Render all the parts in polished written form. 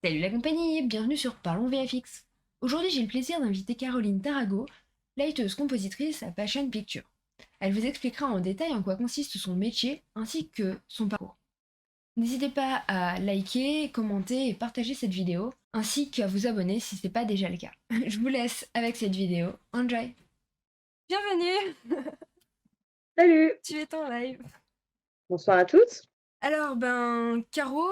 Salut la compagnie, bienvenue sur Parlons VFX. Aujourd'hui j'ai le plaisir d'inviter Caroline Tarago, lighteuse compositrice à Passion Picture. Elle vous expliquera en détail en quoi consiste son métier ainsi que son parcours. N'hésitez pas à liker, commenter et partager cette vidéo, ainsi qu'à vous abonner si ce n'est pas déjà le cas. Je vous laisse avec cette vidéo. Enjoy. Bienvenue, Salut, tu es en live. bonsoir à toutes. Alors, Caro,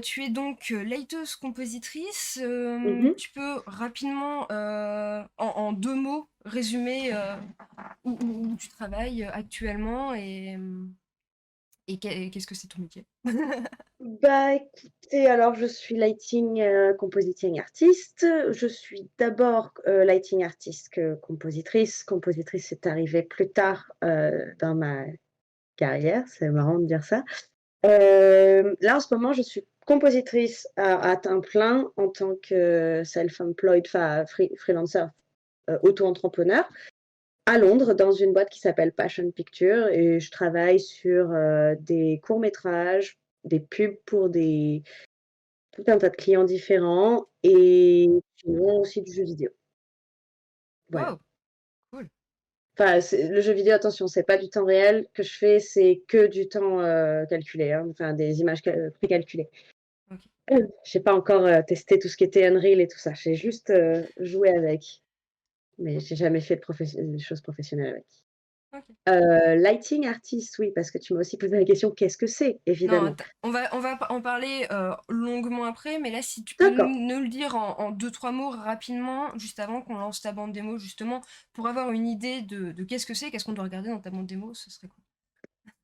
tu es donc lighteuse compositrice. Mhm. Tu peux rapidement, en deux mots, résumer où tu travailles actuellement et qu'est-ce que c'est ton métier? Bah écoutez, alors je suis lighting compositing artist. Je suis d'abord lighting artist que compositrice. Compositrice est arrivée plus tard dans ma carrière, c'est marrant de dire ça. Là en ce moment, je suis compositrice à temps plein en tant que self-employed, enfin freelancer, auto-entrepreneur. À Londres, dans une boîte qui s'appelle Passion Picture et je travaille sur, des courts-métrages, des pubs pour des tout un tas de clients différents et sinon aussi du jeu vidéo. Voilà. Wow, cool. Enfin, c'est le jeu vidéo, attention, c'est pas du temps réel que je fais, c'est que du temps, calculé, hein, enfin des images précalculées. Ok. J'ai pas encore, testé tout ce qui était Unreal et tout ça. J'ai juste, joué avec, mais j'ai jamais fait de choses professionnelles avec. Ok. Lighting artist, oui, parce que tu m'as aussi posé la question: «Qu'est-ce que c'est?» Non, évidemment. on va en parler longuement après, mais là, si tu peux D'accord. nous le dire en deux, trois mots rapidement, juste avant qu'on lance ta bande démo, justement, pour avoir une idée de qu'est-ce que c'est, qu'est-ce qu'on doit regarder dans ta bande démo, ce serait cool.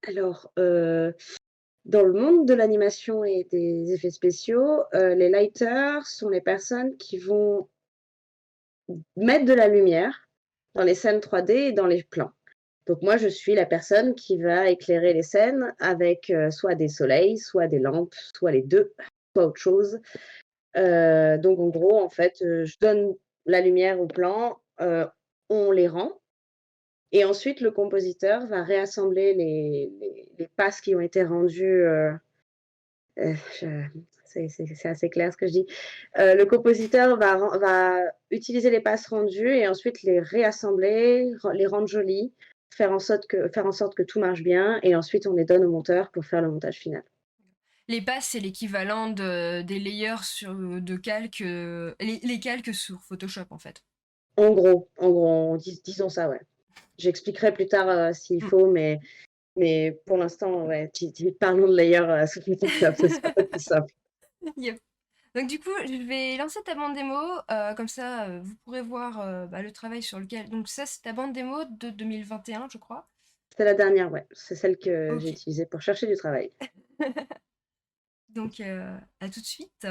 Alors, dans le monde de l'animation et des effets spéciaux, les lighters sont les personnes qui vont mettre de la lumière dans les scènes 3D et dans les plans. Donc moi, je suis la personne qui va éclairer les scènes avec, soit des soleils, soit des lampes, soit les 2, soit autre chose. Donc en gros, en fait, je donne la lumière au plan, on les rend et ensuite le compositeur va réassembler les passes qui ont été rendues, je c'est assez clair ce que je dis. Le compositeur va utiliser les passes rendues et ensuite les réassembler, les rendre jolies, faire en sorte que tout marche bien et ensuite on les donne au monteur pour faire le montage final. Les passes, c'est l'équivalent des layers de calques, les calques sur Photoshop, en fait. Disons ça, ouais. J'expliquerai plus tard, s'il Mm. faut, mais pour l'instant, ouais, parlons de layer, sous Photoshop, ce sera peut-être plus simple. Yep. Donc du coup, je vais lancer ta bande démo, comme ça vous pourrez voir le travail sur lequel... Donc ça, c'est ta bande démo de 2021, je crois. C'est la dernière, ouais, c'est celle que j'ai Ok. utilisée pour chercher du travail. Donc à tout de suite.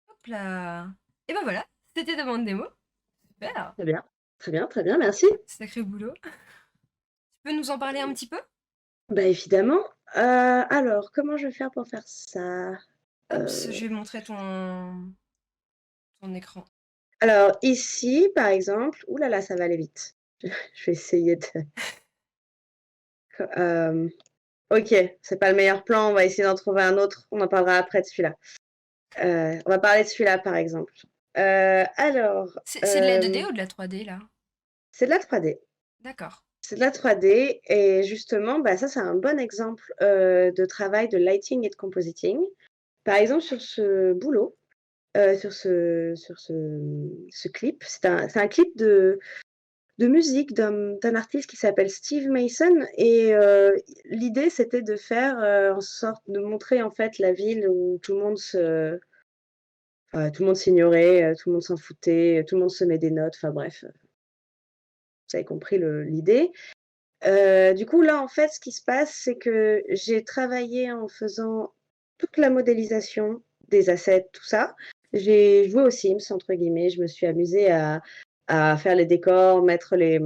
Hop là. Et ben voilà, c'était ta bande démo. Super. Très bien, très bien, très bien, merci. Sacré boulot. Tu peux nous en parler un petit peu? Bah, évidemment. Alors comment je vais faire pour faire ça? Hop, je Heu, vais montrer ton écran. alors ici, par exemple, ouh là là, ça va aller vite. Je vais essayer de hem, OK, c'est pas le meilleur plan, on va essayer d'en trouver un autre, on en parlera après de celui-là. On va parler de celui-là, par exemple. Alors, C'est de la 2D ou de la 3D là? c'est de la 3D. D'accord. C'est de la 3D et justement, bah, ça, c'est un bon exemple, de travail de lighting et de compositing. Par exemple, sur ce boulot, sur ce clip, c'est un clip de musique d'un artiste qui s'appelle Steve Mason et l'idée, c'était de faire, en sorte de montrer, en fait, la ville où tout le monde s'ignorait, tout le monde s'en foutait, tout le monde se met des notes, enfin bref, vous avez compris l'idée. Du coup, là, en fait, ce qui se passe, c'est que j'ai travaillé en faisant toute la modélisation des assets, tout ça. J'ai joué aux Sims, entre guillemets. Je me suis amusée à faire les décors, mettre les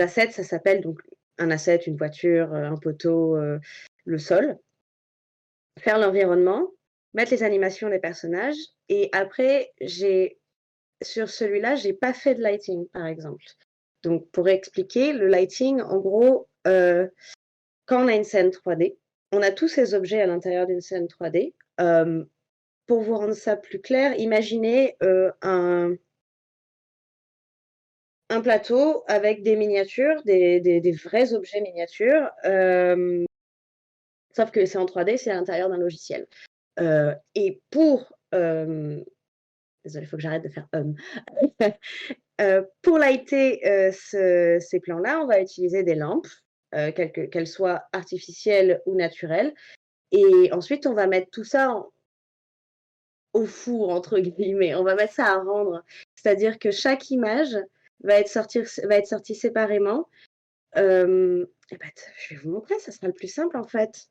assets, ça s'appelle donc un asset, une voiture, un poteau, le sol, faire l'environnement, mettre les animations des personnages et après sur celui-là, j'ai pas fait de lighting, par exemple. Donc pour expliquer, le lighting, en gros, quand on a une scène 3D, on a tous ces objets à l'intérieur d'une scène 3D. Pour vous rendre ça plus clair, imaginez, un plateau avec des miniatures, des vrais objets miniatures, sauf que c'est en 3D, c'est à l'intérieur d'un logiciel. Et désolée, il faut que j'arrête de faire pour lighter, ces plans-là, on va utiliser des lampes, qu'elles soient artificielles ou naturelles et ensuite on va mettre tout ça «au four» entre guillemets. On va mettre ça à rendre. C'est-à-dire que chaque image va être sortie séparément. Et bah, je vais vous montrer, ça sera le plus simple en fait.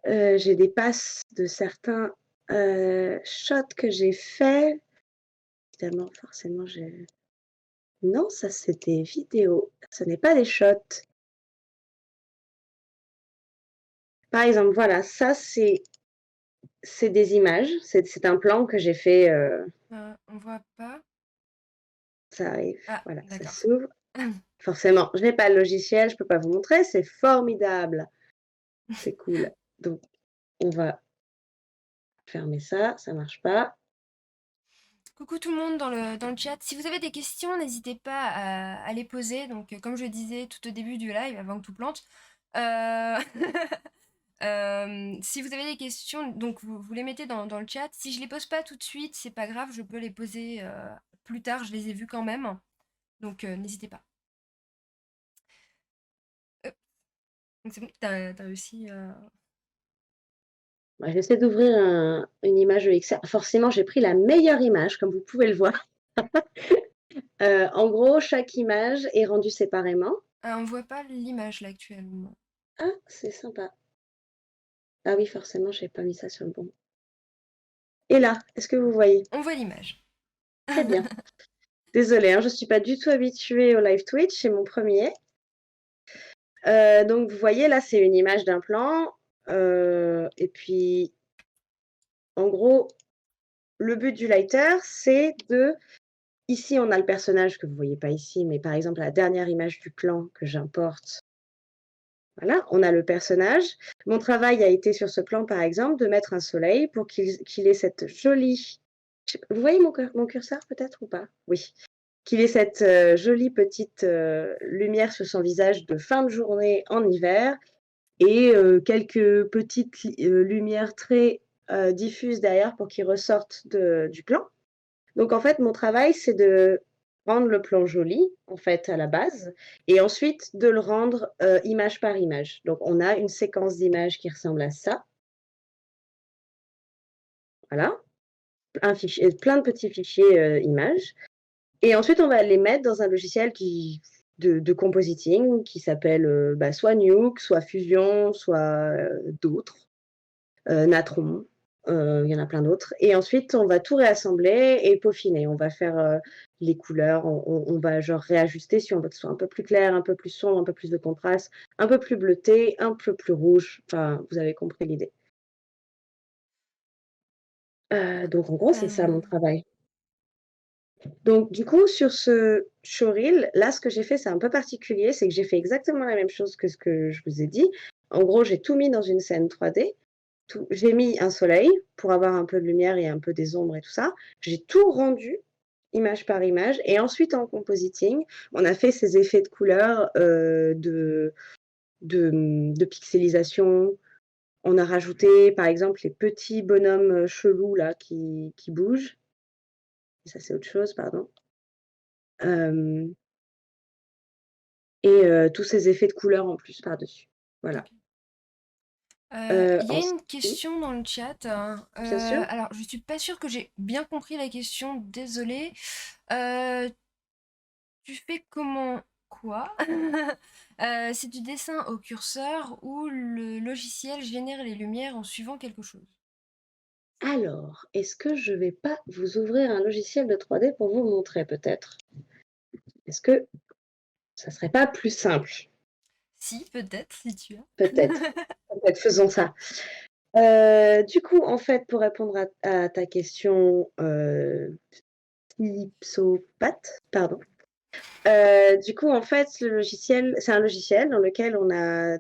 J'ai des passes de certains, shots que j'ai faits. Évidemment, forcément, j'ai non, ça c'est des vidéos, ce n'est pas des shots. Par exemple, voilà, ça c'est des images, c'est un plan que j'ai fait, On voit pas. ça arrive, Ah, voilà, ça d'accord. s'ouvre. Forcément, je n'ai pas le logiciel, je peux pas vous montrer, c'est formidable, c'est cool. Donc on va fermer ça, ça marche pas. Coucou tout le monde dans le chat. Si vous avez des questions, n'hésitez pas à les poser. Donc, comme je disais tout au début du live, avant que tout plante, euh, si vous avez des questions, donc vous les mettez dans le chat. Si je les pose pas tout de suite, c'est pas grave, je peux les poser plus tard. Je les ai vus quand même. Donc, n'hésitez pas. Donc, c'est bon, t'as réussi. Bah, j'essaie d'ouvrir une image EXR. Forcément, j'ai pris la meilleure image, comme vous pouvez le voir. En gros, chaque image est rendue séparément. Ah, on voit pas l'image là actuellement. Ah, c'est sympa. Ah oui, forcément, j'ai pas mis ça sur le bon. Et là, est-ce que vous voyez? On voit l'image. Très bien. Désolée, hein, je suis pas du tout habituée au live Twitch, c'est mon premier. Donc vous voyez là, c'est une image d'un plan, et puis en gros, le but du lighter, c'est ici on a le personnage que vous voyez pas ici, mais par exemple la dernière image du plan que j'importe, voilà, on a le personnage. Mon travail a été sur ce plan par exemple de mettre un soleil pour qu'il ait cette jolie vous voyez mon curseur peut-être ou pas? Oui. Qu'il ait cette, jolie petite, lumière sur son visage de fin de journée en hiver et quelques petites lumières très, diffuses derrière pour qu'il ressorte du plan. Donc en fait, mon travail, c'est de rendre le plan joli, en fait, à la base et ensuite de le rendre, image par image. Donc on a une séquence d'images qui ressemble à ça. Voilà, plein de petits fichiers, images et ensuite on va les mettre dans un logiciel de compositing qui s'appelle, bah, soit Nuke, soit Fusion, soit, d'autres. Natron, il y en a plein d'autres et ensuite on va tout réassembler et peaufiner. On va faire, les couleurs, on va genre réajuster si on veut que ce soit un peu plus clair, un peu plus sombre, un peu plus de contraste, un peu plus bleuté, un peu plus rouge, enfin vous avez compris l'idée. Donc en gros, c'est ça mon Euh, travail. Donc du coup, sur ce showreel, là, ce que j'ai fait, c'est un peu particulier, c'est que j'ai fait exactement la même chose que ce que je vous ai dit. En gros, j'ai tout mis dans une scène 3D. tout. J'ai mis un soleil pour avoir un peu de lumière et un peu des ombres et tout ça. J'ai tout rendu image par image et ensuite en compositing, on a fait ces effets de couleurs, de pixelisation. On a rajouté, par exemple, les petits bonhommes, chelous là qui bougent. Ça, c'est autre chose, pardon. Hem et tous ces effets de couleurs en plus par-dessus. Voilà. OK. Il y a Ensuite une question dans le chat, hein. bien sûr. Alors je suis pas sûre que j'ai bien compris la question, désolée. Heu, Tu fais comment quoi? C'est du dessin au curseur ou le logiciel génère les lumières en suivant quelque chose? Alors, est-ce que je vais pas vous ouvrir un logiciel de 3D pour vous montrer peut-être? Est-ce que ça serait pas plus simple? Si, peut-être, si tu as. Peut-être, peut-être, faisons ça. Du coup, en fait, pour répondre à ta question, ipsopathe, pardon. Du coup, en fait, le logiciel c'est un logiciel dans lequel on a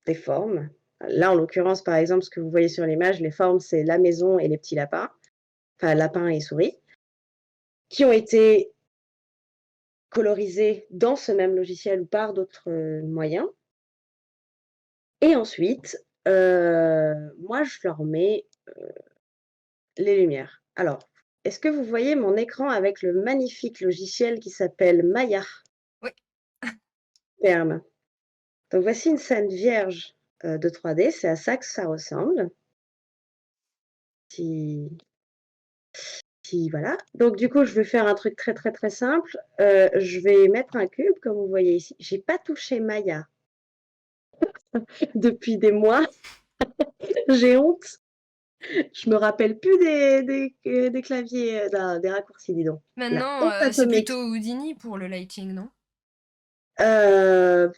des formes. Là, en l'occurrence, par exemple, ce que vous voyez sur l'image, les formes, c'est la maison et les petits lapins, enfin lapins et souris, qui ont été colorisés dans ce même logiciel ou par d'autres, moyens et ensuite, moi, je leur mets, les lumières. Alors, est-ce que vous voyez mon écran avec le magnifique logiciel qui s'appelle Maya? Oui. Terme. Donc voici une scène vierge, de 3D, c'est à ça que ça ressemble. Si si voilà. Donc du coup, je vais faire un truc très, très, très simple. Je vais mettre un cube comme vous voyez ici. J'ai pas touché Maya depuis des mois, j'ai honte. Je me rappelle plus des claviers, des raccourcis, dis donc. La Maintenant, honte c'est atomique. plutôt Houdini pour le lighting, non? Heu,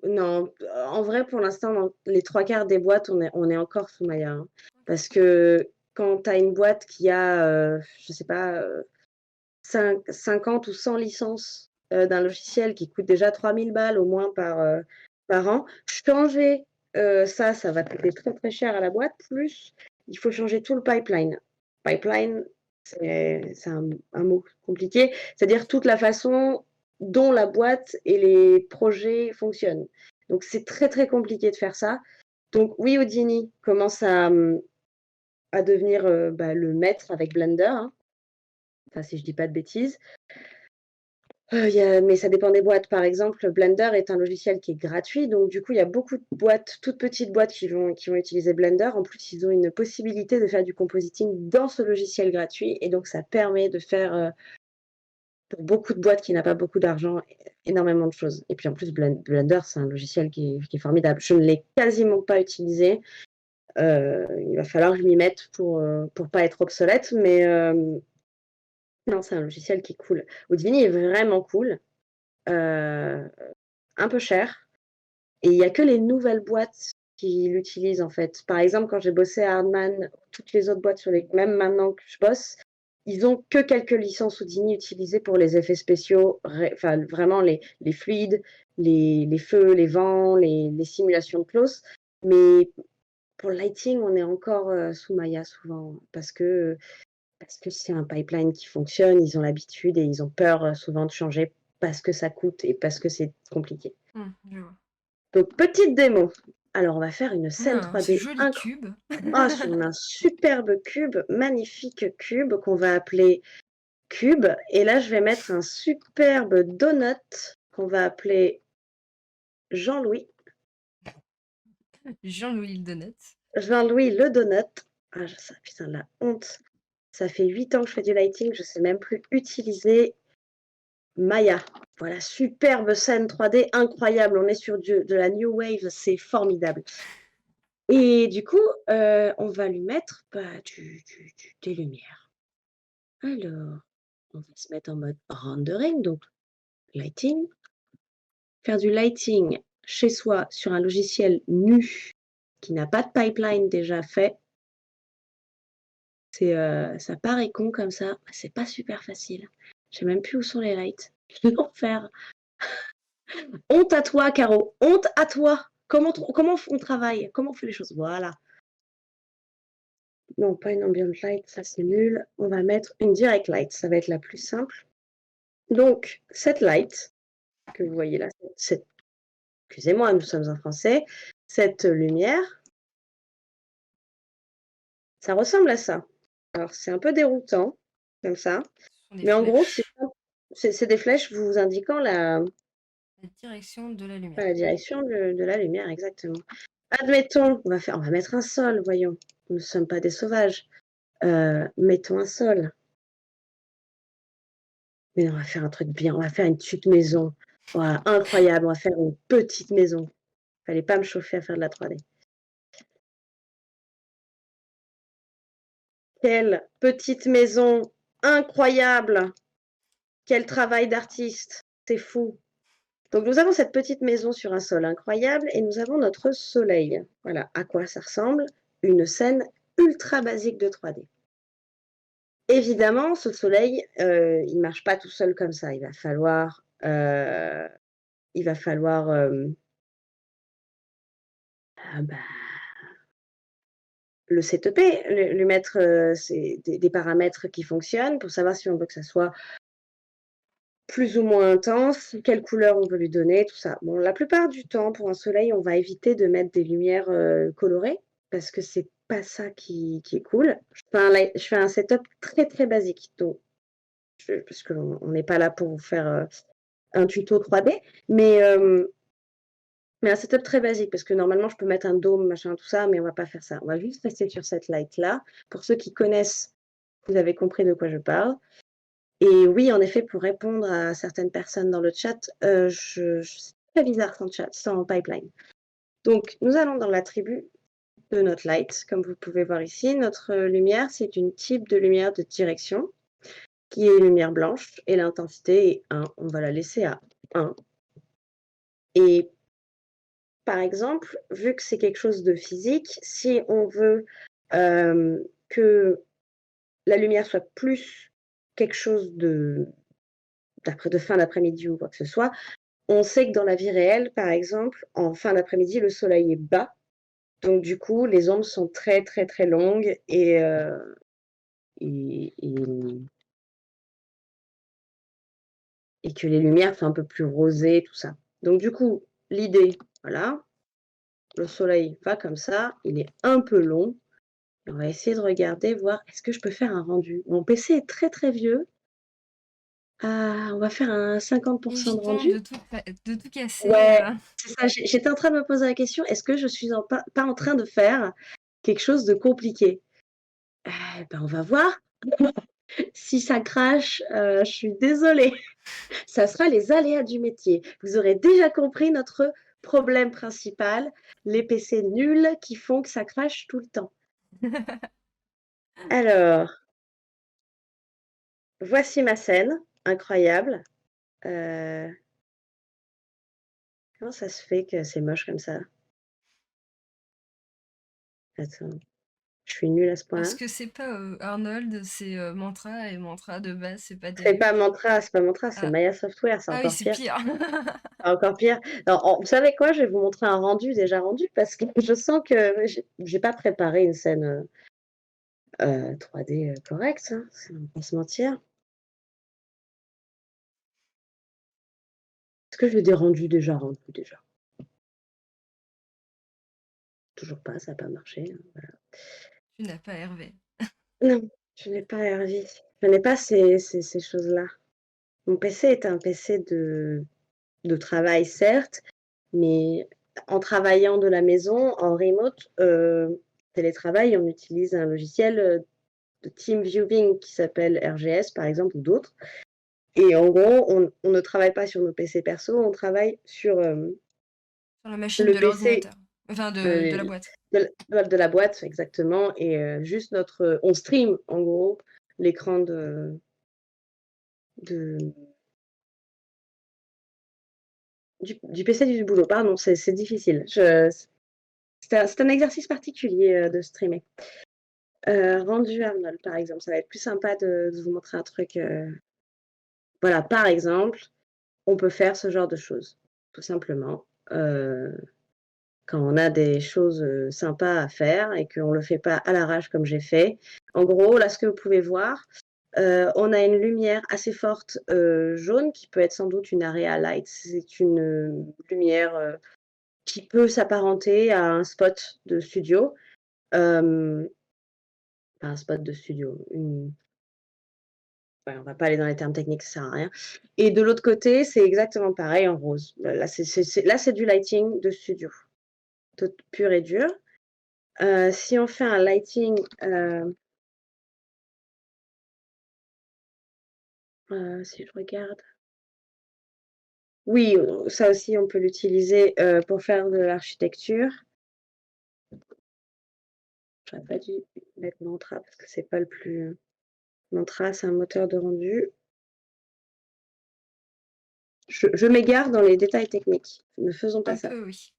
non, en vrai, pour l'instant, dans les 3/4 des boîtes, on est encore sous Maya, hein. Parce que quand tu as une boîte qui a, je sais pas, 50 ou 100 licences, d'un logiciel qui coûte déjà 3 000 balles au moins par an. Changer, ça va coûter très, très cher à la boîte, plus il faut changer tout le pipeline. Pipeline, c'est un mot compliqué, c'est-à-dire toute la façon dont la boîte et les projets fonctionnent. Donc c'est très, très compliqué de faire ça. Donc oui, Houdini commence à devenir, le maître avec Blender, hein, enfin si je dis pas de bêtises. Mais ça dépend des boîtes. Par exemple, Blender est un logiciel qui est gratuit, donc du coup, il y a beaucoup de boîtes, toutes petites boîtes qui vont utiliser Blender. En plus, ils ont une possibilité de faire du compositing dans ce logiciel gratuit et donc ça permet de faire, pour beaucoup de boîtes qui n'a pas beaucoup d'argent, énormément de choses et puis en plus Blender, c'est un logiciel qui est formidable. Je ne l'ai quasiment pas utilisé, il va falloir que je m'y mette pour pas être obsolète, mais non, c'est un logiciel qui est cool. Houdini est vraiment cool. Heu, un peu cher et il y a que les nouvelles boîtes qui l'utilisent, en fait. Par exemple, quand j'ai bossé à Hardman, toutes les autres boîtes sur les même maintenant que je bosse, ils ont que quelques licences Houdini utilisées pour les effets spéciaux, enfin vraiment les fluides, les feux, les vents, les simulations de close. Mais pour le lighting, on est encore, sous Maya souvent parce que c'est un pipeline qui fonctionne, ils ont l'habitude et ils ont peur, souvent de changer parce que ça coûte et parce que c'est compliqué. Je vois. Donc petite démo. Alors on va faire une On a scène un 3D joli cube. sur un superbe cube, magnifique cube qu'on va appeler cube et là je vais mettre un superbe donut qu'on va appeler Jean-Louis. Jean-Louis le Donut. Jean-Louis le donut. Ah ça putain la honte. Ça fait 8 ans que je fais du lighting, je sais même plus utiliser Maya. Voilà, superbe scène 3D incroyable. On est sur de la new wave, c'est formidable. Et du coup, on va lui mettre, des lumières. Alors, on va se mettre en mode rendering, donc lighting. Faire du lighting chez soi sur un logiciel nu qui n'a pas de pipeline déjà fait, ça paraît con comme ça, c'est pas super facile. Je sais même plus où sont les lights. L'enfer. Honte à toi, Caro, honte à toi! comment on travaille, comment on fait les choses. Voilà. Non, pas une ambient light, ça c'est nul. On va mettre une direct light, ça va être la plus simple. Donc, cette light que vous voyez là, excusez-moi, nous sommes en français, cette lumière, ça ressemble à ça. Alors, c'est un peu déroutant, comme ça, Ce sont des mais en gros, flèches. c'est des flèches vous indiquant La direction de la la lumière. direction de la lumière, exactement. Admettons, on va mettre un sol, voyons. Nous ne sommes pas des sauvages. Mettons un sol. Mais on va faire un truc bien, on va faire une petite maison. Voilà, incroyable, on va faire une petite maison. Fallait pas me chauffer à faire de la 3D. Quelle petite maison incroyable! Quel travail d'artiste, c'est fou. Donc nous avons cette petite maison sur un sol incroyable et nous avons notre soleil. Voilà à quoi ça ressemble, une scène ultra basique de 3D. Évidemment, ce soleil, il marche pas tout seul comme ça. Il va falloir, bah, le setuper, lui mettre, ses des paramètres qui fonctionnent pour savoir si on veut que ça soit plus ou moins intense, quelle couleur on veut lui donner, tout ça. Bon, la plupart du temps, pour un soleil, on va éviter de mettre des lumières, colorées parce que c'est pas ça qui est cool. Je fais un setup très, très basique, donc parce qu'on n'est pas là pour vous faire, un tuto 3D, mais un setup très basique parce que normalement, je peux mettre un dôme, machin, tout ça, mais on va pas faire ça. On va juste rester sur cette light-là. Pour ceux qui connaissent, vous avez compris de quoi je parle. Et oui, en effet, pour répondre à certaines personnes dans le chat, je c'est très bizarre sans chat, sans pipeline. Donc nous allons dans l'attribut de notre light. Comme vous pouvez voir ici, notre, lumière, c'est une type de lumière de direction qui est lumière blanche et l'intensité est 1. On va la laisser à 1 et par exemple, vu que c'est quelque chose de physique, si on veut, que la lumière soit plus quelque chose de fin d'après-midi ou quoi que ce soit, on sait que dans la vie réelle, par exemple, en fin d'après-midi, le soleil est bas, donc du coup, les ombres sont très, très, très longues et et et que les lumières sont un peu plus rosées, tout ça. Donc du coup, l'idée, voilà, le soleil va comme ça, il est un peu long. On va essayer de regarder, voir est-ce que je peux faire un rendu. Mon PC est très, très vieux. On va faire un 50 de Évitons rendu. de tout casser. Ouais, c'est ça, j'étais en train de me poser la question, est-ce que je suis pas en train de faire quelque chose de compliqué? On va voir. Si ça crache, je suis désolée. Ça sera les aléas du métier. Vous aurez déjà compris notre problème principal, les PC nuls qui font que ça crache tout le temps. Alors, voici ma scène, incroyable. Heu, Comment ça se fait que c'est moche comme ça? Attends, je suis nulle à ce Parce point-là? que c'est pas Arnold, c'est Mantra, et Mantra de base, c'est pas C'est terrible. pas Mantra, c'est pas Mantra, c'est Ah, Maya Software, c'est ah oui, encore c'est pire. pire. C'est encore pire. Alors, vous savez quoi? Je vais vous montrer un rendu déjà rendu parce que je sens que j'ai pas préparé une scène, 3D, correcte, hein, on va pas se mentir. Est-ce que j'ai des rendus déjà rendus déjà? Toujours pas, ça a pas marché, hein, voilà. Tu n'as pas Hervé. Non, je n'ai pas Hervé. Je n'ai pas ces choses-là. Mon PC est un PC de travail certes, mais en travaillant de la maison, en remote, télétravail, on utilise un logiciel, de team viewing qui s'appelle RGS par exemple ou d'autres et en gros, on ne travaille pas sur nos PC perso, on travaille sur, Sur la machine le de PC, l'ordinateur. Enfin, de heu, la boîte. de la boîte exactement et juste on stream en gros l'écran de du PC du boulot. Pardon, c'est difficile. C'est un exercice particulier, de streamer. Rendu Arnold, par exemple, ça va être plus sympa de vous montrer un truc, voilà, par exemple, on peut faire ce genre de choses, tout simplement. quand on a des choses sympas à faire et qu'on ne le fait pas à l'arrache comme j'ai fait. En gros, là, ce que vous pouvez voir, on a une lumière assez forte jaune qui peut être sans doute une area light. C'est une lumière qui peut s'apparenter à un spot de studio. Pas un spot de studio, ouais, on va pas aller dans les termes techniques, ça sert à rien. Et de l'autre côté, c'est exactement pareil en rose. Là, c'est du lighting de studio, tout pur et dur. Si on fait un lighting, si je regarde, oui, ça aussi, on peut l'utiliser pour faire de l'architecture. J'aurais pas dû mettre Mantra parce que c'est pas le plus. Mantra, c'est un moteur de rendu. Je m'égare dans les détails techniques. Ne faisons pas Un ça. peu, oui.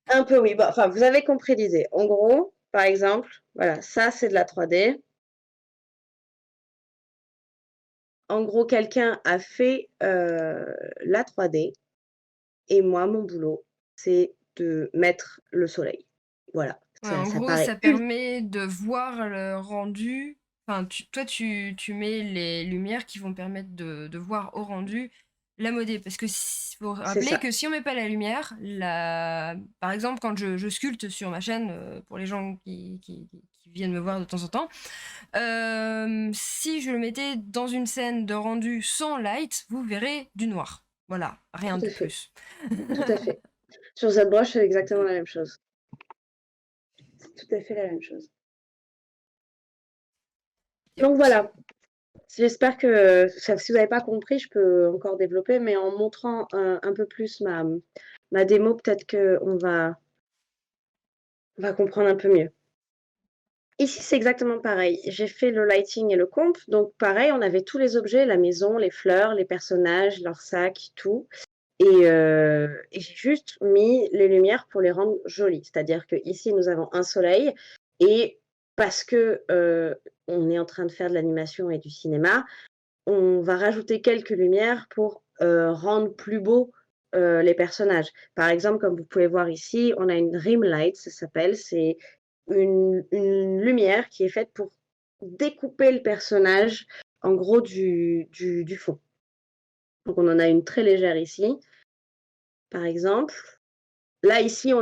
Un peu, oui. Bah, enfin, vous avez compris l'idée. En gros, par exemple, voilà, ça, c'est de la 3D. En gros, quelqu'un a fait la 3D et moi, mon boulot, c'est de mettre le soleil. Voilà, Ouais, en ça gros, paraît ça permet de voir le rendu. Enfin, toi, tu mets les lumières qui vont permettre de voir au rendu la modée. Parce que faut c'est rappeler ça, que si on met pas la lumière, par exemple, quand je sculpte sur ma chaîne, pour les gens qui viennent me voir de temps en temps, si je le mettais dans une scène de rendu sans light, vous verrez du noir. Voilà, rien tout de à fait, plus. tout à fait. Sur ZBrush, c'est exactement la même chose. C'est tout à fait la même chose. Donc voilà, j'espère que si vous n'avez pas compris, je peux encore développer, mais en montrant un peu plus ma démo, peut-être on va comprendre un peu mieux. Ici, c'est exactement pareil. J'ai fait le lighting et le comp. Donc, pareil, on avait tous les objets, la maison, les fleurs, les personnages, leurs sacs, tout. Et j'ai juste mis les lumières pour les rendre jolies. C'est-à-dire qu'ici, nous avons un soleil. Et parce que on est en train de faire de l'animation et du cinéma, on va rajouter quelques lumières pour rendre plus beaux les personnages. Par exemple, comme vous pouvez voir ici, on a une rim light, ça s'appelle. C'est une lumière qui est faite pour découper le personnage en gros du fond. Donc on en a une très légère ici, par exemple. Là, ici,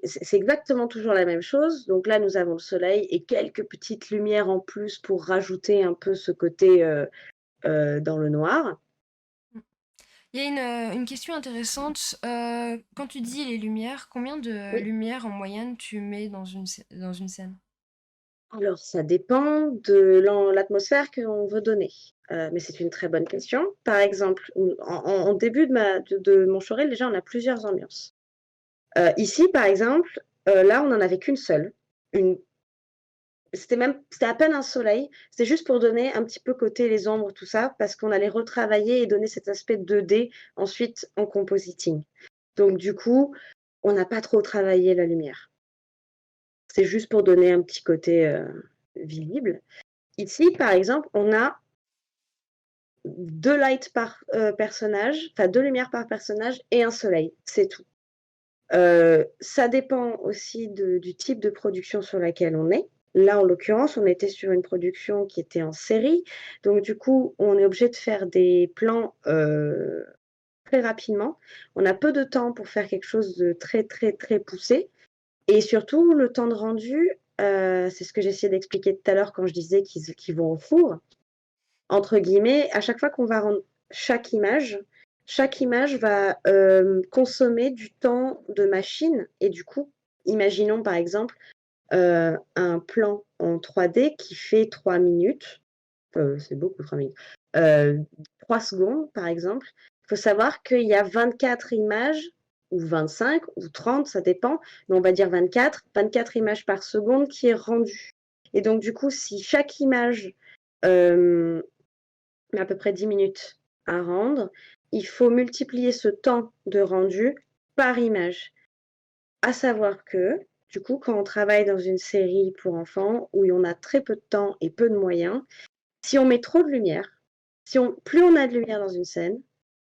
c'est exactement toujours la même chose. Donc là, nous avons le soleil et quelques petites lumières en plus pour rajouter un peu ce côté dans le noir. Il y a une question intéressante. Quand tu dis les lumières, combien de Oui. lumières en moyenne tu mets dans une scène? Alors, ça dépend de l'atmosphère qu'on veut donner. Mais c'est une très bonne question. Par exemple, en début de mon showreel, déjà, on a plusieurs ambiances. Ici, par exemple, là, on n'en avait qu'une seule. Une c'était à peine un soleil. C'était juste pour donner un petit peu côté les ombres, tout ça, parce qu'on allait retravailler et donner cet aspect 2D ensuite en compositing. Donc du coup, on n'a pas trop travaillé la lumière. C'est juste pour donner un petit côté, visible. Ici, par exemple, on a 2 lights par, personnage, enfin 2 lumières par personnage et un soleil, c'est tout. Ça dépend aussi du type de production sur laquelle on est. Là, en l'occurrence, on était sur une production qui était en série. Donc, du coup, on est obligé de faire des plans très rapidement. On a peu de temps pour faire quelque chose de très, très, très poussé. Et surtout, le temps de rendu, c'est ce que j'essayais d'expliquer tout à l'heure quand je disais qu'ils vont au four. Entre guillemets, à chaque fois qu'on va rendre chaque image va consommer du temps de machine. Et du coup, imaginons par exemple un plan en 3D qui fait 3 minutes, c'est beaucoup 3 minutes, 3 secondes par exemple. Il faut savoir qu'il y a 24 images, ou 25, ou 30, ça dépend, mais on va dire 24 images par seconde qui est rendue. Et donc du coup, si chaque image met à peu près 10 minutes à rendre, il faut multiplier ce temps de rendu par image. À savoir que, du coup, quand on travaille dans une série pour enfants où on a très peu de temps et peu de moyens, si on met trop de lumière, plus on a de lumière dans une scène,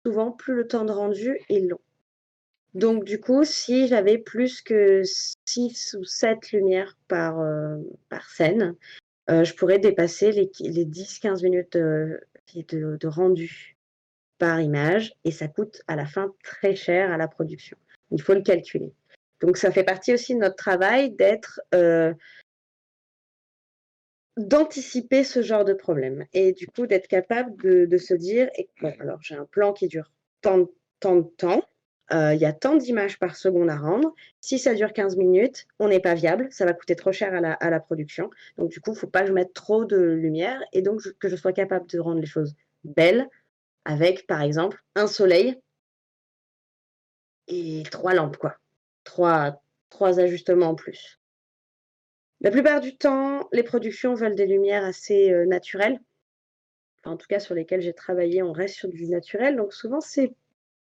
souvent plus le temps de rendu est long. Donc du coup, si j'avais plus que 6 ou 7 lumières par scène, je pourrais dépasser les 10-15 minutes de rendu par image et ça coûte à la fin très cher à la production. Il faut le calculer. Donc ça fait partie aussi de notre travail d'anticiper ce genre de problème et du coup d'être capable de se dire: «Bon alors j'ai un plan qui dure tant de temps, il y a tant d'images par seconde à rendre. Si ça dure 15 minutes, on n'est pas viable, ça va coûter trop cher à la production. Donc du coup, il ne faut pas que je mette trop de lumière et donc que je sois capable de rendre les choses belles avec, par exemple, un soleil et 3 lampes quoi. 3 3 ajustements en plus». La plupart du temps, les productions veulent des lumières assez, naturelles. Enfin, en tout cas sur lesquelles j'ai travaillé, on reste sur du naturel, donc souvent c'est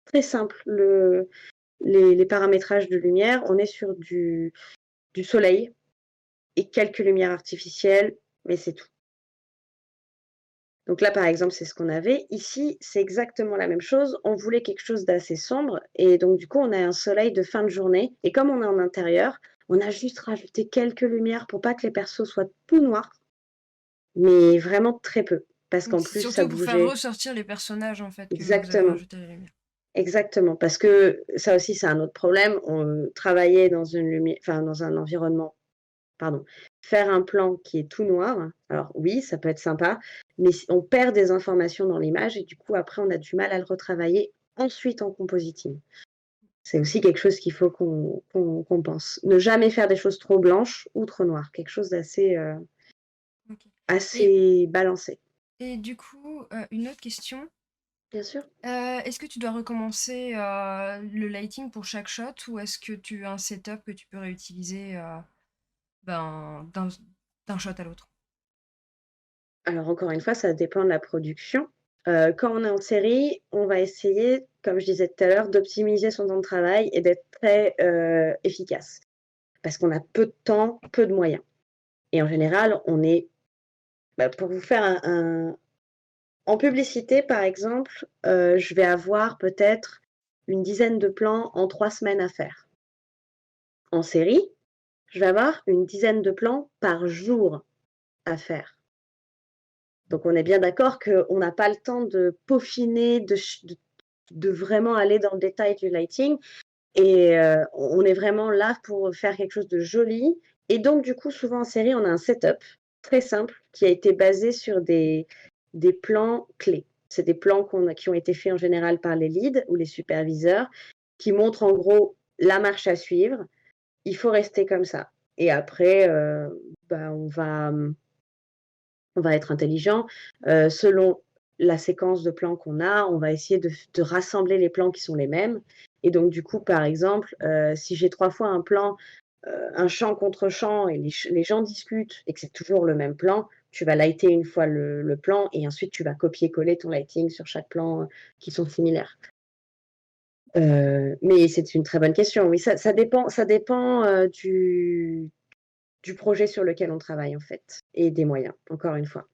très simple. Les paramétrages de lumière, on est sur du soleil et quelques lumières artificielles, mais c'est tout. Donc là, par exemple, c'est ce qu'on avait. Ici, c'est exactement la même chose. On voulait quelque chose d'assez sombre et donc du coup, on a un soleil de fin de journée et comme on est en intérieur, on a juste rajouté quelques lumières pour pas que les persos soient tout noirs, mais vraiment très peu parce Donc qu'en c'est plus ça surtout pour faire bougeait ressortir les personnages, en fait, que vous avez exactement. rajouté la lumière. Exactement, parce que ça aussi, c'est un autre problème. On travaillait dans une enfin, dans un environnement, pardon, faire un plan qui est tout noir, alors oui, ça peut être sympa, mais on perd des informations dans l'image et du coup, après, on a du mal à le retravailler ensuite en compositing. C'est aussi quelque chose qu'il faut qu'on pense. Ne jamais faire des choses trop blanches ou trop noires, quelque chose d'assez OK. Et assez balancé. du coup, une autre question, Bien sûr. est-ce que tu dois recommencer, le lighting pour chaque shot ou est-ce que tu as un setup que tu peux réutiliser, ben, d'un shot à l'autre? Alors encore une fois, ça dépend de la production. Quand on est en série, on va essayer, comme je disais tout à l'heure, d'optimiser son temps de travail et d'être très, efficace. Parce qu'on a peu de temps, peu de moyens et en général, on est pour vous faire en publicité, par exemple, je vais avoir peut-être une dizaine de plans en 3 semaines à faire. En série, je vais avoir une dizaine de plans par jour à faire. Donc on est bien d'accord qu'on n'a pas le temps de peaufiner, de vraiment aller dans le détail du lighting et on est vraiment là pour faire quelque chose de joli et donc du coup, souvent en série, on a un setup très simple qui a été basé sur des plans clés. C'est des plans qui ont été faits en général par les leads ou les superviseurs qui montrent en gros la marche à suivre. Il faut rester comme ça et après, bah, on va être intelligent. Selon la séquence de plans qu'on a, on va essayer de rassembler les plans qui sont les mêmes. Et donc, du coup, par exemple, si j'ai 3 fois un plan, un champ contre champ et les gens discutent et que c'est toujours le même plan, tu vas lighter une fois le plan et ensuite tu vas copier-coller ton lighting sur chaque plan qui sont similaires. Mais c'est une très bonne question. Oui, ça dépend du projet sur lequel on travaille, en fait, et des moyens, encore une fois.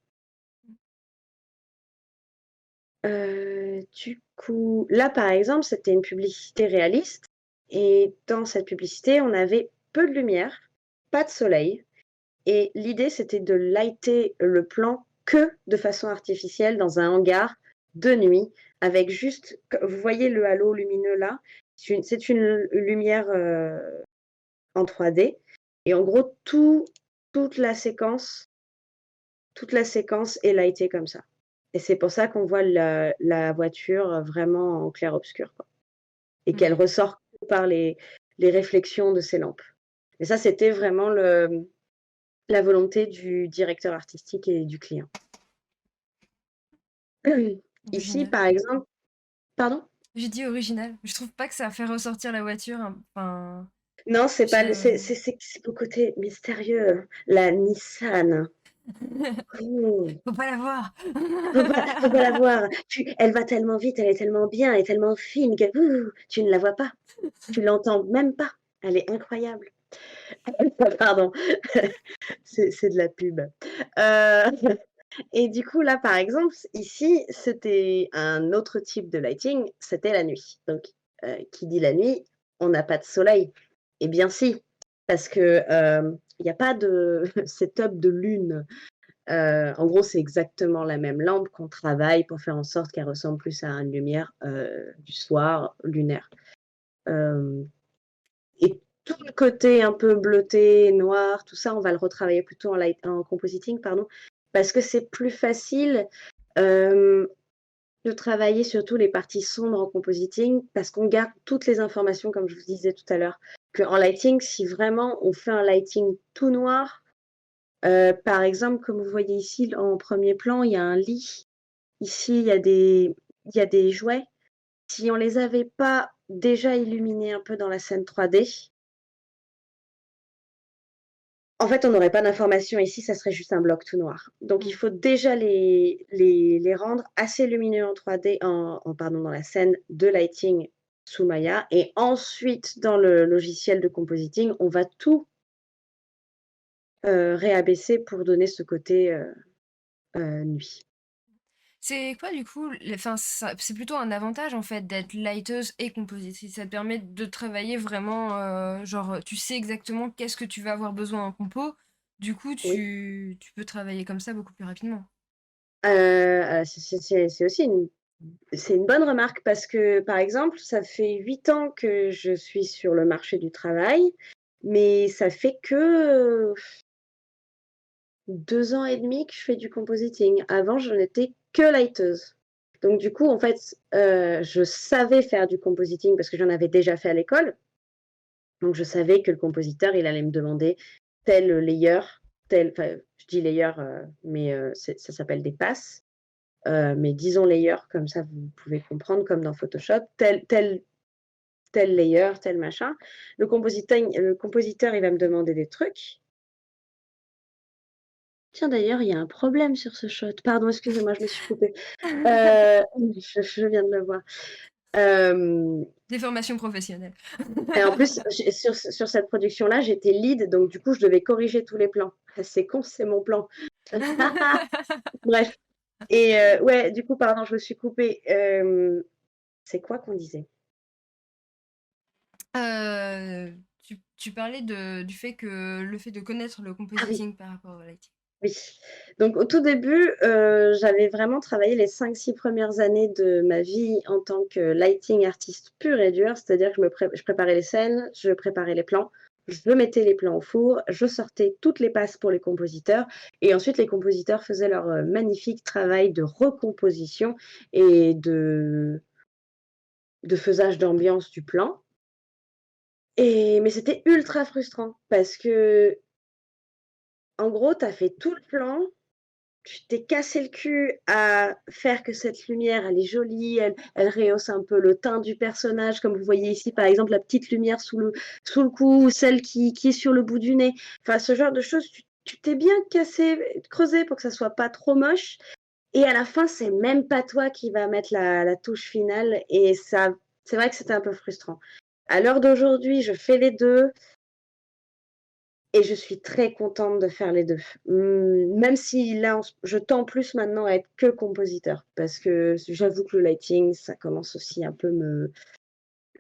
Du coup, là, par exemple, c'était une publicité réaliste et dans cette publicité, on avait peu de lumière, pas de soleil et l'idée, c'était de lighter le plan que de façon artificielle dans un hangar de nuit avec juste vous voyez le halo lumineux là? C'est une lumière, en 3D et en gros toute la séquence toute la séquence est lightée comme ça et c'est pour ça qu'on voit la voiture, vraiment en clair-obscur, quoi et qu'elle OK. ressort que par les réflexions de ces lampes et ça, c'était vraiment la volonté du directeur artistique et du client. Ici, Original. par exemple pardon? J'ai dit original. Je trouve pas que ça fait ressortir la voiture, enfin, Non, c'est pas le je c'est le côté mystérieux, la Nissan. Mmh. faut pas la voir. Faut pas la voir. Elle va tellement vite, elle est tellement bien, elle est tellement fine que tu ne la vois pas. Tu l'entends même pas. Elle est incroyable. Pardon, c'est de la pub. Heu et du coup, là, par exemple, ici, c'était un autre type de lighting, c'était la nuit. Donc, qui dit la nuit on n'a pas de soleil. Eh bien si, parce que, il y a pas de setup de lune. En gros, c'est exactement la même lampe qu'on travaille pour faire en sorte qu'elle ressemble plus à une lumière, du soir lunaire. Hem Et tout le côté un peu bleuté, noir, tout ça, on va le retravailler plutôt en compositing, pardon, parce que c'est plus facile, hem, de travailler surtout les parties sombres en compositing, parce qu'on garde toutes les informations, comme je vous disais tout à l'heure. Qu'en lighting, si vraiment on fait un lighting tout noir, par exemple, comme vous voyez ici en premier plan, il y a un lit. Ici, il y a des jouets. Si on les avait pas déjà illuminés un peu dans la scène 3D, en fait, on n'aurait pas d'informations ici, ça serait juste un bloc tout noir. Donc il Mm. faut déjà les rendre assez lumineux en 3D pardon, dans la scène de lighting sous Maya, et ensuite dans le logiciel de compositing, on va tout, réabaisser pour donner ce côté, nuit. C'est quoi du coup, enfin, c'est plutôt un avantage en fait d'être lighteuse et compositrice. Ça te permet de travailler vraiment, genre, tu sais exactement qu'est-ce que tu vas avoir besoin en compo. Du coup, Oui. tu peux travailler comme ça beaucoup plus rapidement. C'est aussi une bonne remarque, parce que, par exemple, ça fait 8 ans que je suis sur le marché du travail, mais ça fait que 2 ans et demi que je fais du compositing. Avant, je n'étais que lighteuse. Donc du coup, en fait, je savais faire du compositing parce que j'en avais déjà fait à l'école. Donc je savais que le compositeur, il allait me demander tel layer, enfin, je dis layer, mais ça s'appelle des passes. Mais disons layer, comme ça vous pouvez comprendre, comme dans Photoshop, tel layer, tel machin. Le compositeur, il va me demander des trucs. Tiens, d'ailleurs, il y a un problème sur ce shot. Pardon, excusez-moi, je me suis coupée. Je viens de le voir. Hem Des formations professionnelles. et en plus, sur cette production-là, j'étais lead, donc du coup, je devais corriger tous les plans. Ah, c'est con, c'est mon plan. Bref, et ouais, du coup, pardon, je me suis coupée. C'est quoi qu'on disait? Tu parlais du fait que le fait de connaître le Ah oui. compositing par rapport au lighting. Oui, donc au tout début, j'avais vraiment travaillé les 5-6 premières années de ma vie en tant que lighting artiste pure et dure. C'est-à-dire que je préparais les scènes, je préparais les plans, je mettais les plans au four, je sortais toutes les passes pour les compositeurs, et ensuite les compositeurs faisaient leur, magnifique travail de recomposition et de faisage d'ambiance du plan. Mais c'était ultra frustrant parce que, en gros, tu as fait tout le plan. Tu t'es cassé le cul à faire que cette lumière, elle est jolie, elle rehausse un peu le teint du personnage, comme vous voyez ici, par exemple, la petite lumière sous le cou, ou celle qui est sur le bout du nez. Enfin, ce genre de choses, tu t'es bien cassé, creusé pour que ça soit pas trop moche, et à la fin, c'est même pas toi qui va mettre la touche finale, et ça, c'est vrai que c'était un peu frustrant. À l'heure d'aujourd'hui, je fais les 2. Et je suis très contente de faire les 2. Même si là, je tends plus maintenant à être que compositeur, parce que j'avoue que le lighting, ça commence aussi un peu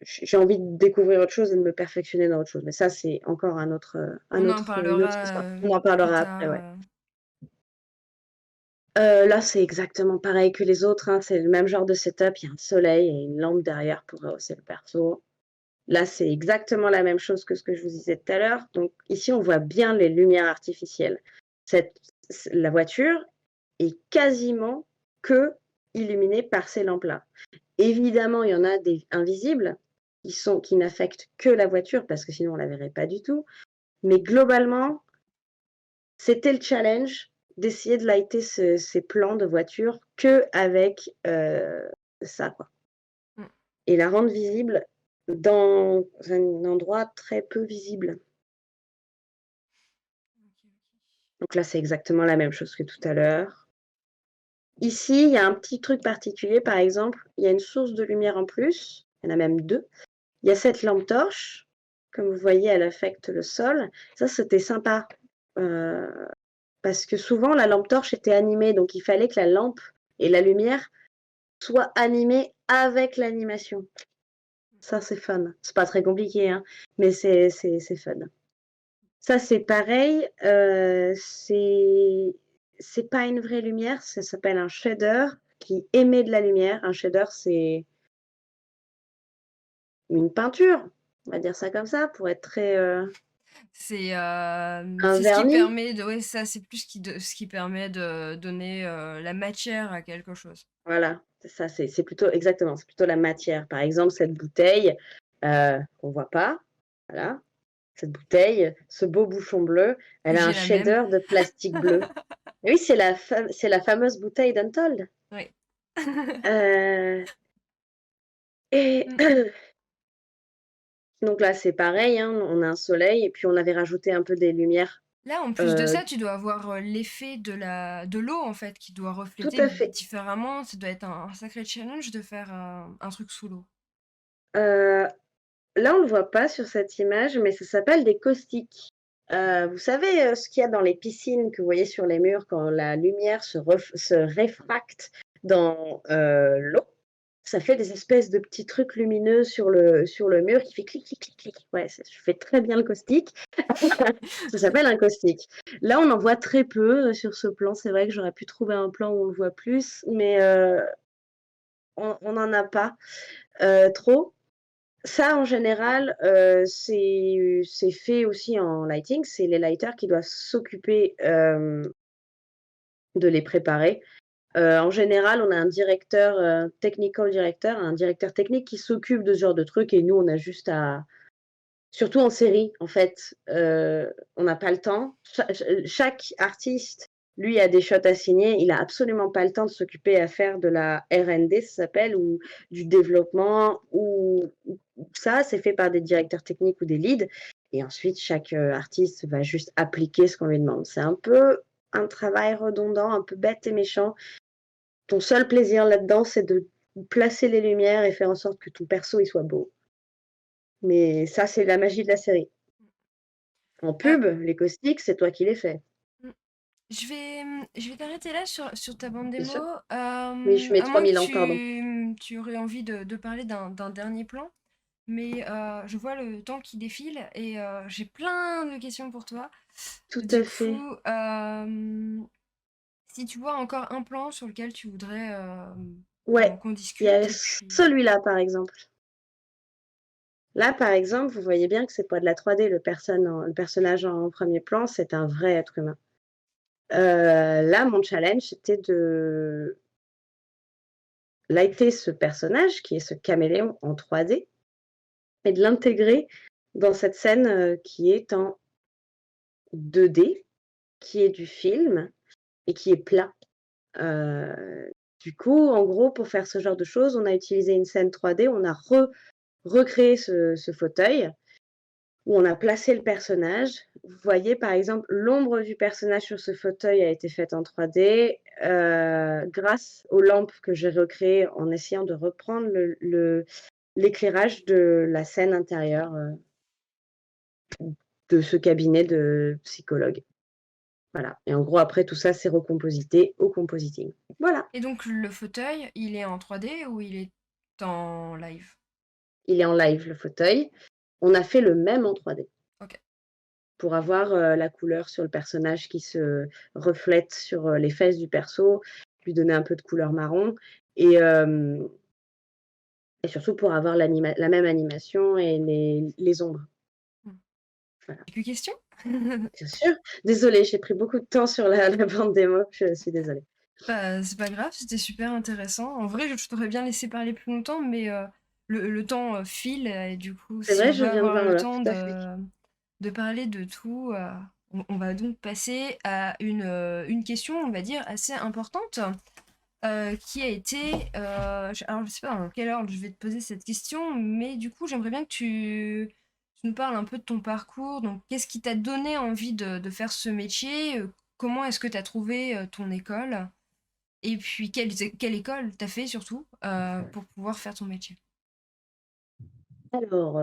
j'ai envie de découvrir autre chose et de me perfectionner dans autre chose. Mais ça, c'est encore On en une autre parlera histoire. On en plus parlera après, tard. ouais. Là, c'est exactement pareil que les autres, hein. C'est le même genre de setup. Il y a un soleil et une lampe derrière pour rehausser le perso. Là, c'est exactement la même chose que ce que je vous disais tout à l'heure. Donc ici, on voit bien les lumières artificielles. Cette La voiture est quasiment que illuminée par ces lampes-là. Évidemment, il y en a des invisibles qui n'affectent que la voiture, parce que sinon on la verrait pas du tout. Mais globalement, c'était le challenge d'essayer de lighter ces plans de voiture qu'avec, ça, quoi. Mm. Et la rendre visible dans un endroit très peu visible. Ok, ok. Donc là, c'est exactement la même chose que tout à l'heure. Ici, il y a un petit truc particulier, par exemple, il y a une source de lumière en plus, il y en a même 2. Il y a cette lampe torche, comme vous voyez, elle affecte le sol. Ça, c'était sympa, heu, parce que souvent la lampe torche était animée, donc il fallait que la lampe et la lumière soient animées avec l'animation. Ça, c'est fun. C'est pas très compliqué, hein, mais c'est fun. Ça, c'est pareil, c'est pas une vraie lumière, ça s'appelle un shader qui émet de la lumière. Un shader, c'est une peinture, on va dire ça comme ça, pour être très, un C'est ce qui vernis. permet de ouais, ça, c'est plus ce qui permet de donner, la matière à quelque chose. Voilà, c'est ça, c'est plutôt exactement, c'est plutôt la matière. Par exemple, cette bouteille, qu'on voit pas, voilà, cette bouteille, ce beau bouchon bleu, elle a un J'ai la même. shader de plastique bleu. Oui, c'est la fameuse bouteille d'Untold. Ouais. Heu et Mmh. donc là, c'est pareil, hein, on a un soleil et puis on avait rajouté un peu des lumières, Là, en plus de heu ça, tu dois avoir, l'effet de l'eau, en fait, qui doit tout refléter à fait. différemment. Ça doit être un sacré challenge de faire, un truc sous l'eau. Heu, Là, on le voit pas sur cette image, mais ça s'appelle des caustiques. Vous savez, ce qu'il y a dans les piscines que vous voyez sur les murs quand la lumière se réfracte dans, l'eau? Ça fait des espèces de petits trucs lumineux sur le mur qui fait clic, clic, clic, clic. Ouais, je fais très bien le caustique. Ça s'appelle un caustique. Là, on en voit très peu, sur ce plan. C'est vrai que j'aurais pu trouver un plan où on le voit plus, mais on n'en a pas, trop. Ça, en général, c'est fait aussi en lighting. C'est les lighters qui doivent s'occuper, de les préparer. En général, on a un directeur, technical director, un directeur technique qui s'occupe de ce genre de trucs et nous, on a juste à surtout en série, en fait, on n'a pas le temps. Chaque artiste, lui, a des shots à signer. Il a absolument pas le temps de s'occuper à faire de la R&D, ça s'appelle, ou du développement ou ça, c'est fait par des directeurs techniques ou des leads et ensuite chaque, artiste va juste appliquer ce qu'on lui demande. C'est un peu un travail redondant, un peu bête et méchant. Ton seul plaisir là-dedans, c'est de placer les lumières et faire en sorte que ton perso, il soit beau. Mais ça, c'est la magie de la série. En Heu, pub, les caustiques, c'est toi qui les fais, mmh, je vais t'arrêter là sur ta bande bien démo, sûr. Mais je mets à moins 3000 que ans, pardon. tu aurais envie de parler d'un dernier plan, mais je vois le temps qui défile et j'ai plein de questions pour toi. Tout à Du fait. coup, si tu vois encore un plan sur lequel tu voudrais, Ouais, qu'on il y a discute et puis celui-là, par exemple. Là, par exemple, vous voyez bien que c'est pas de la 3D, le personnage en premier plan, c'est un vrai être humain. Là, mon challenge, c'était de lighter ce personnage, qui est ce caméléon en 3D et de l'intégrer dans cette scène, qui est en 2D, qui est du film et qui est plat. Du coup, en gros, pour faire ce genre de choses, on a utilisé une scène 3D, on a recréé ce fauteuil où on a placé le personnage. Vous voyez, par exemple, l'ombre du personnage sur ce fauteuil a été faite en 3D, grâce aux lampes que j'ai recréées en essayant de reprendre l'éclairage de la scène intérieure, de ce cabinet de psychologue. Voilà et en gros, après tout ça, c'est recomposité au compositing. Voilà. et donc le fauteuil, il est en 3D ou il est en live? Il est en live, le fauteuil. On a fait le même en 3D OK. pour avoir, la couleur sur le personnage qui se reflète sur, les fesses du perso, lui donner un peu de couleur marron et hem et surtout pour avoir la même animation et les ombres. Mmh. Voilà. Et plus question? Bien sûr. Désolée, j'ai pris beaucoup de temps sur la bande démo, je suis désolée. Bah, c'est pas grave, c'était super intéressant. En vrai, je t'aurais bien laissé parler plus longtemps, mais le temps file et du coup, C'est si vrai, on je veut viens de avoir voir le l'heure, temps tout à fait. de parler de tout, on va donc passer à une question, on va dire, assez importante, qui a été... alors, je sais pas dans quelle ordre je vais te poser cette question, mais du coup, j'aimerais bien que tu nous parles un peu de ton parcours. Donc, qu'est-ce qui t'a donné envie de faire ce métier? Comment est-ce que tu as trouvé ton école? Et puis, quelle école t'as fait surtout pour pouvoir faire ton métier? Alors,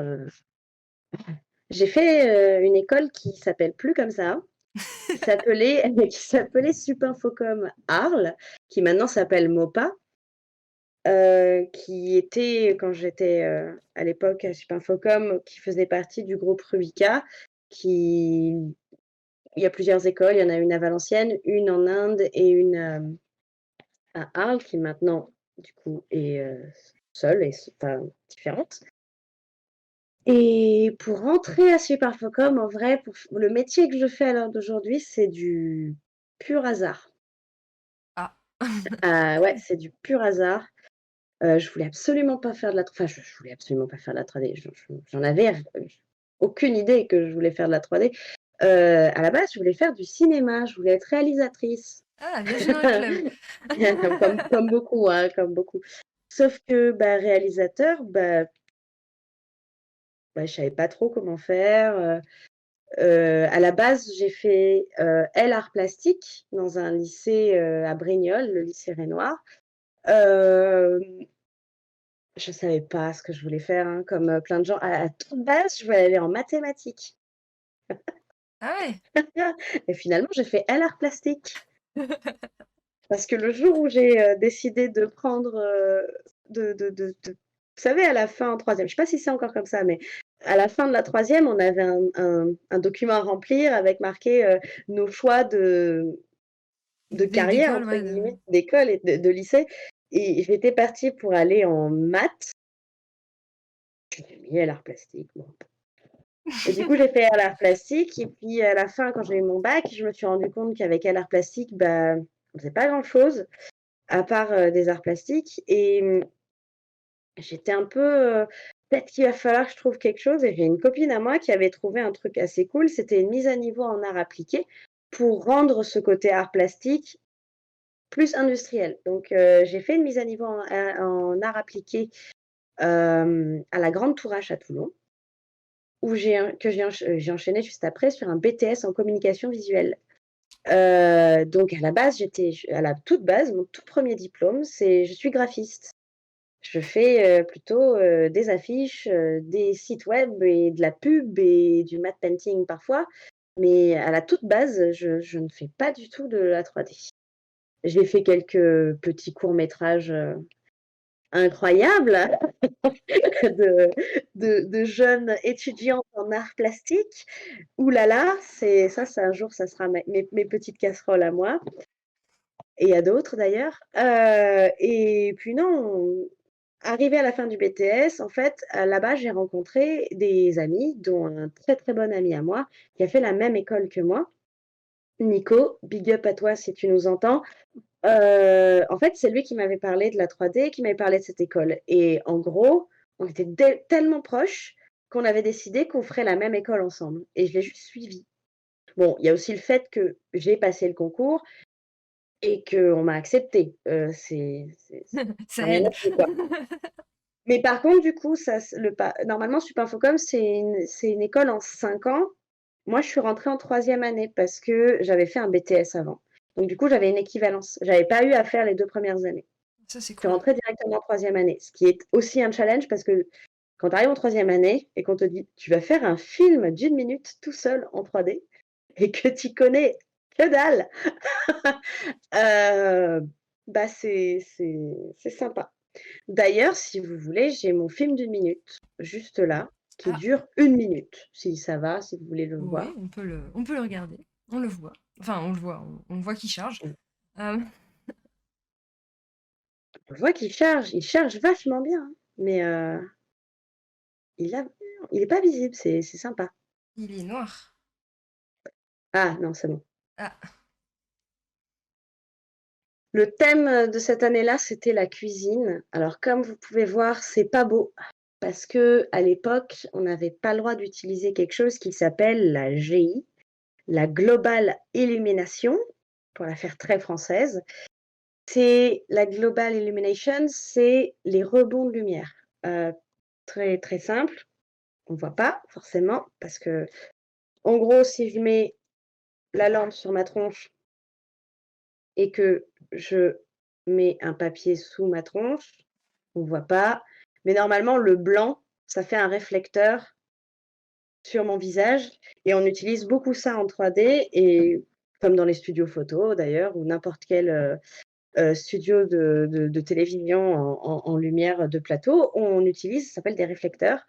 j'ai fait, une école qui s'appelle plus comme ça, qui s'appelait qui s'appelait Supinfocom Arles, qui maintenant s'appelle MOPA. qui était, quand j'étais, à l'époque à Supinfocom, qui faisait partie du groupe Rubika, qui il y a plusieurs écoles, il y en a une à Valenciennes, une en Inde et une, à Arles qui maintenant, du coup, est, seule et enfin, différente. Et pour rentrer à Superfocom, en vrai, pour le métier que je fais à l'heure d'aujourd'hui, c'est du pur hasard. Ah. Ouais, c'est du pur hasard. Je voulais absolument pas faire de la enfin, je voulais absolument pas faire de la 3D. J'en avais aucune idée que je voulais faire de la 3D. À la base, je voulais faire du cinéma, je voulais être réalisatrice. Ah, bienvenue dans le club. Comme beaucoup, hein, comme beaucoup. Sauf que, bah, réalisateur, je savais pas trop comment faire. À la base, j'ai fait, L-arts plastique dans un lycée, à Brignoles, le lycée Rénoir. Hem, je savais pas ce que je voulais faire, hein, comme, plein de gens. À toute base, je voulais aller en mathématiques Ah ouais? et finalement, j'ai fait L-arts plastique parce que le jour où j'ai, décidé de prendre, vous savez, à la fin en troisième, je sais pas si c'est encore comme ça, mais à la fin de la troisième, on avait un document à remplir avec marqué, nos choix de «carrière» D'école, entre ouais, de guillemets, d'école et de lycée et j'étais partie pour aller en maths. J'ai mis l'art plastique, bon et du coup, j'ai fait l'art plastique et puis à la fin, quand j'ai eu mon bac, je me suis rendu compte qu'avec l'art plastique, on faisait pas grand-chose à part, des arts plastiques et j'étais un peu, «Peut-être qu'il va falloir que je trouve quelque chose» et j'ai une copine à moi qui avait trouvé un truc assez cool, c'était une mise à niveau en art appliqué pour rendre ce côté art plastique plus industriel. Donc j'ai fait une mise à niveau en art appliqué, à la Grande Tourache à Toulon, où j'ai enchaîné juste après sur un BTS en communication visuelle. Donc à la base, à la toute base, mon tout premier diplôme, c'est je suis graphiste. Je fais, plutôt, des affiches, des sites web et de la pub et du matte painting parfois, mais à la toute base, je ne fais pas du tout de la 3D. J'ai fait quelques petits courts métrages, incroyables de de jeunes étudiantes en arts plastiques. Ouh là là, c'est un jour, ça sera mes petites casseroles à moi et à d'autres d'ailleurs. Et puis non, arrivée à la fin du BTS, en fait, là-bas, j'ai rencontré des amis, dont un très, très bon ami à moi, qui a fait la même école que moi. Nico, big up à toi si tu nous entends. En fait, c'est lui qui m'avait parlé de la 3D, qui m'avait parlé de cette école et en gros, on était tellement proches qu'on avait décidé qu'on ferait la même école ensemble et je l'ai juste suivi. Bon, il y a aussi le fait que j'ai passé le concours et qu'on m'a acceptée, ça ça a rien aide. à voir, quoi. Mais par contre, du coup, ça s le pa normalement, Supinfocom, c'est une école en 5 ans. Moi, je suis rentrée en troisième année parce que j'avais fait un BTS avant. Donc du coup, j'avais une équivalence. J'avais pas eu à faire les 2 premières années. Ça, c'est Je suis cool. rentrée directement en troisième année, ce qui est aussi un challenge parce que quand tu arrives en troisième année et qu'on te dit: «Tu vas faire un film d'1 minute tout seul en 3D» et que tu connais que dalle, c'est sympa. D'ailleurs, si vous voulez, j'ai mon film d'1 minute, juste là, qui Ah, dure 1 minute, si ça va, si vous voulez le oui, voir. on peut le regarder. On le voit. Enfin, on le voit, on voit qu'il charge. Hem, On voit il charge vachement bien, hein, mais il a il est pas visible, c'est sympa. il est noir. Ah non, c'est bon. Ah, Le thème, de cette année-là, c'était la cuisine. Alors comme vous pouvez voir, c'est pas beau parce qu'à l'époque, on n'avait pas le droit d'utiliser quelque chose qui s'appelle la GI, la Global Illumination, pour la faire très française. C'est la Global Illumination, c'est les rebonds de lumière. Heu, très, très simple, on voit pas forcément parce que, en gros, si je mets la lampe sur ma tronche et que je mets un papier sous ma tronche, on voit pas, mais normalement le blanc, ça fait un réflecteur sur mon visage et on utilise beaucoup ça en 3D et comme dans les studios photo d'ailleurs ou n'importe quel, studio de télévision en lumière de plateau, on utilise, ça s'appelle des réflecteurs,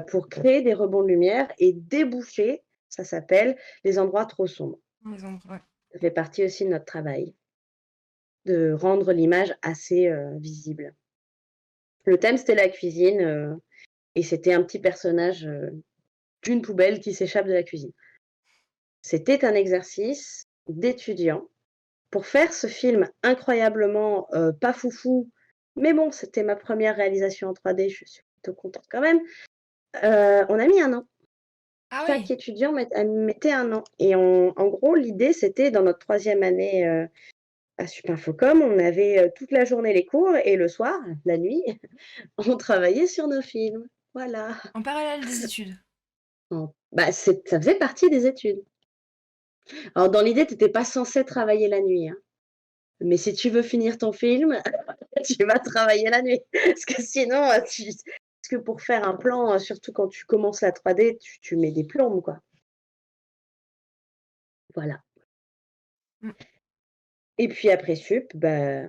pour créer des rebonds de lumière et déboucher, ça s'appelle, les endroits trop sombres. Ils ont ouais. Ça fait partie aussi de notre travail, de rendre l'image assez, visible. Le thème, c'était la cuisine, et c'était un petit personnage, d'une poubelle qui s'échappe de la cuisine. C'était un exercice d'étudiant pour faire ce film incroyablement, pas foufou, mais bon, c'était ma première réalisation en 3D, je suis plutôt contente quand même. On a mis 1 an. Ah Chaque oui! étudiant mettait 1 an et en gros, l'idée, c'était dans notre 3e année, à Supinfocom, on avait, toute la journée les cours et le soir, la nuit, on travaillait sur nos films. Voilà. En parallèle des études? Bah, ça faisait partie des études. Alors dans l'idée, tu étais pas censé travailler la nuit, hein, mais si tu veux finir ton film, tu vas travailler la nuit. Parce que sinon, parce que pour faire un plan, surtout quand tu commences la 3D, tu mets des plombes, quoi. Voilà. Mmh. Et puis après sup, bah,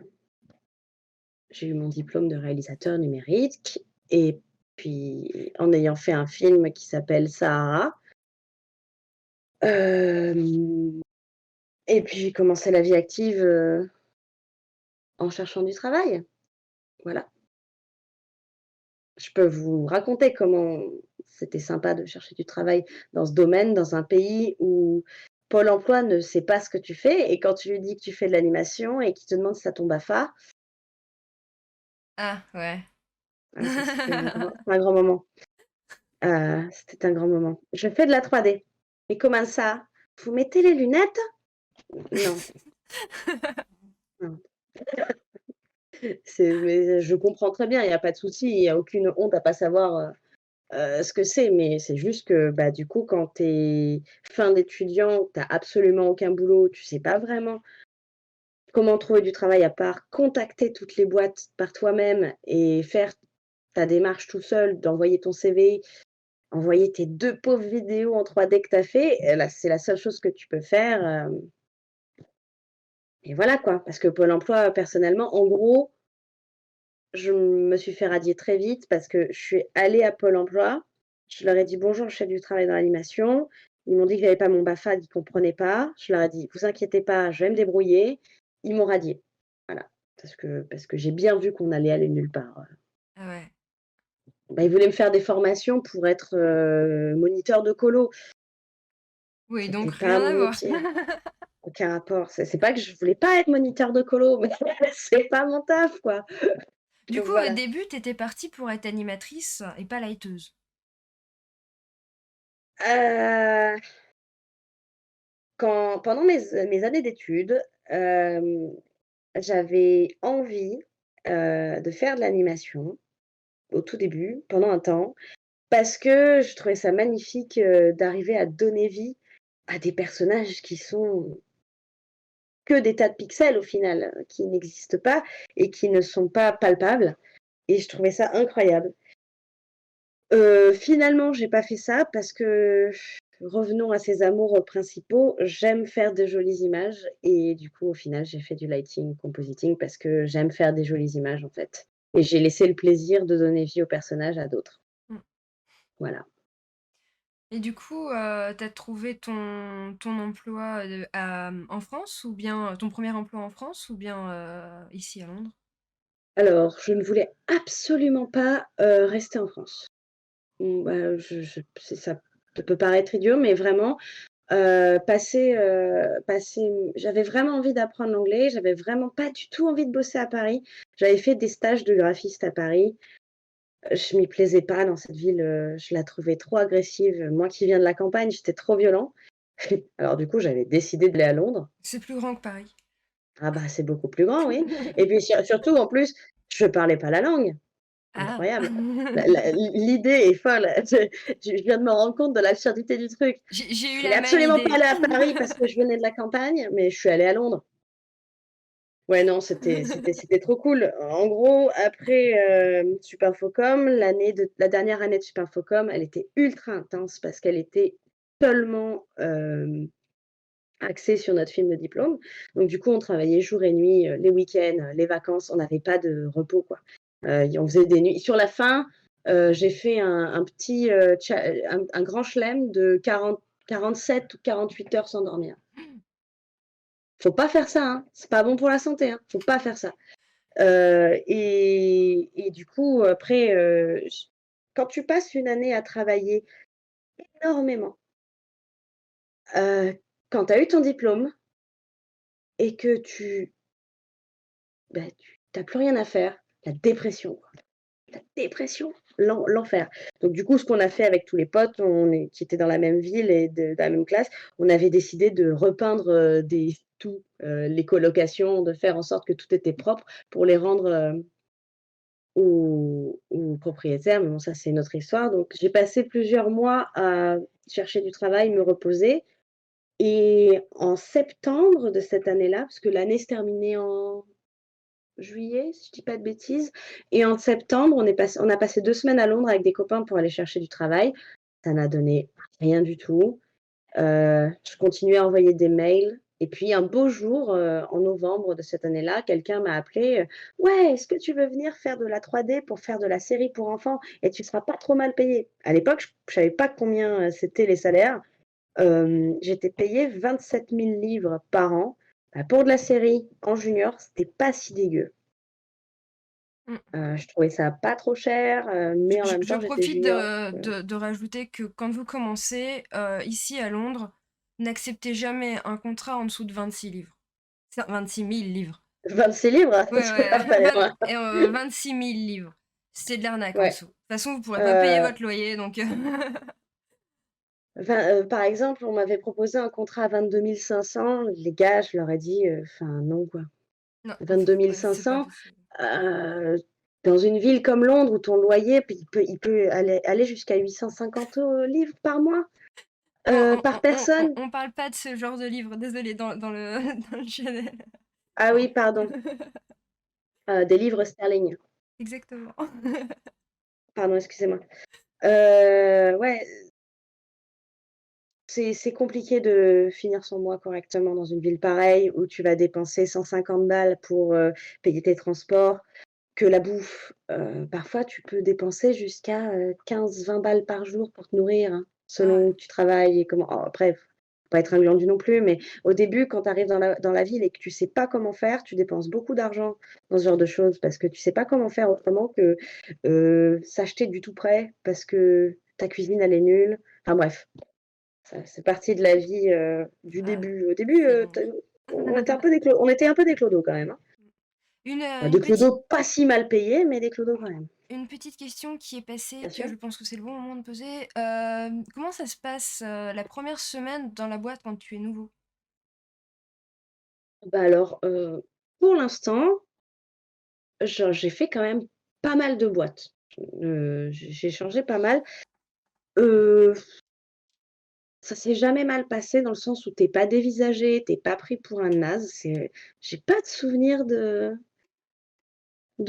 j'ai eu mon diplôme de réalisateur numérique et puis en ayant fait un film qui s'appelle Sahara, hem et puis j'ai commencé la vie active, en cherchant du travail. Voilà. Je peux vous raconter comment c'était sympa de chercher du travail dans ce domaine, dans un pays où Pôle emploi ne sait pas ce que tu fais et quand tu lui dis que tu fais de l'animation et qu'il te demande si ça tombe à phare, Ah ouais. ah ça c'était un grand moment. C'était un grand moment. Je fais de la 3D. «Mais comment ça? Vous mettez les lunettes?» «Non, non». Mais je comprends très bien, il y a pas de souci, il y a aucune honte à pas savoir, ce que c'est, mais c'est juste que, bah, du coup, quand tu es fin d'étudiant, tu as absolument aucun boulot, tu sais pas vraiment comment trouver du travail à part contacter toutes les boîtes par toi-même et faire ta démarche tout seul, d'envoyer ton CV, envoyer tes 2 pauvres vidéos en 3D que tu as fait, là, c'est la seule chose que tu peux faire, et voilà quoi. Parce que Pôle emploi, personnellement, en gros, je me suis fait radier très vite parce que je suis allée à Pôle emploi, je leur ai dit: «Bonjour, je cherche du travail dans l'animation». Ils m'ont dit que j'avais pas mon BAFA, ils comprenaient pas. Je leur ai dit: «Vous inquiétez pas, je vais me débrouiller». Ils m'ont radiée. Voilà, parce que j'ai bien vu qu'on allait aller nulle part. Ah ouais. Bah, ils voulaient me faire des formations pour être, moniteur de colo. Oui, donc C'était pas rien à mon voir. métier, aucun rapport. C'est pas que je voulais pas être moniteur de colo, mais c'est pas mon taf, quoi. Du Donc coup, au voilà. début, tu étais partie pour être animatrice et pas lighteuse? Heu Pendant mes années d'études, hem, j'avais envie, de faire de l'animation, au tout début, pendant un temps, parce que je trouvais ça magnifique, d'arriver à donner vie à des personnages qui sont que des tas de pixels au final, qui n'existent pas et qui ne sont pas palpables et je trouvais ça incroyable. Finalement, j'ai pas fait ça parce que revenons à ses amours, principaux, j'aime faire de jolies images et du coup, au final, j'ai fait du lighting compositing parce que j'aime faire des jolies images, en fait et j'ai laissé le plaisir de donner vie aux personnages à d'autres. Mmh. Voilà. Et du coup, tu as trouvé ton emploi, en France ou bien ton premier emploi en France ou bien, ici à Londres? Alors, je ne voulais absolument pas, rester en France. Bah, ça peut paraître idiot, mais vraiment, j'avais vraiment envie d'apprendre l'anglais, j'avais vraiment pas du tout envie de bosser à Paris. J'avais fait des stages de graphiste à Paris, je m'y plaisais pas dans cette ville, je la trouvais trop agressive. Moi qui viens de la campagne, j'étais trop violent. Alors du coup, j'avais décidé d'aller à Londres. C'est plus grand que Paris. Ah bah, c'est beaucoup plus grand, oui et puis surtout en plus, je parlais pas la langue. Ah! Incroyable. L'idée est folle. Je viens de me rendre compte de l'absurdité du truc. J'ai Je eu voulais la même absolument pas idée. aller à Paris parce que je venais de la campagne, mais je suis allée à Londres. Ouais, non, c'était trop cool. En gros, après, Superfocom, la dernière année de Superfocom, elle était ultra intense parce qu'elle était seulement, axé sur notre film de diplôme. Donc du coup, on travaillait jour et nuit, les week-ends, les vacances, on n'avait pas de repos, quoi. On faisait des nuits sur la fin, j'ai fait un petit, un grand chelem de 47 ou 48 heures sans dormir. Faut pas faire ça, hein, c'est pas bon pour la santé, hein, faut pas faire ça. Et du coup, après, j quand tu passes une année à travailler énormément, quand tu as eu ton diplôme et que tu as plus rien à faire, la dépression, quoi. La dépression, l'enfer. Donc du coup, ce qu'on a fait avec tous les potes, qui étaient dans la même ville et de la même classe, on avait décidé de repeindre, les colocations, de faire en sorte que tout était propre pour les rendre, aux propriétaires. Mais bon, ça, c'est une autre histoire. Donc j'ai passé plusieurs mois à chercher du travail, me reposer et en septembre de cette année-là, parce que l'année se terminait en juillet, si je dis pas de bêtises, et en septembre, on a passé 2 semaines à Londres avec des copains pour aller chercher du travail. Ça n'a donné rien du tout. Je continuais à envoyer des mails et puis un beau jour, en novembre de cette année-là, quelqu'un m'a appelé, «Ouais, est-ce que tu veux venir faire de la 3D pour faire de la série pour enfants et tu seras pas trop mal payé?» À l'époque, je savais pas combien, c'était les salaires. J'étais payée 27 000 livres par an. Bah, pour de la série en junior, c'était pas si dégueu. Mmh. Je trouvais ça pas trop cher, mais en même Je temps, j'étais profite junior, de rajouter que quand vous commencez, ici à Londres, n'acceptez jamais un contrat en dessous de 26 livres. 26 000 livres. 26 livres? Ouais, ouais, Celui-là, fallait 20 voir. 26 000 livres. C'est de l'arnaque en Ouais, dessous. De toute façon, vous pourrez pas payer heu, votre loyer, donc par exemple, on m'avait proposé un contrat à 22 500. Les gars, je leur ai dit, enfin non, quoi. non, 22 ouais, c'est pas 500, possible. heu, dans une ville comme Londres où ton loyer, puis il peut aller jusqu'à 850 livres par mois, par personne. On parle pas de ce genre de livre, désolée, dans le dans le channel. Ah oui, pardon, des livres sterling. Exactement. Pardon, excusez-moi. Ouais, c'est compliqué de finir son mois correctement dans une ville pareille où tu vas dépenser 150 balles pour, payer tes transports, que la bouffe, parfois tu peux dépenser jusqu'à, 15-20 balles par jour pour te nourrir, hein, Ah selon ouais. où tu travailles et comment après, faut pas être un glandu non plus, mais au début, quand tu arrives dans la ville et que tu sais pas comment faire, tu dépenses beaucoup d'argent dans ce genre de choses parce que tu sais pas comment faire autrement que, s'acheter du tout prêt parce que ta cuisine elle est nulle. Enfin bref. Ça c'est partie de la vie, du Ah, début. Au début, c'est bon. tu on était un peu des clodos quand même, hein. Des Une petite clodos pas si mal payés, mais des clodos quand même. Une petite question qui est passée, Bien que sûr. je pense que c'est le bon moment de poser. Comment ça se passe la première semaine dans la boîte quand tu es nouveau? Bah, alors, pour l'instant, j'ai fait quand même pas mal de boîtes. J'ai changé pas mal. Heu, Ça s'est jamais mal passé dans le sens où tu es pas dévisagé, tu es pas pris pour un naze. J'ai pas de souvenir de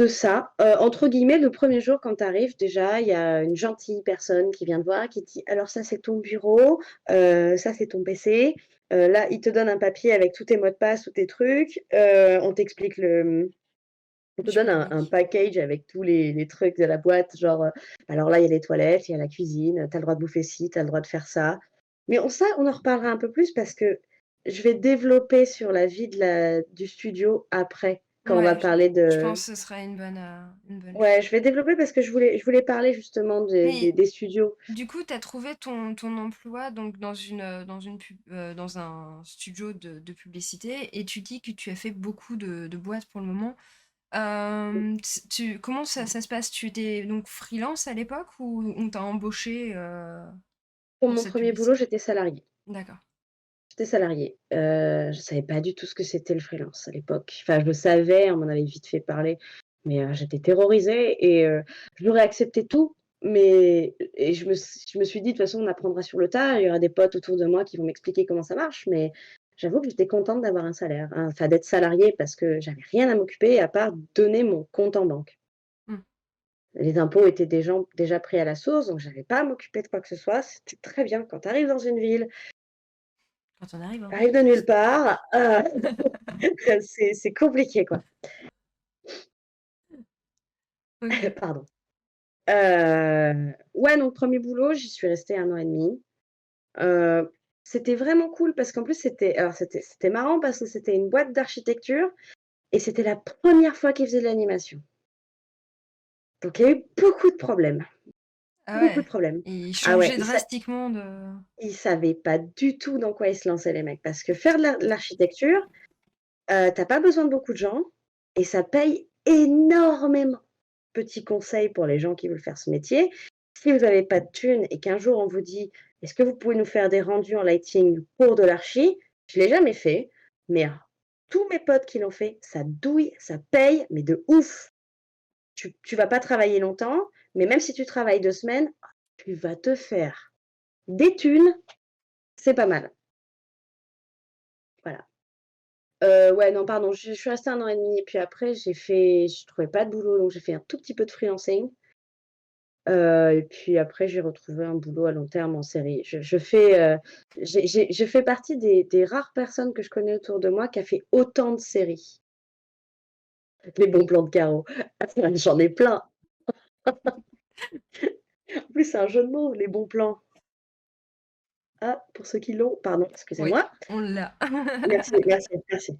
ça, entre guillemets, le premier jour quand tu arrives, déjà, il y a une gentille personne qui vient te voir, qui te dit: «Alors ça, c'est ton bureau, ça, c'est ton PC, là, il te donne un papier avec tous tes mots de passe, tous tes trucs, on t'explique on te Je donne un panique. package avec tous les trucs de la boîte, genre, alors là, il y a les toilettes, il y a la cuisine, tu as le droit de bouffer ci, tu as le droit de faire ça». Mais ça, on en reparlera un peu plus parce que je vais développer sur la vie du studio après, quand on va Ouais, parler je pense de. que ce sera une bonne Ouais, chose. je vais développer parce que je voulais parler justement des Mais des des studios. du coup, tu as trouvé ton emploi donc dans un studio de publicité et tu dis que tu as fait beaucoup de boîtes pour le moment. Comment ça se passe? Tu étais donc freelance à l'époque ou on t'a embauché Pour pour mon cette premier boulot, publicité? j'étais salariée. D'accord. J'étais salariée. Je savais pas du tout ce que c'était le freelance à l'époque. Enfin, je le savais, on m'en avait vite fait parler, mais j'étais terrorisée et j'aurais accepté tout, mais je me suis dit: «De toute façon, on apprendra sur le tas, il y aura des potes autour de moi qui vont m'expliquer comment ça marche», mais j'avoue que j'étais contente d'avoir un salaire, hein, enfin d'être salariée parce que j'avais rien à m'occuper à part donner mon compte en banque. Mmh. Les impôts étaient déjà pris à la source, donc j'avais pas à m'occuper de quoi que ce soit. C'était très bien quand tu arrives dans une ville Quand on arrive en arrive de nulle vacances. part, c'est compliqué, quoi. OK. Pardon. Ouais, donc premier boulot, j'y suis restée 1 an et demi. C'était vraiment cool parce qu'en plus c'était marrant parce que c'était une boîte d'architecture et c'était la première fois qu'ils faisaient de l'animation. Donc il y a eu beaucoup de problèmes, Ah beaucoup de ouais, problèmes. il Ah ouais, changeait drastiquement de ils savaient pas du tout dans quoi ils se lançaient les mecs parce que faire de l'architecture, tu pas besoin de beaucoup de gens et ça paye énormément. Petit conseil pour les gens qui veulent faire ce métier, si vous avez pas de thunes et qu'un jour on vous dit: «Est-ce que vous pouvez nous faire des rendus en lighting pour de l'archi?» Je l'ai jamais fait, mais tous mes potes qui l'ont fait, ça douille, ça paye, mais de ouf. Tu vas pas travailler longtemps, mais même si tu travailles 2 semaines, tu vas te faire des thunes, c'est pas mal. Voilà. Ouais, non, pardon, je suis restée 1 an et demi et puis après je trouvais pas de boulot, donc j'ai fait un tout petit peu de freelancing. Et puis après, j'ai retrouvé un boulot à long terme en série. Je fais partie des rares personnes que je connais autour de moi qui a fait autant de séries. Les bons plans de Caro. J'en ai plein. En plus, c'est un jeu de mots, les bons plans. Ah, pour ceux qui l'ont, pardon, oui, excusez-moi. on l'a. Merci, merci, merci.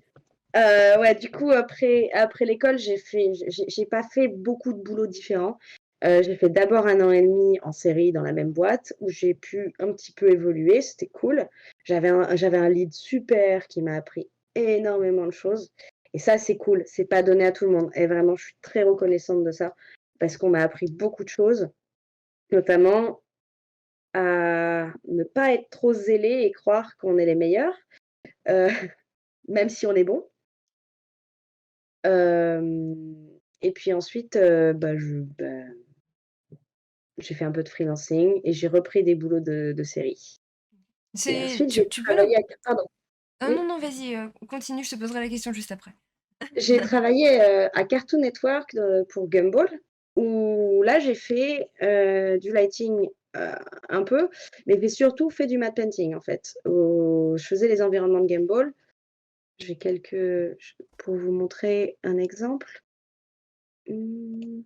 Ouais, du coup, après l'école, j'ai pas fait beaucoup de boulots différents. J'ai fait d'abord 1 an et demi en série dans la même boîte où j'ai pu un petit peu évoluer, c'était cool. J'avais un lead super qui m'a appris énormément de choses et ça, c'est cool. C'est pas donné à tout le monde et vraiment, je suis très reconnaissante de ça parce qu'on m'a appris beaucoup de choses, notamment à ne pas être trop zélé et croire qu'on est les meilleurs, heu, même si on est bon. Et puis ensuite, j'ai fait un peu de freelancing et j'ai repris des boulots de série et C'est ensuite j'ai tu peux nous travaillé à pardon, ah non, oui, non, vas-y, continue, je te poserai la question juste après. j'ai travaillé, à Cartoon Network, pour Gumball où là j'ai fait, du lighting, un peu, mais j'ai surtout fait du matte painting en fait. Je faisais les environnements de Gumball. J'ai quelques j pour vous montrer un exemple. Mmh,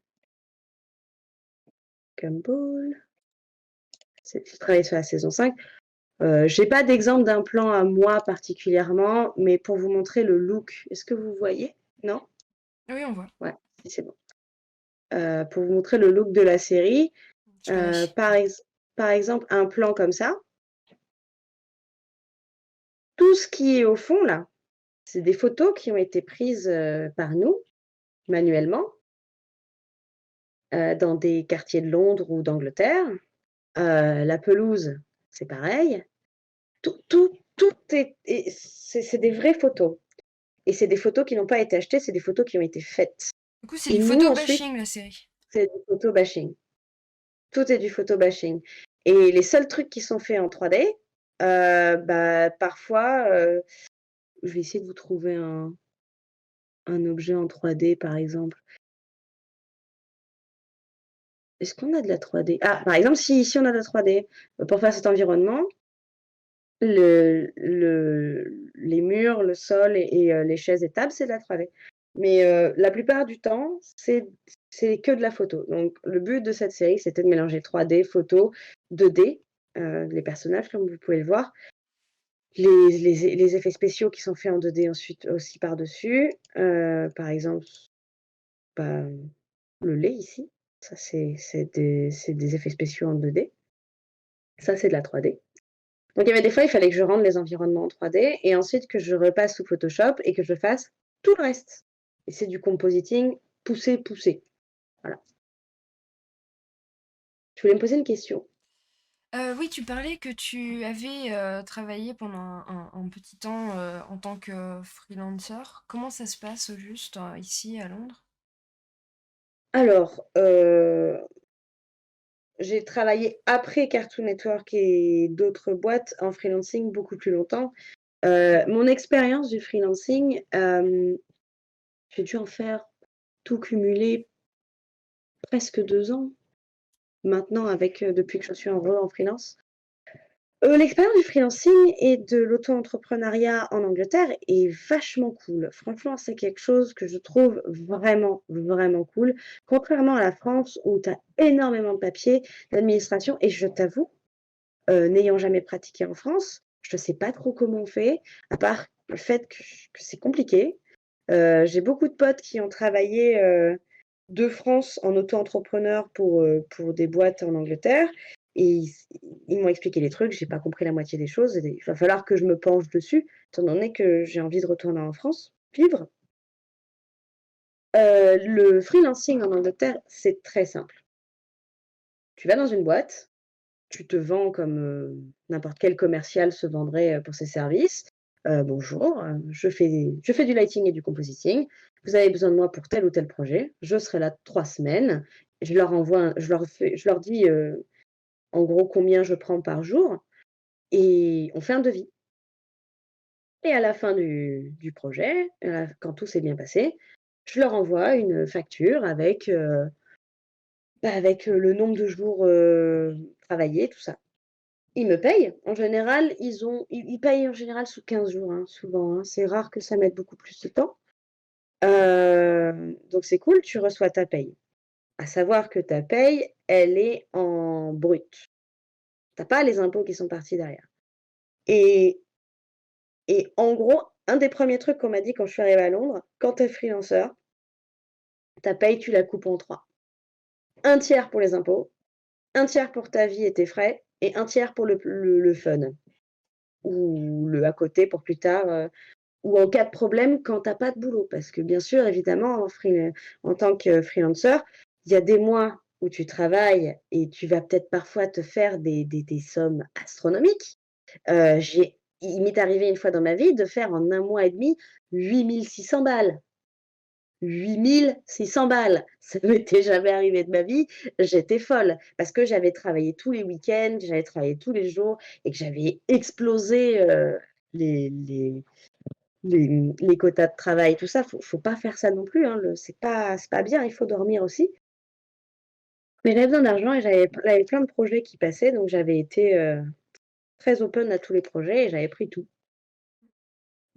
Gumball. J'ai travaillé sur la saison 5. J'ai pas d'exemple d'un plan à moi particulièrement, mais pour vous montrer le look. Est-ce que vous voyez? Non? Oui, on voit. Ouais, si c'est bon. Pour vous montrer le look de la série, Je vérifie. par exemple, un plan comme ça, tout ce qui est au fond là, c'est des photos qui ont été prises, par nous, manuellement, dans des quartiers de Londres ou d'Angleterre. La pelouse, c'est pareil. Tout c'est des vraies photos. Et c'est des photos qui n'ont pas été achetées, c'est des photos qui ont été faites. Du coup, c'est Et du nous photo ensuite, bashing, la série. c'est du photo bashing. Tout est du photo bashing. Et les seuls trucs qui sont faits en 3D, parfois, je vais essayer de vous trouver un objet en 3D par exemple. Est-ce qu'on a de la 3D? Ah, par exemple, si on a de la 3D, pour faire cet environnement, les murs, le sol et les chaises et tables, c'est de la 3D. Mais la plupart du temps, c'est que de la photo. Donc le but de cette série, c'était de mélanger 3D, photo, 2D, les personnages comme vous pouvez le voir, les effets spéciaux qui sont faits en 2D ensuite aussi par-dessus. Par exemple, bah, le lait ici, ça c'est des effets spéciaux en 2D. Ça, c'est de la 3D. Donc il y avait des fois, il fallait que je rende les environnements en 3D et ensuite que je repasse sous Photoshop et que je fasse tout le reste. Et c'est du compositing poussé, poussé. Voilà. Tu voulais me poser une question? Oui, tu parlais que tu avais, travaillé pendant un petit temps, en tant que freelancer. Comment ça se passe au juste, ici à Londres? Alors, j'ai travaillé après Cartoon Network et d'autres boîtes en freelancing beaucoup plus longtemps. Mon expérience du freelancing, j'ai dû en faire tout cumulé presque 2 ans maintenant avec, depuis que je suis en freelance. L'expérience du freelancing et de l'auto-entrepreneuriat en Angleterre est vachement cool. Franchement, c'est quelque chose que je trouve vraiment, vraiment cool. Contrairement à la France où tu as énormément de papiers, d'administration et je t'avoue, n'ayant jamais pratiqué en France, je ne sais pas trop comment on fait, à part le fait que c'est compliqué. J'ai beaucoup de potes qui ont travaillé, de France en auto-entrepreneur pour des boîtes en Angleterre et ils m'ont expliqué les trucs, j'ai pas compris la moitié des choses et il va falloir que je me penche dessus, étant donné que j'ai envie de retourner en France vivre. Le freelancing en Angleterre, c'est très simple. Tu vas dans une boîte, tu te vends comme, n'importe quel commercial se vendrait, pour ses services. «Bonjour, je fais du lighting et du compositing. Vous avez besoin de moi pour tel ou tel projet. Je serai là 3 semaines». Je leur dis, en gros combien je prends par jour et on fait un devis et à la fin du projet, quand tout s'est bien passé, je leur envoie une facture avec le nombre de jours, travaillés, tout ça. Ils me payent. En général, ils payent en général sous 15 jours, hein, souvent, hein. C'est rare que ça mette beaucoup plus de temps. Donc c'est cool, tu reçois ta paye. À savoir que ta paye, elle est en brut. Tu as pas les impôts qui sont partis derrière. Et en gros, un des premiers trucs qu'on m'a dit quand je suis arrivée à Londres, quand tu es freelanceur, ta paye, tu la coupes en 3. Un tiers pour les impôts, un tiers pour ta vie et tes frais et un tiers pour le fun ou le à côté pour plus tard, ou en cas de problème quand tu as pas de boulot. Parce que bien sûr, évidemment, en tant que freelancer, il y a des mois où tu travailles et tu vas peut-être parfois te faire des sommes astronomiques. Il m'est arrivé une fois dans ma vie de faire en un mois et demi 8 600 balles. 8 600 balles! Ça ne m'était jamais arrivé de ma vie, j'étais folle parce que j'avais travaillé tous les week-ends, j'avais travaillé tous les jours et que j'avais explosé, les les les quotas de travail, tout ça. Faut pas faire ça non plus, hein, c'est pas bien, il faut dormir aussi. Mais j'avais besoin d'argent et j'avais plein de projets qui passaient, donc j'avais été, très open à tous les projets et j'avais pris tout.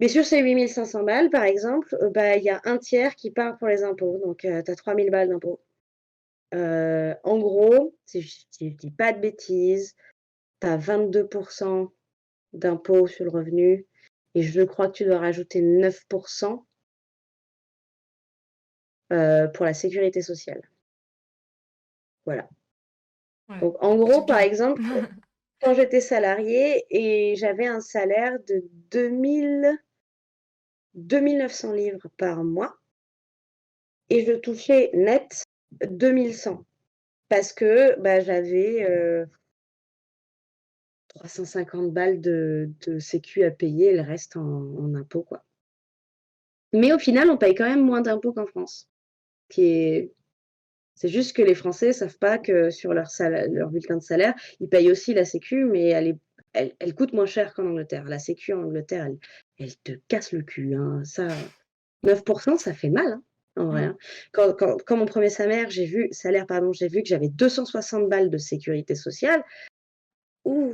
Mais sur ces 8 500 balles, par exemple, bah, il y a un tiers qui part pour les impôts, donc tu as 3 000 balles d'impôts. En gros, si je dis pas de bêtises, tu as 22 d'impôts sur le revenu et je crois que tu dois rajouter 9 pour la sécurité sociale. Voilà. Ouais, Donc en gros, c'est par bien. exemple, quand j'étais salariée et j'avais un salaire de 2 900 livres par mois et je touchais net 2 100 parce que, bah, j'avais, 350 balles de sécu à payer et le reste en impôts, quoi. Mais au final, on paye quand même moins d'impôts qu'en France, qui est c'est juste que les Français savent pas que sur leur bulletin de salaire, ils payent aussi la sécu, mais elle coûte moins cher qu'en Angleterre. La sécu en Angleterre, elle te casse le cul, hein. Ça, 9 ça fait mal, hein, en vrai, Mmh. hein. Quand mon premier salaire, pardon, j'ai vu que j'avais 260 balles de sécurité sociale, ouh!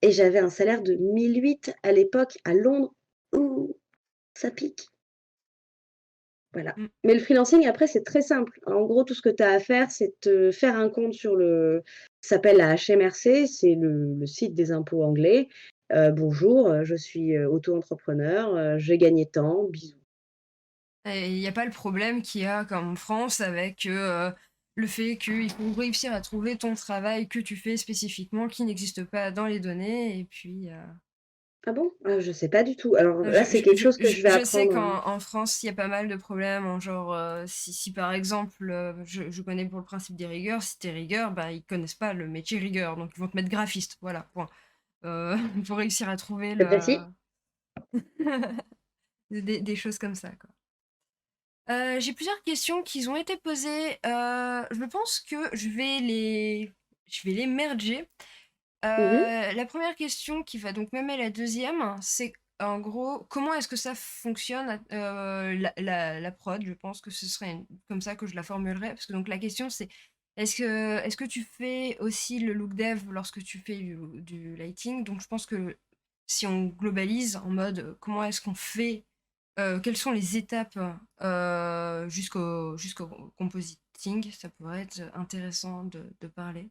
Et j'avais un salaire de 1 800 à l'époque à Londres, ouh! Ça pique. Voilà. Mmh. Mais le freelancing après c'est très simple. En gros, tout ce que tu as à faire, c'est te faire un compte sur ça s'appelle la HMRC, c'est le site des impôts anglais. «Bonjour, je suis, auto-entrepreneur, j'ai gagné tant, bisous». Et il y a pas le problème qu'il y a comme en France avec, le fait qu'il faut réussir à trouver ton travail que tu fais spécifiquement, qui n'existe pas dans les données et puis, Ah bon? Ah je sais pas du tout. Alors non, là, c'est quelque chose que je vais je sais apprendre, qu'en France, il y a pas mal de problèmes en genre, si par exemple, je connais pour le principe des rigueurs, si tu es rigueur, bah, ils connaissent pas le métier rigueur, donc ils vont te mettre graphiste, voilà, point. Il faut réussir à trouver Cette fois-ci? des choses comme ça, quoi. J'ai plusieurs questions qui ont été posées, je pense que je vais les merger. Mmh. La première question qui va donc mêmer la deuxième, c'est en gros, comment est-ce que ça fonctionne, la prod? Je pense que ce serait comme ça que je la formulerais, parce que donc la question c'est: Est-ce que tu fais aussi le look dev lorsque tu fais du lighting? Donc je pense que si on globalise en mode comment est-ce qu'on fait, quelles sont les étapes jusqu'au compositing, ça pourrait être intéressant de parler.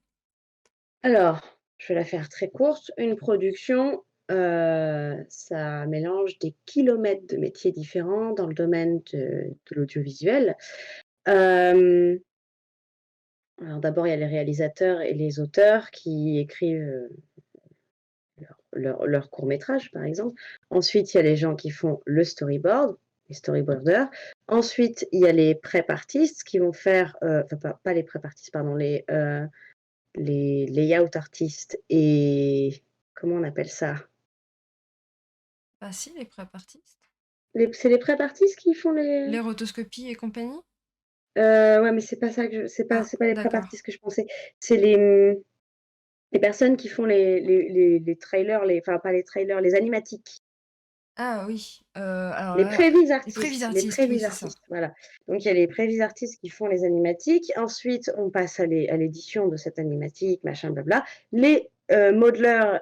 Alors, je vais la faire très courte. Une production, ça mélange des kilomètres de métiers différents dans le domaine de l'audiovisuel. Hem, alors d'abord, il y a les réalisateurs et les auteurs qui écrivent, leur court-métrage, par exemple. Ensuite, il y a les gens qui font le storyboard, les storyboarders. Ensuite, il y a les prep-artistes qui vont faire, enfin pas les prep-artistes, pardon, les layout artistes et comment on appelle ça? Ah si, les prep artistes? C'est les prep-artistes qui font Les les rotoscopies et compagnie? ouais, mais c'est pas ça que je Ah, c'est pas les d'accord. prep-artistes que je pensais. C'est les personnes qui font les trailers, enfin pas les trailers, les animatiques. Ah oui, alors Les là, prévis les prévis artistes, les artistes, oui, prévis c'est ça. artistes, voilà. Donc il y a les prévis artistes qui font les animatiques. Ensuite, on passe à l'édition de cette animatique, machin, blabla. Les, modeleurs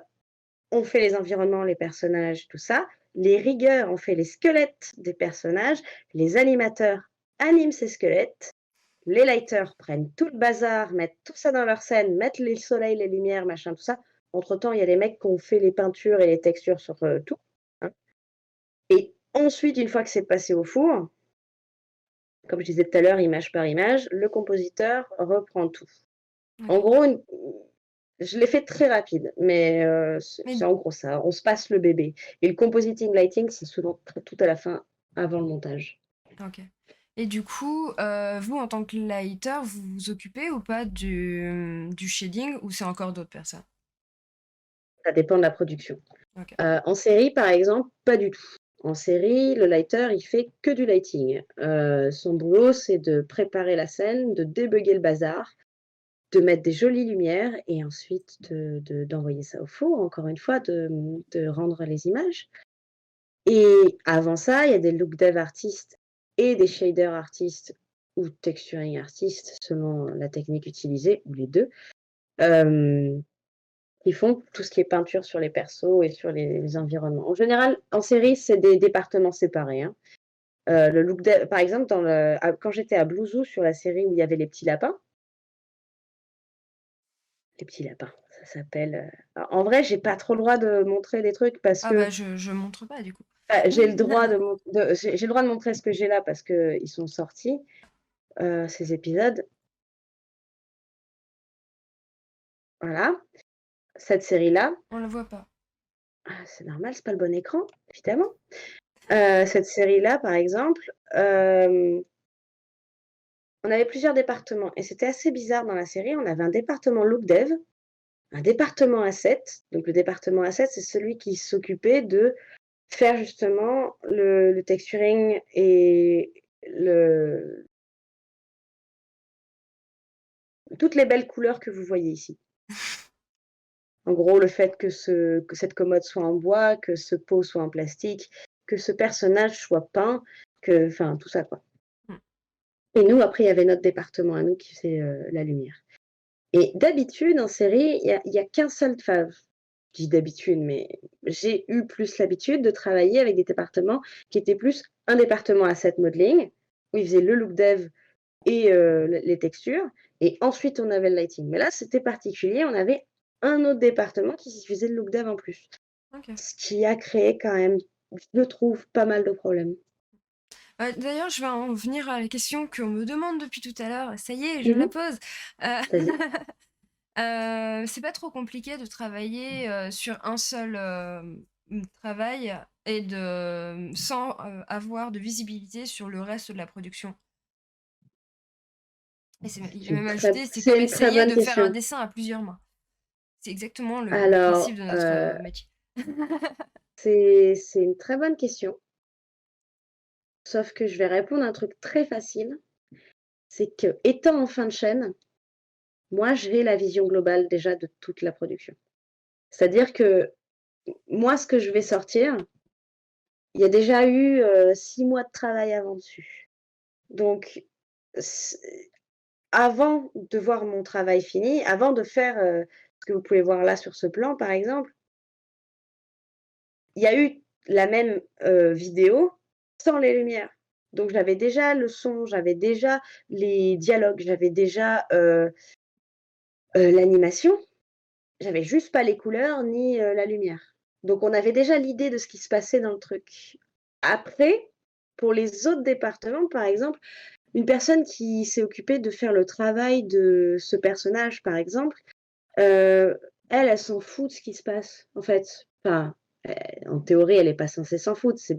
ont fait les environnements, les personnages, tout ça. Les riggeurs ont fait les squelettes des personnages. Les animateurs animent ces squelettes. Les lighters prennent tout le bazar, mettent tout ça dans leur scène, mettent les soleils, les lumières, machin, tout ça. Entre-temps, il y a les mecs qui ont fait les peintures et les textures sur, tout, hein. Et ensuite, une fois que c'est passé au four, comme je disais tout à l'heure, image par image, le compositeur reprend tout. En OK. gros, je l'ai fait très rapide, mais c'est Mais en gros ça. On se passe le bébé et le compositing lighting, c'est souvent tout à la fin, avant le montage. OK. Et du coup, vous, en tant que lighter, vous vous occupez ou pas du shading ou c'est encore d'autres personnes? Ça dépend de la production. OK. En série, par exemple, pas du tout. En série, le lighter, il fait que du lighting. Son boulot, c'est de préparer la scène, de débugger le bazar, de mettre des jolies lumières et ensuite d'envoyer ça au four, encore une fois, de rendre les images. Et avant ça, il y a des look dev artistes et des shader artistes ou texturing artistes selon la technique utilisée ou les 2, hem, qui font tout ce qui est peinture sur les persos et sur les environnements. En général, en série, c'est des départements séparés, hein. Le look dev par exemple, quand j'étais à Blue Zoo sur la série où il y avait les petits lapins, ça s'appelle, en vrai, j'ai pas trop le droit de montrer des trucs parce Ah bah, que, je montre pas du coup. j'ai le droit j'ai le droit de montrer ce que j'ai là parce qu'ils sont sortis, ces épisodes. Voilà, cette série-là, On le voit pas. c'est normal, c'est pas le bon écran, évidemment. Cette série-là, par exemple, on avait plusieurs départements et c'était assez bizarre dans la série. On avait un département look dev, un département asset. Donc le département asset, c'est celui qui s'occupait de faire justement le texturing et le toutes les belles couleurs que vous voyez ici. En gros, le fait que cette commode soit en bois, que ce pot soit en plastique, que ce personnage soit peint, enfin tout ça quoi. Mmh. Et nous, après, il y avait notre département à nous qui faisait, la lumière. Et d'habitude, en série, il y a qu'un seul, enfin, je dis d'habitude, mais j'ai eu plus l'habitude de travailler avec des départements qui étaient plus un département asset modeling, où ils faisaient le look dev et les textures et ensuite on avait le lighting. Mais là, c'était particulier, on avait un autre département qui faisait le look dev en plus. OK. Ce qui a créé quand même, je trouve, pas mal de problèmes. D'ailleurs, je vais en venir à la question qu'on me demande depuis tout à l'heure. Ça y est, je la Mmh. pose. Heu, Vas-y. c'est pas trop compliqué de travailler, sur un seul, travail et sans, avoir de visibilité sur le reste de la production? Et il a même ajouté: «C'est C'est comme une très essayer bonne de faire un question. dessin à plusieurs mains». C'est exactement le principe Alors, de notre, métier. c'est une très bonne question, sauf que je vais répondre à un truc très facile, c'est que étant en fin de chaîne, moi, j'ai la vision globale déjà de toute la production. C'est-à-dire que moi, ce que je vais sortir, il y a déjà eu, 6 mois de travail avant dessus. Donc, c avant de voir mon travail fini, avant de faire, ce que vous pouvez voir là sur ce plan, par exemple, il y a eu la même, vidéo sans les lumières. Donc j'avais déjà le son, j'avais déjà les dialogues, j'avais déjà, l'animation, j'avais juste pas les couleurs ni, la lumière. Donc on avait déjà l'idée de ce qui se passait dans le truc. Après, pour les autres départements, par exemple, une personne qui s'est occupée de faire le travail de ce personnage, par exemple, elle s'en fout de ce qui se passe, en fait. Enfin, en théorie, elle est pas censée s'en foutre. C'est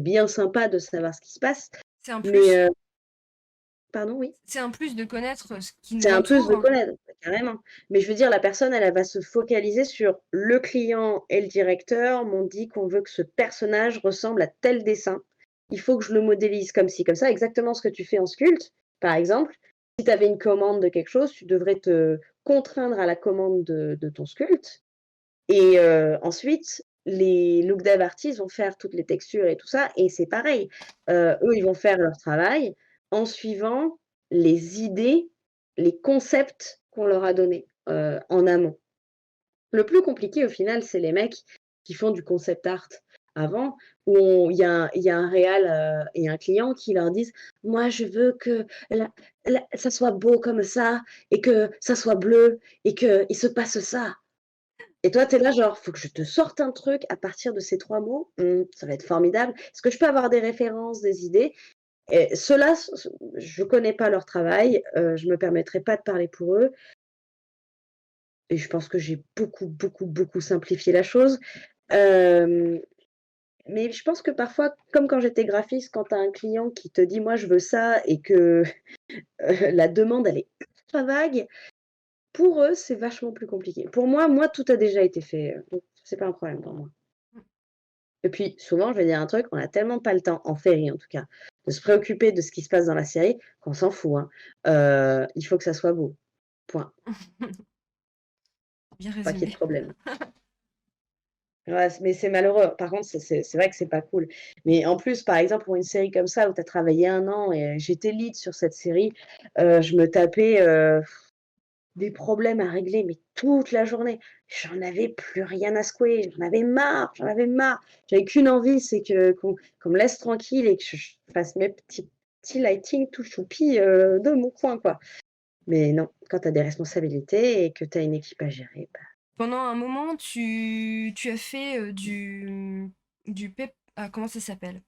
bien sympa de savoir ce qui se passe, C'est un mais plus. pardon, oui? C'est un plus de connaître ce qui C'est nous un plus de entoure. connaître, carrément. Mais je veux dire, la personne, elle va se focaliser sur le client et le directeur m'ont dit qu'on veut que ce personnage ressemble à tel dessin. Il faut que je le modélise comme ci, comme ça, exactement ce que tu fais en sculpte, par exemple. Si tu avais une commande de quelque chose, tu devrais te contraindre à la commande de ton sculpte. Et ensuite, les look dev artistes vont faire toutes les textures et tout ça, et c'est pareil. Eux, ils vont faire leur travail en suivant les idées, les concepts qu'on leur a donnés, en amont. Le plus compliqué au final, c'est les mecs qui font du concept art avant, il y a un réal, et un client qui leur disent: «Moi, je veux que ça soit beau comme ça et que ça soit bleu et qu'il se passe ça». Et toi, tu es là genre: «Faut que je te sorte un truc à partir de ces 3 mots? Ça va être formidable. Est-ce que je peux avoir des références, des idées?» Et ceux-là, je connais pas leur travail, je me permettrai pas de parler pour eux et je pense que j'ai beaucoup, beaucoup, beaucoup simplifié la chose. Hem, mais je pense que parfois, comme quand j'étais graphiste, quand tu as un client qui te dit: «Moi, je veux ça» et que, la demande, elle est ultra vague, pour eux, c'est vachement plus compliqué. Pour moi, tout a déjà été fait, donc c'est pas un problème pour moi. Et puis souvent, je vais dire un truc, on a tellement pas le temps, en série en tout cas, de se préoccuper de ce qui se passe dans la série qu'on s'en fout, hein. Il faut que ça soit beau, point, Bien pas qu'il y ait de résumé. problème. Ouais, mais c'est malheureux. Par contre, c'est vrai que c'est pas cool. Mais en plus, par exemple, pour une série comme ça où tu as travaillé 1 an et j'étais lead sur cette série, je me tapais, des problèmes à régler, mais toute la journée. J'en avais plus rien à secouer, j'en avais marre, j'en avais marre. J'avais qu'une envie, c'est que qu'on me laisse tranquille et que je fasse mes petits lighting tout choupi, de mon coin, quoi. Mais non, quand tu as des responsabilités et que tu as une équipe à gérer, bah, Pendant un moment, tu as fait, du comment ça s'appelle?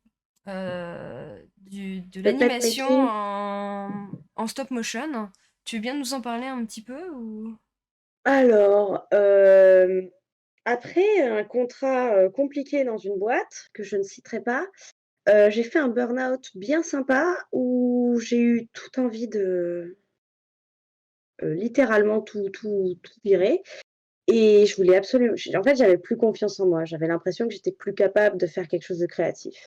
De puppet l'animation making. en stop motion. Tu veux bien nous en parler un petit peu ou? Alors, après un contrat, compliqué dans une boîte que je ne citerai pas, j'ai fait un burn-out bien sympa où j'ai eu toute envie de, littéralement tout virer et je voulais absolument en fait, j'avais plus confiance en moi. J'avais l'impression que j'étais plus capable de faire quelque chose de créatif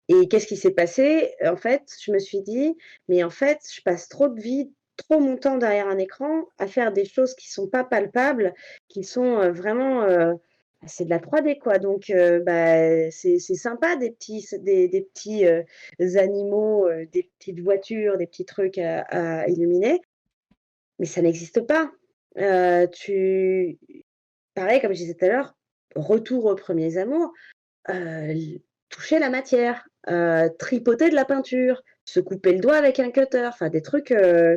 et qu'est-ce qui s'est passé? En fait, je me suis dit: «Mais en fait, je passe trop de vie, trop mon temps derrière un écran à faire des choses qui sont pas palpables, qui sont, vraiment, c'est de la 3D quoi donc bah, c'est sympa des petits, animaux, des petites voitures, des petits trucs à illuminer, mais ça n'existe pas». Tu pareil, comme je disais tout à l'heure, retour aux premiers amours, l toucher la matière, tripoter de la peinture, se couper le doigt avec un cutter, enfin des trucs,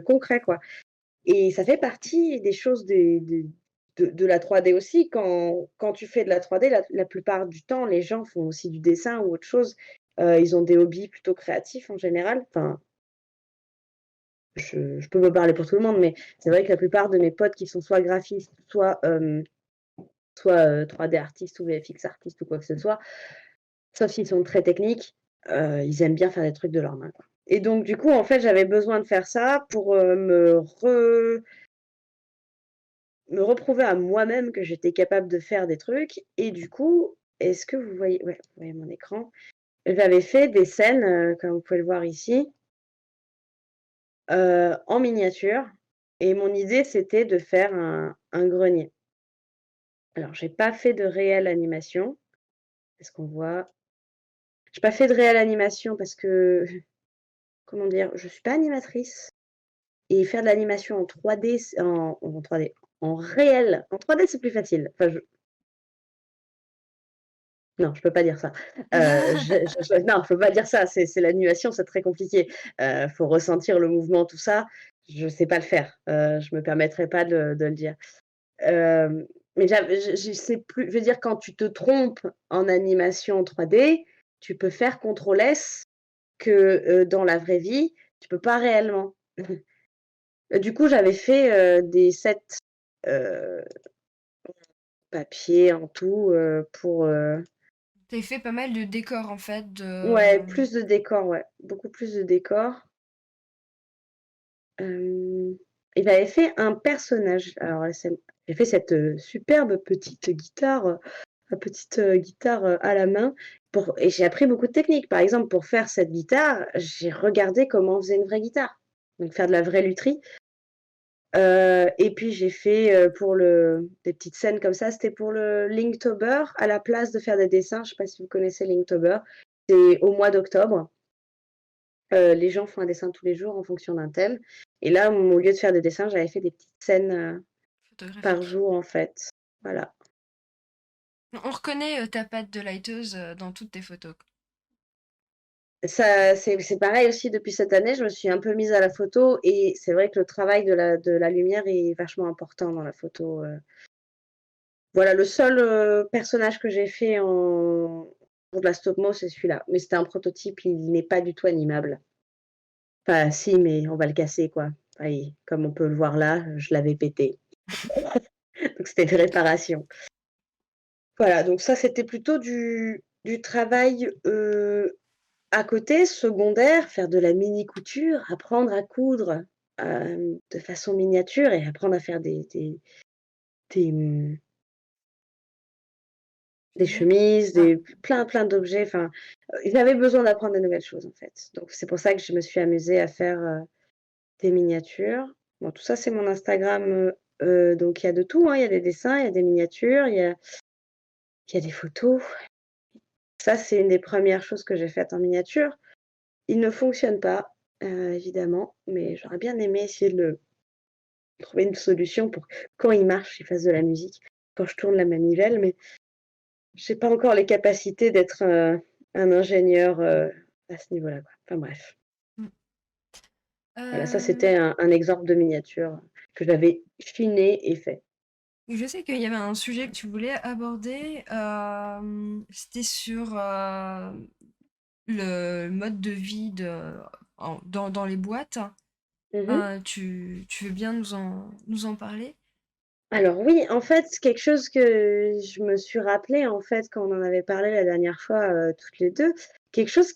concrets, quoi. Et ça fait partie des choses de la 3D aussi. Quand tu fais de la 3D, la plupart du temps, les gens font aussi du dessin ou autre chose. Ils ont des hobbies plutôt créatifs en général. Enfin, je peux pas parler pour tout le monde, mais c'est vrai que la plupart de mes potes qui sont soit graphistes, soit 3D artistes ou VFX artistes ou quoi que ce soit, sauf s'ils sont très techniques, ils aiment bien faire des trucs de leurs mains, quoi. Et donc du coup, en fait, j'avais besoin de faire ça pour, me reprouver à moi-même que j'étais capable de faire des trucs et du coup, est-ce que vous voyez ouais, vous voyez mon écran? J'avais fait des scènes, comme vous pouvez le voir ici, en miniature et mon idée, c'était de faire un grenier. Alors j'ai pas fait de réelle animation. Est-ce qu'on voit? J'ai pas fait de réelle animation parce que, comment dire? Je suis pas animatrice et faire de l'animation en 3D, en 3D, en réel. En 3D, c'est plus facile. Enfin, non, je peux pas dire ça. Non, je peux pas dire ça, c'est l'animation, c'est très compliqué. Faut ressentir le mouvement, tout ça. Je sais pas le faire. Je me permettrai pas de le dire. Mais je sais plus, je veux dire, quand tu te trompes en animation 3D, tu peux faire contrôle S que, dans la vraie vie, tu peux pas réellement. Du coup, j'avais fait, des sets, heu, papier en tout, pour, Tu fait pas mal de décors, en fait, ouais, plus de décors, ouais, beaucoup plus de décors. Hem, et j'avais fait un personnage. Alors là, j'ai fait cette, superbe petite guitare, guitare, à la main et j'ai appris beaucoup de techniques. Par exemple, pour faire cette guitare, j'ai regardé comment on faisait une vraie guitare, donc faire de la vraie lutherie. Et puis j'ai fait, pour des petites scènes comme ça, c'était pour le Linktober, à la place de faire des dessins. Je sais pas si vous connaissez Linktober? C'est au mois d'octobre. Les gens font un dessin tous les jours en fonction d'un thème et là, au lieu de faire des dessins, j'avais fait des petites scènes, par photographiques. jour, en fait. Voilà. On reconnaît, ta patte de lighteuse, dans toutes tes photos. Ça, c'est pareil aussi depuis cette année, je me suis un peu mise à la photo et c'est vrai que le travail de la lumière est vachement important dans la photo. Voilà, le seul, personnage que j'ai fait pour de la stop mo, c'est celui-là, mais c'était un prototype, il n'est pas du tout animable. Enfin si, mais on va le casser, quoi. Enfin, comme on peut le voir là, je l'avais pété. Donc c'était une réparation. Voilà, donc ça, c'était plutôt du travail, à côté, secondaire, faire de la mini couture, apprendre à coudre, de façon miniature et apprendre à faire des, mmh, des Ouais. chemises, Ah. plein d'objets, enfin, j'avais besoin d'apprendre de nouvelles choses, en fait. Donc c'est pour ça que je me suis amusée à faire, des miniatures. Bon, tout ça, c'est mon Instagram, donc il y a de tout, hein. Il y a des dessins, il y a des miniatures, il y a des photos. Ça, c'est une des premières choses que j'ai faites en miniature. Il ne fonctionne pas, évidemment, mais j'aurais bien aimé essayer de trouver une solution pour que quand il marche, il fasse de la musique, quand je tourne la manivelle, mais j'ai pas encore les capacités d'être, un ingénieur, à ce niveau-là, quoi. Enfin bref. Mmh. Voilà, ça c'était Heu, un exemple de miniature que j'avais chiné et fait. je sais qu'il y avait un sujet que tu voulais aborder, c'était sur, le mode de vie dans les boîtes. Mmh. Tu veux bien nous en parler? Alors oui, en fait, c'est quelque chose que je me suis rappelé, en fait, quand on en avait parlé la dernière fois, toutes les 2, quelque chose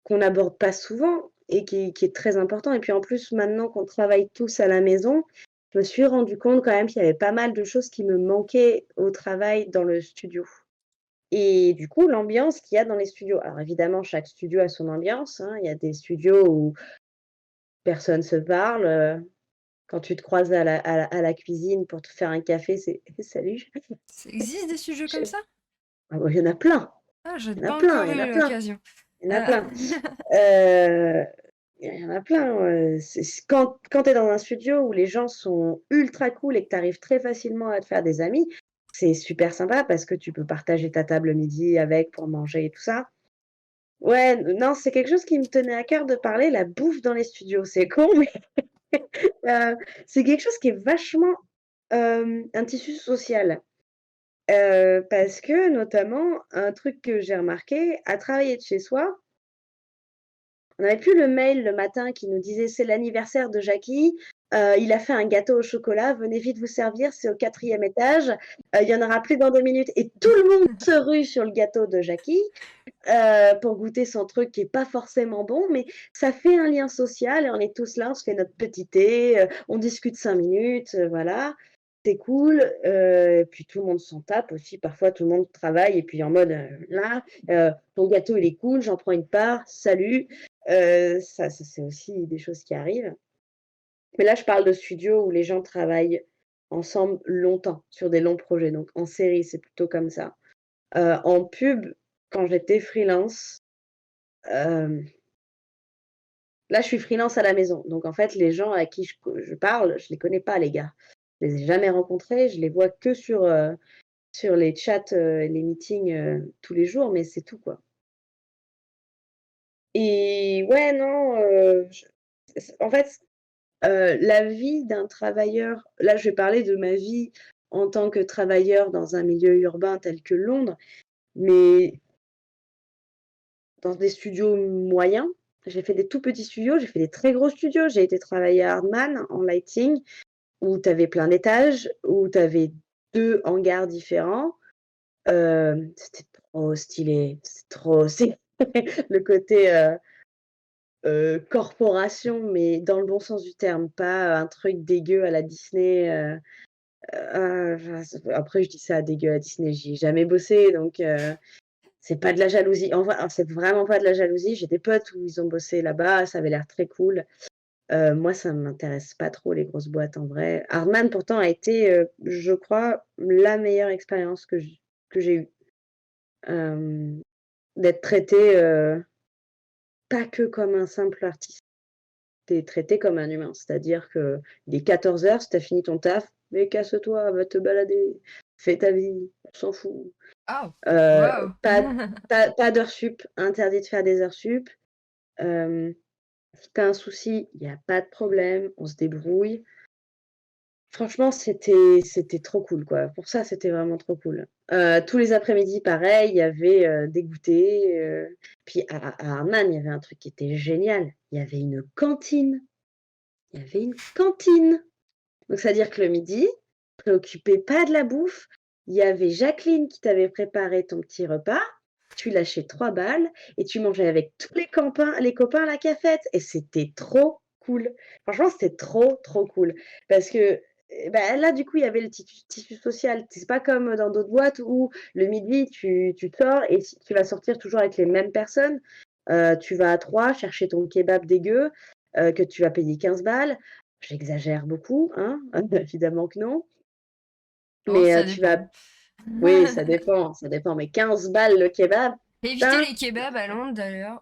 qu'on n'aborde pas souvent et qui est très important et puis, en plus, maintenant qu'on travaille tous à la maison, je me suis rendu compte quand même qu'il y avait pas mal de choses qui me manquaient au travail dans le studio et du coup, l'ambiance qu'il y a dans les studios. Alors évidemment, chaque studio a son ambiance, hein. Il y a des studios où personne se parle, quand tu te croises à la cuisine pour te faire un café, c'est: «Salut». Ça existe des sujets comme Je ça? Ah bah, il y en a plein, Ah, j'ai il y en a pas plein, encore il y en a eu plein, l'occasion. il y en a Heu, plein. Heu, il y en a plein, c'est quand tu es dans un studio où les gens sont ultra cool et que tu arrives très facilement à te faire des amis, c'est super sympa parce que tu peux partager ta table le midi avec pour manger et tout ça. Ouais, non, c'est quelque chose qui me tenait à cœur de parler, la bouffe dans les studios. C'est con, mais heu, c'est quelque chose qui est vachement, un tissu social. Parce que notamment, un truc que j'ai remarqué, à travailler de chez soi, on n'avait plus le mail le matin qui nous disait: «C'est l'anniversaire de Jackie, il a fait un gâteau au chocolat, venez vite vous servir, c'est au 4e étage, il y en aura plus dans 2 minutes» et tout le monde se rue sur le gâteau de Jackie, pour goûter son truc qui est pas forcément bon, mais ça fait un lien social et on est tous là, on se fait notre petit thé, on discute 5 minutes, voilà. C'est cool, et puis tout le monde s'en tape aussi. Parfois, tout le monde travaille et puis en mode, là, «Ton gâteau, il est cool, j'en prends une part, salut». Ça, c'est aussi des choses qui arrivent. Mais là, je parle de studios où les gens travaillent ensemble longtemps, sur des longs projets. Donc en série, c'est plutôt comme ça. En pub, quand j'étais freelance, hem, Là, je suis freelance à la maison. Donc, en fait, les gens à qui je parle, je les connais pas, les gars. Je les ai jamais rencontrés. Je les vois que sur les chats, les meetings, tous les jours, mais c'est tout, quoi. Et ouais, non, en fait, la vie d'un travailleur là, je vais parler de ma vie en tant que travailleur dans un milieu urbain tel que Londres, mais dans des studios moyens. J'ai fait des tout petits studios, j'ai fait des très gros studios. J'ai été travailler à Hardman en lighting, où tu avais plein d'étages, où tu avais 2 hangars différents. C'était trop stylé, c'est trop c'est le côté, corporation, mais dans le bon sens du terme, pas un truc dégueu à la Disney, enfin, après je dis ça, dégueu à la Disney, j'y ai jamais bossé donc c'est pas de la jalousie. En vrai, c'est vraiment pas de la jalousie. J'ai des potes où ils ont bossé là-bas, ça avait l'air très cool. Moi, ça m'intéresse pas trop les grosses boîtes en vrai. Hardman pourtant a été, je crois, la meilleure expérience que j'ai eue. Hem, D'être traité, pas que comme un simple artiste. Tu es traité comme un humain. C'est-à-dire qu'il est 14h, si tu as fini ton taf, mais casse-toi, va te balader, fais ta vie, on s'en fout. Ah! Heu, Waouh! pas d'heures sup, interdit de faire des heures sup. Hem, Si tu as un souci, il y a pas de problème, on se débrouille. Franchement, c'était trop cool, quoi. Pour ça, c'était vraiment trop cool. Tous les après-midi, pareil, il y avait, des goûters, puis à Amman, il y avait un truc qui était génial, il y avait une cantine. Il y avait une cantine! Donc c'est-à-dire que le midi, préoccupé pas de la bouffe, il y avait Jacqueline qui t'avait préparé ton petit repas, tu lâchais 3 balles et tu mangeais avec tous les copains à la cafette et c'était trop cool. Franchement, c'était trop, trop cool parce que, bah, là, du coup, il y avait le tissu social. C'est pas comme dans d'autres boîtes où le midi, tu sors et si tu vas sortir toujours avec les mêmes personnes. Tu vas à 3 chercher ton kebab dégueu, que tu vas payer 15 balles. J'exagère beaucoup, hein, évidemment que non, Oh, mais ça tu vas dépend. oui, ça dépend, mais 15 balles le kebab, Évitez putain! les kebabs à Londres d'ailleurs.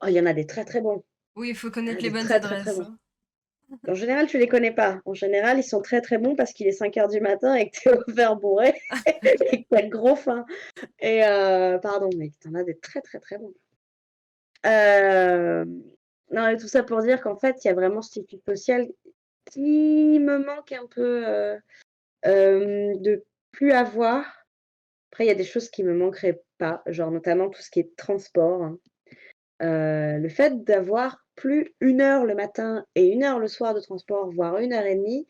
Oh, il y en a des très, très bons. Oui, il faut Il y en connaître a les des bonnes très, très, très adresses, bons. hein. En général, tu les connais pas. En général, ils sont très, très bons parce qu'il est 5h du matin et que tu es au vert bourré et que tu as gros faim et pardon, mais tu en as des très, très, très bons. Hem, non et tout ça pour dire qu'en fait, il y a vraiment ce tissu social qui me manque un peu, de plus avoir. Après, il y a des choses qui me manqueraient pas, genre notamment tout ce qui est transport, hein. Le fait d'avoir plus 1 heure le matin et 1 heure le soir de transport, voire 1 heure et demie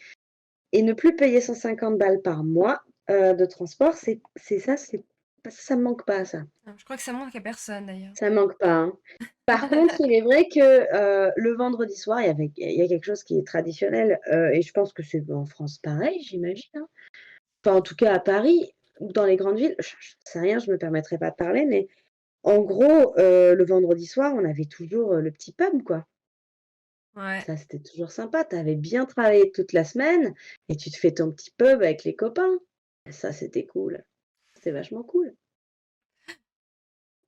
et ne plus payer 150 balles par mois, de transport, ça me manque pas ça. Je crois que ça manque à personne d'ailleurs. Ça me manque pas, hein. Par contre, il est vrai que, le vendredi soir, il y a quelque chose qui est traditionnel, et je pense que c'est en France pareil, j'imagine, hein. Enfin, en tout cas à Paris ou dans les grandes villes, je sais rien, je me permettrai pas de parler, mais en gros, le vendredi soir, on avait toujours, le petit pub, quoi. Ouais. Ça, c'était toujours sympa. Tu avais bien travaillé toute la semaine et tu te fais ton petit pub avec les copains. Ça, c'était cool. C'était vachement cool.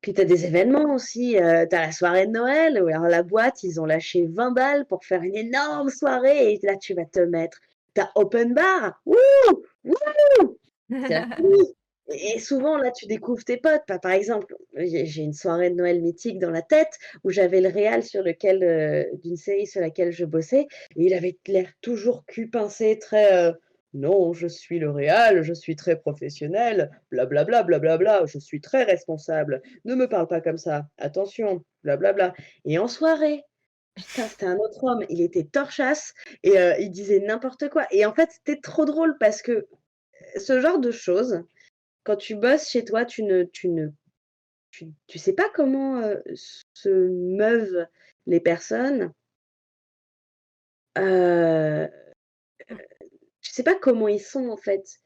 Puis tu as des événements aussi, tu as la soirée de Noël où alors la boîte, ils ont lâché 20 balles pour faire une énorme soirée et là, tu vas te mettre tu as open bar. Wouh! Wouh! C'est la folie et souvent, là, tu découvres tes potes. Bah, par exemple, j'ai une soirée de Noël mythique dans la tête où j'avais le réal sur lequel, d'une série sur laquelle je bossais et il avait l'air toujours cul-pincé, très, «Non, je suis le réal, je suis très professionnel, blablabla, blablabla, je suis très responsable. Ne me parle pas comme ça, attention, blablabla» et en soirée, putain, c'était un autre homme, il était torchasse et il disait n'importe quoi et en fait, c'était trop drôle parce que ce genre de choses, quand tu bosses chez toi, tu sais pas comment, se meuvent les personnes, heu, tu sais pas comment ils sont en fait,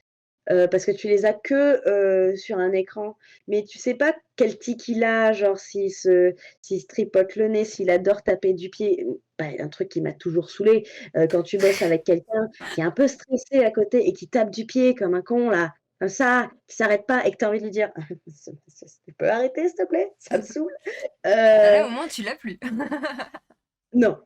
parce que tu les as que, sur un écran. Mais tu sais pas quel tic il a, genre s'il se tripote le nez, s'il adore taper du pied. Bah, un truc qui m'a toujours saoulée, quand tu bosses avec quelqu'un qui est un peu stressé à côté et qui tape du pied comme un con là, comme ça, qui s'arrête pas et que tu as envie de lui dire: «Tu peux arrêter s'il te plaît? Ça me saoule». Ah là, au Heu, moins, tu l'as plus. non,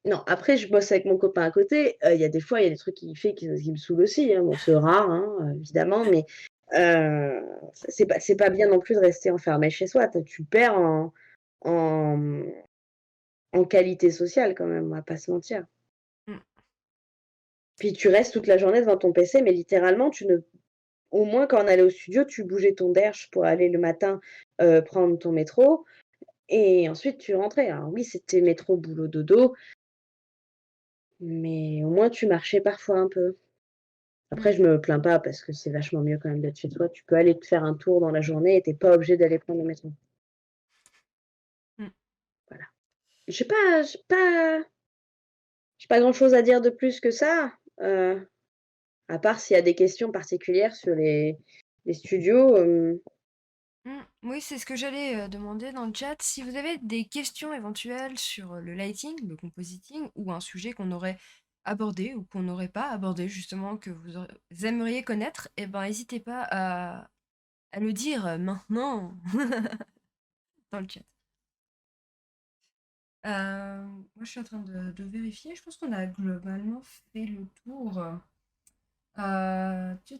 non, après je bosse avec mon copain à côté, il y a des fois, il y a des trucs qu'il fait qui me saoulent aussi, hein. Bon, c'est rare, hein, évidemment, mais heu, c'est pas bien non plus de rester enfermé chez soi. Tu perds en, en qualité sociale quand même, on va pas se mentir. Mmh. Puis tu restes toute la journée devant ton PC, mais littéralement, tu ne au moins quand on allait au studio, tu bougeais ton derche pour aller le matin, prendre ton métro et ensuite tu rentrais. Alors oui, c'était métro, boulot, dodo, mais au moins tu marchais parfois un peu. Mmh. Après je me plains pas parce que c'est vachement mieux quand même d'être chez toi. Tu peux aller te faire un tour dans la journée et tu es pas obligé d'aller prendre le métro. Mmh. Voilà. J'ai pas grand chose à dire de plus que ça, à part s'il y a des questions particulières sur les studios, Mmh. Oui, c'est ce que j'allais, demander dans le chat. Si vous avez des questions éventuelles sur, le lighting, le compositing ou un sujet qu'on aurait abordé ou qu'on n'aurait pas abordé justement, que vous aimeriez connaître, et ben, n'hésitez pas à le dire, maintenant dans le chat. Moi, je suis en train de vérifier. Je pense qu'on a globalement fait le tour. Tu.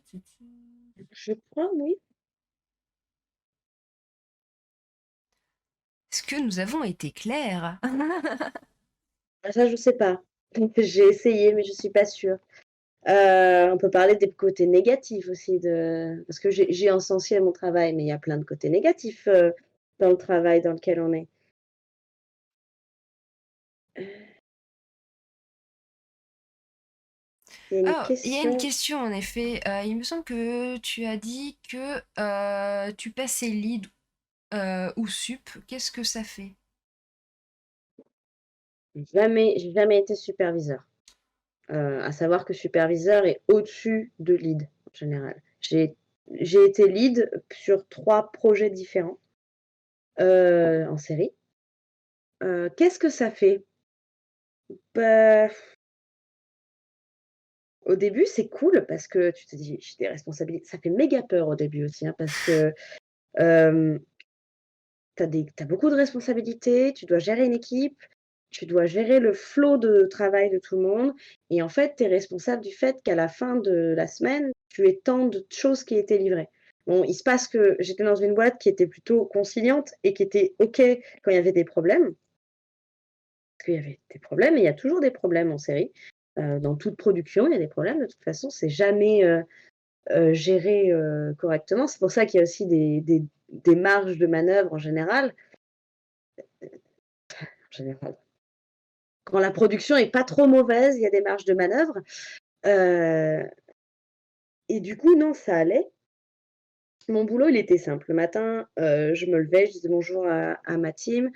je crois, oui. Est-ce que nous avons été clairs? Ah ça, je sais pas. J'ai essayé, mais je suis pas sûre. On peut parler des côtés négatifs aussi de parce que j'ai encensé mon travail, mais il y a plein de côtés négatifs, dans le travail dans lequel on est. Heu, il y a une Ah, il y a une question. question en effet. Il me semble que tu as dit que tu passais lead ou sup. Qu'est-ce que ça fait? J'ai jamais été superviseur. À savoir que superviseur est au-dessus de lead, en général. J'ai été lead sur 3 projets différents, en série. Qu'est-ce que ça fait? Bah, au début, c'est cool parce que tu te dis: «J'ai des responsabilités». Ça fait méga peur au début aussi, hein, parce que, hem, tu as beaucoup de responsabilités, tu dois gérer une équipe, tu dois gérer le flot de travail de tout le monde et en fait, tu es responsable du fait qu'à la fin de la semaine, tu aies tant de choses qui étaient livrées. Bon, il se passe que j'étais dans une boîte qui était plutôt conciliante et qui était OK quand il y avait des problèmes, parce qu'il y avait des problèmes et il y a toujours des problèmes en série. Dans toute production, il y a des problèmes de toute façon, c'est jamais, géré, correctement. C'est pour ça qu'il y a aussi des marges de manœuvre en général. Quand la production est pas trop mauvaise, il y a des marges de manœuvre, heu et du coup, non, ça allait. Mon boulot, il était simple. Le matin, je me levais, je disais bonjour à ma team,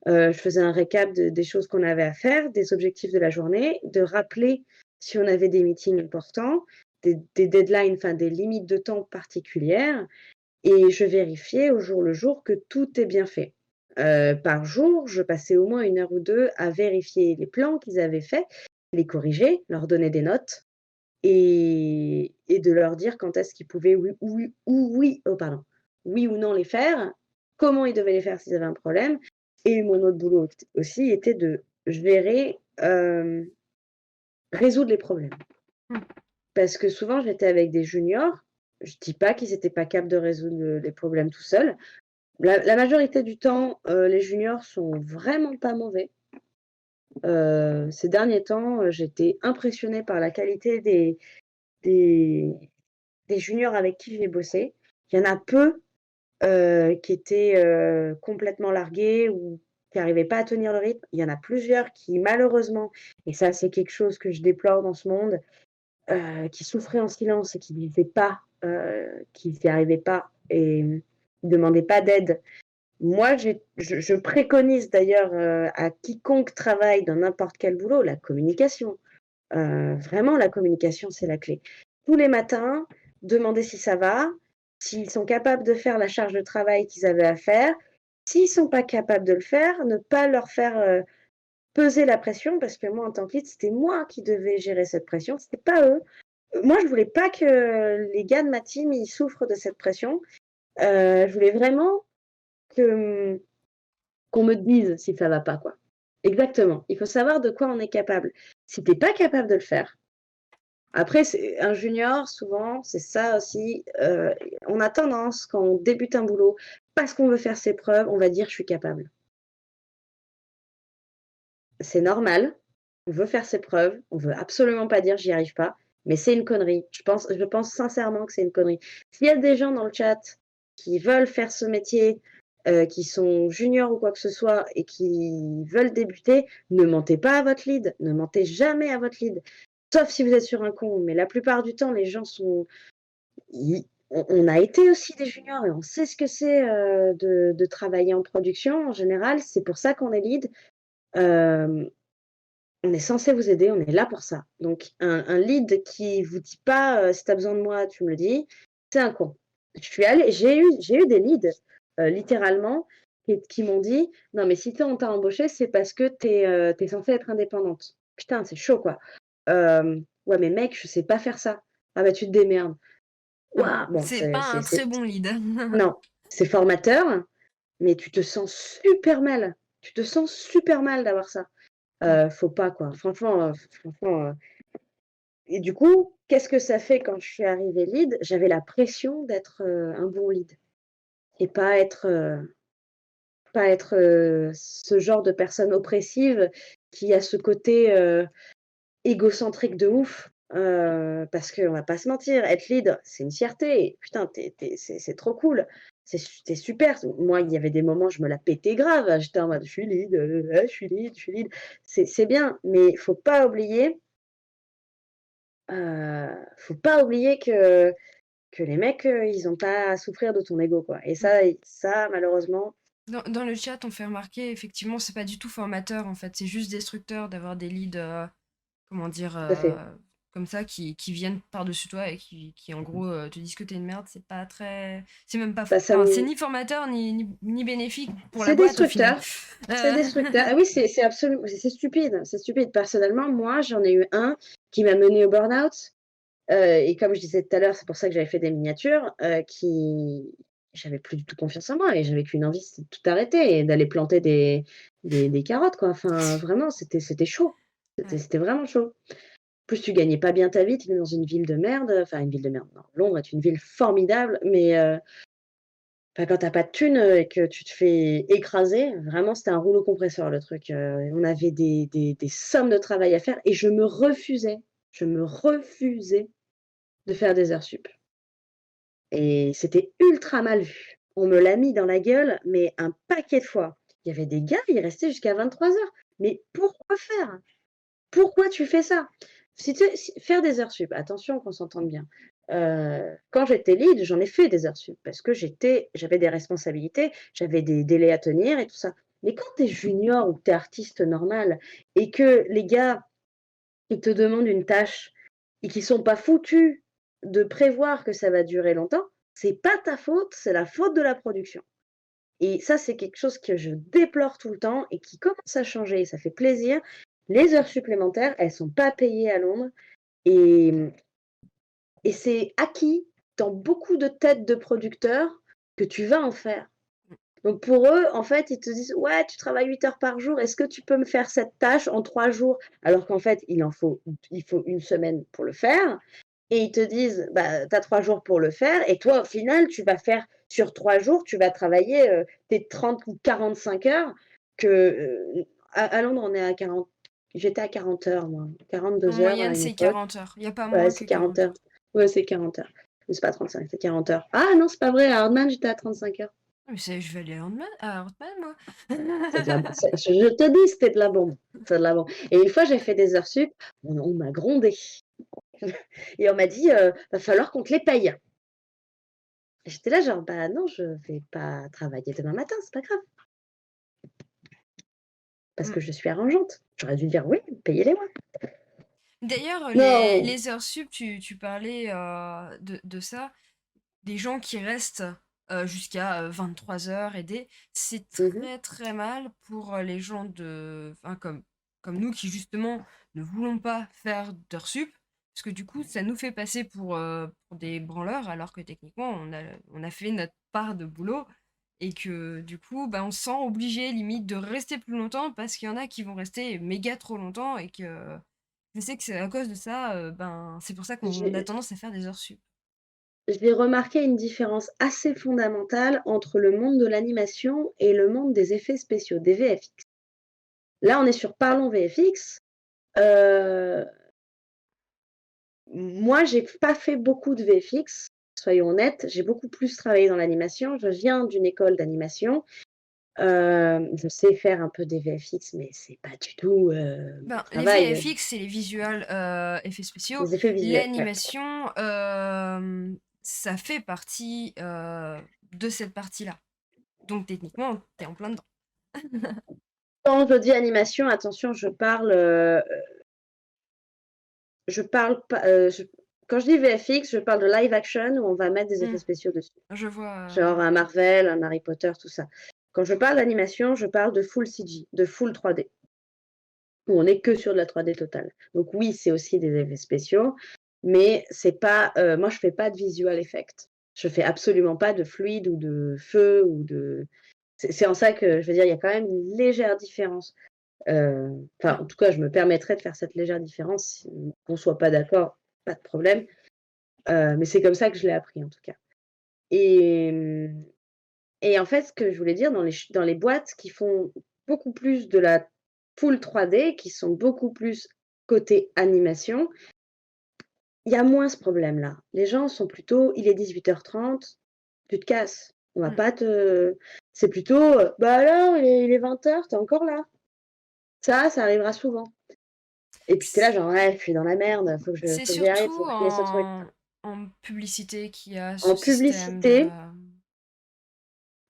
je faisais un récap des choses qu'on avait à faire, des objectifs de la journée, de rappeler si on avait des meetings importants, des deadlines, enfin des limites de temps particulières et je vérifiais au jour le jour que tout est bien fait. Par jour, je passais au moins 1 heure ou 2 à vérifier les plans qu'ils avaient faits, les corriger, leur donner des notes et de leur dire quand est-ce qu'ils pouvaient oui ou non les faire, comment ils devaient les faire s'ils avaient un problème et mon autre boulot aussi était de gérer, résoudre les problèmes. Mmh. Parce que souvent j'étais avec des juniors, je dis pas qu'ils étaient pas capables de résoudre les problèmes tout seuls. La majorité du temps, les juniors sont vraiment pas mauvais. Ces derniers temps, j'étais impressionnée par la qualité des des juniors avec qui j'ai bossé. Il y en a peu, qui étaient, complètement largués ou qui n'arrivaient pas à tenir le rythme. Il y en a plusieurs qui malheureusement et ça c'est quelque chose que je déplore dans ce monde, qui souffraient en silence et qui disaient pas, qu'ils n'y arrivaient pas et demandaient pas d'aide. Moi, je préconise d'ailleurs, à quiconque travaille dans n'importe quel boulot, la communication. Vraiment la communication, c'est la clé. Tous les matins, demander si ça va, s'ils sont capables de faire la charge de travail qu'ils avaient à faire. S'ils sont pas capables de le faire, ne pas leur faire, peser la pression parce que moi, en tant que lead, c'était moi qui devais gérer cette pression, c'était pas eux moi, je voulais pas que les gars de ma team, ils souffrent de cette pression. Je voulais vraiment que, qu'on me dise si ça va pas, quoi. Exactement. Il faut savoir de quoi on est capable. Si tu pas capable de le faire, après, c'est un junior, souvent, c'est ça aussi, on a tendance, quand on débute un boulot, parce qu'on veut faire ses preuves, on va dire: «Je suis capable». C'est normal, on veut faire ses preuves, on veut absolument pas dire: «J'y arrive pas», mais c'est une connerie. Je pense sincèrement que c'est une connerie. S'il y a des gens dans le chat qui veulent faire ce métier, qui sont juniors ou quoi que ce soit et qui veulent débuter, ne mentez pas à votre lead, ne mentez jamais à votre lead. Sauf si vous êtes sur un con, mais la plupart du temps, les gens sont ils on a été aussi des juniors et on sait ce que c'est, de travailler en production en général. C'est pour ça qu'on est lead. Hem On est censé vous aider, on est là pour ça. Donc un lead qui vous dit pas, «Si tu as besoin de moi, tu me le dis», c'est un con. J'ai eu des leads, littéralement, qui m'ont dit: «Non, mais si toi on t'a embauché, c'est parce que tu es censée être indépendante». Putain, c'est chaud, quoi. «Ouais, mais mec, je sais pas faire ça». «Ah bah, tu te démerdes». Ah bon, Waouh! Bon, c'est pas un très bon lead. non, c'est formateur, mais tu te sens super mal. Tu te sens super mal d'avoir ça. Mmh. Faut pas, quoi. Franchement, et du coup, qu'est-ce que ça fait quand je suis arrivée lead? J'avais la pression d'être, un bon lead et pas être, ce genre de personne oppressive qui a ce côté, égocentrique de ouf. Parce qu'on va pas se mentir, être lead, c'est une fierté. Putain, tu c'est trop cool. C'est super. Moi, il y avait des moments, je me la pétais grave. J'étais en mode: «Je suis lead, je suis lead, je suis lead». C'est bien, mais faut pas oublier que les mecs, ils ont pas à souffrir de ton ego, quoi. Et Mmh. ça malheureusement, Dans le chat, on fait remarquer, effectivement, c'est pas du tout formateur, en fait, c'est juste destructeur d'avoir des leads, comment dire, tout à fait. comme ça, qui viennent par-dessus toi et qui en gros, te disent que t'es une merde. C'est pas très c'est même pas Bah, ça enfin, c'est me ni formateur ni bénéfique pour la c'est boîte, au final. destructeur, c'est destructeur. Ah oui, c'est absolument c'est stupide, c'est stupide. Personnellement, moi, j'en ai eu un qui m'a menée au burn-out, et comme je disais tout à l'heure, c'est pour ça que j'avais fait des miniatures, qui j'avais plus du tout confiance en moi et j'avais qu'une envie, c'est de tout arrêter et d'aller planter des carottes, quoi. Enfin, vraiment, c'était chaud. C'était Ouais. c'était vraiment chaud. Plus tu gagnais pas bien ta vie, tu étais dans une ville de merde, enfin une ville de merde, non, Londres est une ville formidable, mais enfin quand tu as pas de thunes, et que tu te fais écraser, vraiment c'était un rouleau compresseur le truc, on avait des sommes de travail à faire et je me refusais de faire des heures sup et c'était ultra mal vu. On me l'a mis dans la gueule, mais un paquet de fois. Il y avait des gars, ils restaient jusqu'à 23:00. Mais pourquoi faire? Pourquoi tu fais ça? Si faire des heures sup, attention qu'on s'entende bien. Quand j'étais lead, j'en ai fait des heures sup parce que j'avais des responsabilités, j'avais des délais à tenir et tout ça. Mais quand tu es junior ou que tu es artiste normal et que les gars, ils te demandent une tâche et qu'ils sont pas foutus de prévoir que ça va durer longtemps, c'est pas ta faute, c'est la faute de la production. Et ça, c'est quelque chose que je déplore tout le temps et qui commence à changer et ça fait plaisir. Les heures supplémentaires, elles sont pas payées à Londres et et c'est acquis dans beaucoup de têtes de producteurs que tu vas en faire. Donc pour eux, en fait, ils te disent: «Ouais, tu travailles 8 heures par jour, est-ce que tu peux me faire cette tâche en 3 jours?» alors qu'en fait, il faut une semaine pour le faire et ils te disent: «Bah, tu as 3 jours pour le faire» et toi, au final, tu vas faire sur 3 jours, tu vas travailler, tes 30 ou 45 heures que, à Londres, on est à 40. J'étais à 40 heures moi, En 42 heures à moyenne, une c'est époque. 40 heures. Il y a pas Ouais, moins c'est que 40 40 heures. heures. Ouais, c'est 40 heures. Mais c'est pas 35, c'est 40 heures. Ah non, c'est pas vrai, à Hardman, j'étais à 35 heures. Mais je vais aller à Ant-Man, moi. C'est de la b c'est je te dis, c'était de la bombe, c'est de la bombe et une fois, j'ai fait des heures sup, on m'a grondée et on m'a dit: «Va falloir qu'on te les paye». Et j'étais là genre: «Bah non, je vais pas travailler demain matin, c'est pas grave, parce Mmh. que je suis arrangeante». J'aurais dû dire: «Oui, payez-les-moi». D'ailleurs, Non! les heures sup, tu parlais, de ça, des gens qui restent, jusqu'à, 23:00 et c'est Mmh mh. très, très mal pour, les gens de enfin, comme nous qui justement ne voulons pas faire d'heures sup, Parce que du coup, ça nous fait passer pour des branleurs, alors que techniquement, on a fait notre part de boulot et que du coup, bah, on se sent obligé limite de rester plus longtemps parce qu'il y en a qui vont rester méga trop longtemps et que je sais que c'est à cause de ça, ben, c'est pour ça qu'on a J'ai tendance à faire des heures sup. j'ai remarqué une différence assez fondamentale entre le monde de l'animation et le monde des effets spéciaux, des VFX. Là, on est sur Parlons VFX. Heu, Moi, j'ai pas fait beaucoup de VFX, soyons honnêtes. J'ai beaucoup plus travaillé dans l'animation. Je viens d'une école d'animation. Je sais faire un peu des VFX, mais c'est pas du tout, mon Ben, les travail, VFX, c'est les visual effets spéciaux. les effets visuels, ouais. L'animation, ça fait partie de cette partie-là. Donc techniquement, t'es en plein dedans. Quand je dis animation, attention, je parle pas, quand je dis VFX, je parle de live action où on va mettre des effets Hmm, spéciaux dessus. je vois. Genre un Marvel, un Harry Potter, tout ça. Quand je parle d'animation, je parle de full CG, de full 3D, où on est que sur de la 3D totale. Donc oui, c'est aussi des effets spéciaux, mais c'est pas, moi je fais pas de visual effect. Je fais absolument pas de fluide ou de feu ou de c'est en ça que je veux dire, il y a quand même une légère différence. Enfin, Hmm. en tout cas, je me permettrais de faire cette légère différence, si qu'on soit pas d'accord, pas de problème, mais c'est comme ça que je l'ai appris en tout cas et et en fait, ce que je voulais dire dans les boîtes qui font beaucoup plus de la full 3D, qui sont beaucoup plus côté animation, il y a moins ce problème-là. Les gens sont plutôt: «Il est 18h30, tu te casses, on va Hmm. pas te» c'est plutôt, «Bah alors, il est 20h, tu es encore là?» Ça arrivera souvent et puis tu es là C- genre: «Ouais, je suis dans la merde, C'est faut que j'y arrive, surtout faut que je finisse ce truc». en publicité qu'il y a ce En système publicité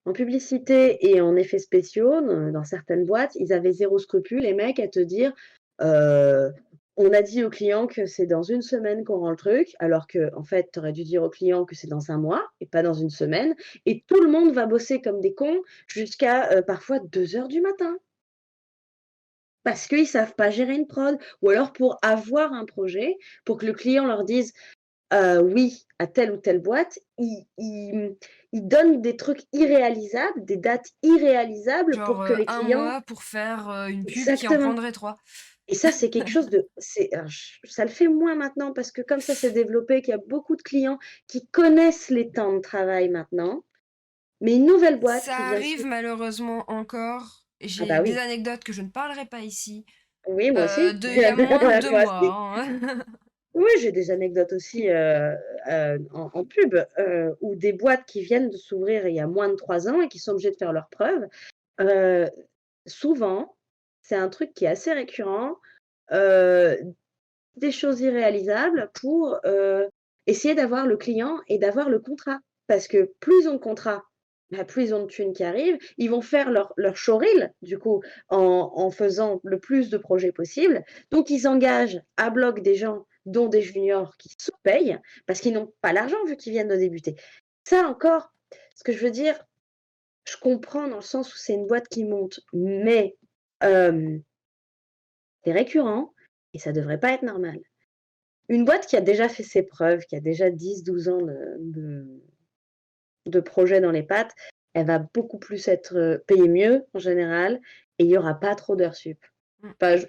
En publicité et en effets spéciaux, dans certaines boîtes, ils avaient zéro scrupule, les mecs, à te dire, heu: «On a dit au client que c'est dans une semaine qu'on rend le truc», alors qu'en fait, tu aurais dû dire au client que c'est dans un mois et pas dans une semaine et tout le monde va bosser comme des cons jusqu'à, parfois 2h du matin. Parce qu'ils savent pas gérer une prod ou alors pour avoir un projet, pour que le client leur dise oui, à telle ou telle boîte, ils donnent des trucs irréalisables, des dates irréalisables pour genre que les un clients mois pour faire une pub qui en exactement prendrait trois. et ça, c'est quelque chose de c'est alors ch ça le fait moins maintenant parce que comme ça s'est développé, qu'il y a beaucoup de clients qui connaissent les temps de travail maintenant, mais une nouvelle boîte Ça qui vient arrive s'ouvrir malheureusement encore. ah J'ai bah des oui, anecdotes que je ne parlerai pas ici, oui, moi aussi. de il y a moins de deux Moi mois. aussi. Hein. Oui, j'ai des anecdotes aussi, en pub, où des boîtes qui viennent de s'ouvrir il y a moins de 3 ans et qui sont obligées de faire leurs preuves. Heu, Souvent, c'est un truc qui est assez récurrent, heu, des choses irréalisables pour, essayer d'avoir le client et d'avoir le contrat. Parce que plus ils ont de contrats, bah, plus ils ont de thunes qui arrivent. Ils vont faire leur showreel, du coup, en faisant le plus de projets possible. Donc ils engagent à bloc des gens, dont des juniors qui sous-payent, parce qu'ils n'ont pas l'argent vu qu'ils viennent de débuter. Ça encore, ce que je veux dire, je comprends dans le sens où c'est une boîte qui monte, mais hem, c'est récurrent et ça devrait pas être normal. Une boîte qui a déjà fait ses preuves, qui a déjà 10-12 ans de projet dans les pattes, elle va beaucoup plus être, payée mieux en général et il y aura pas trop d'heures sup. Mm. Enfin, je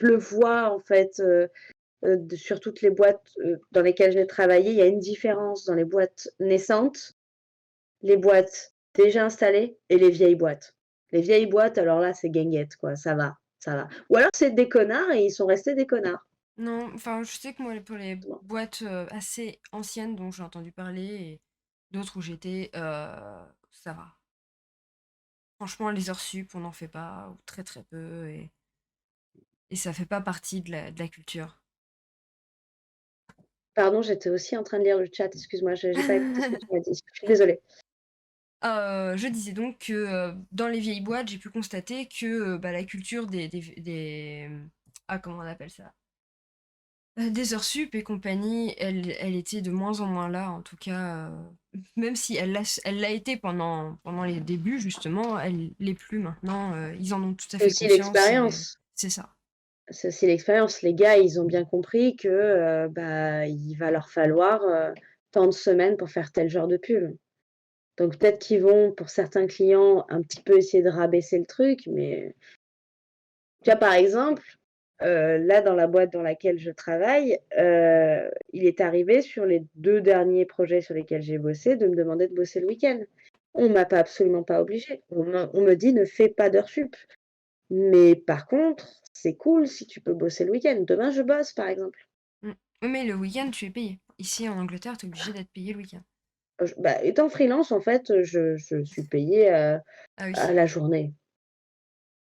le vois en fait, de sur toutes les boîtes, dans lesquelles j'ai travaillé, il y a une différence dans les boîtes naissantes, les boîtes déjà installées et les vieilles boîtes. Les vieilles boîtes, alors là, c'est guinguette quoi, ça va, ça va. Ou alors c'est des connards et ils sont restés des connards. Non, enfin, je sais que moi, pour les Bon. boîtes assez anciennes dont j'ai entendu parler et d'autres où j'étais, ça va. Franchement, les heures sup, on n'en fait pas, ou très très peu, et ça fait pas partie de la culture. Pardon, j'étais aussi en train de lire le chat, excuse-moi, j'ai pas écouté ce que tu m'as dit. Je suis désolée. Je disais donc que dans les vieilles boîtes, j'ai pu constater que bah, la culture ah, comment on appelle ça? Des heures sup et compagnie, elle était de moins en moins là, en tout cas, même si elle l'a été pendant les débuts, justement, elle l'est plus maintenant. Ils en ont tout à C'est fait aussi conscience et l'expérience. c'est ça. c'est aussi l'expérience. Les gars, ils ont bien compris que, bah, il va leur falloir, tant de semaines pour faire tel genre de pull. Donc peut-être qu'ils vont, pour certains clients, un petit peu essayer de rabaisser le truc, mais tu vois, par exemple, là, dans la boîte dans laquelle je travaille, il est arrivé sur les 2 derniers projets sur lesquels j'ai bossé, de me demander de bosser le week-end. On m'a pas absolument pas obligée. On me dit: «Ne fais pas d'heures sup». Mais par contre, c'est cool si tu peux bosser le week-end. Demain, je bosse, par exemple. Mm. Oui, mais le week-end, tu es payé. Ici, en Angleterre, tu es obligé d'être payé le week-end. Bah, étant freelance, en fait, je suis payée, Ah oui. à la journée.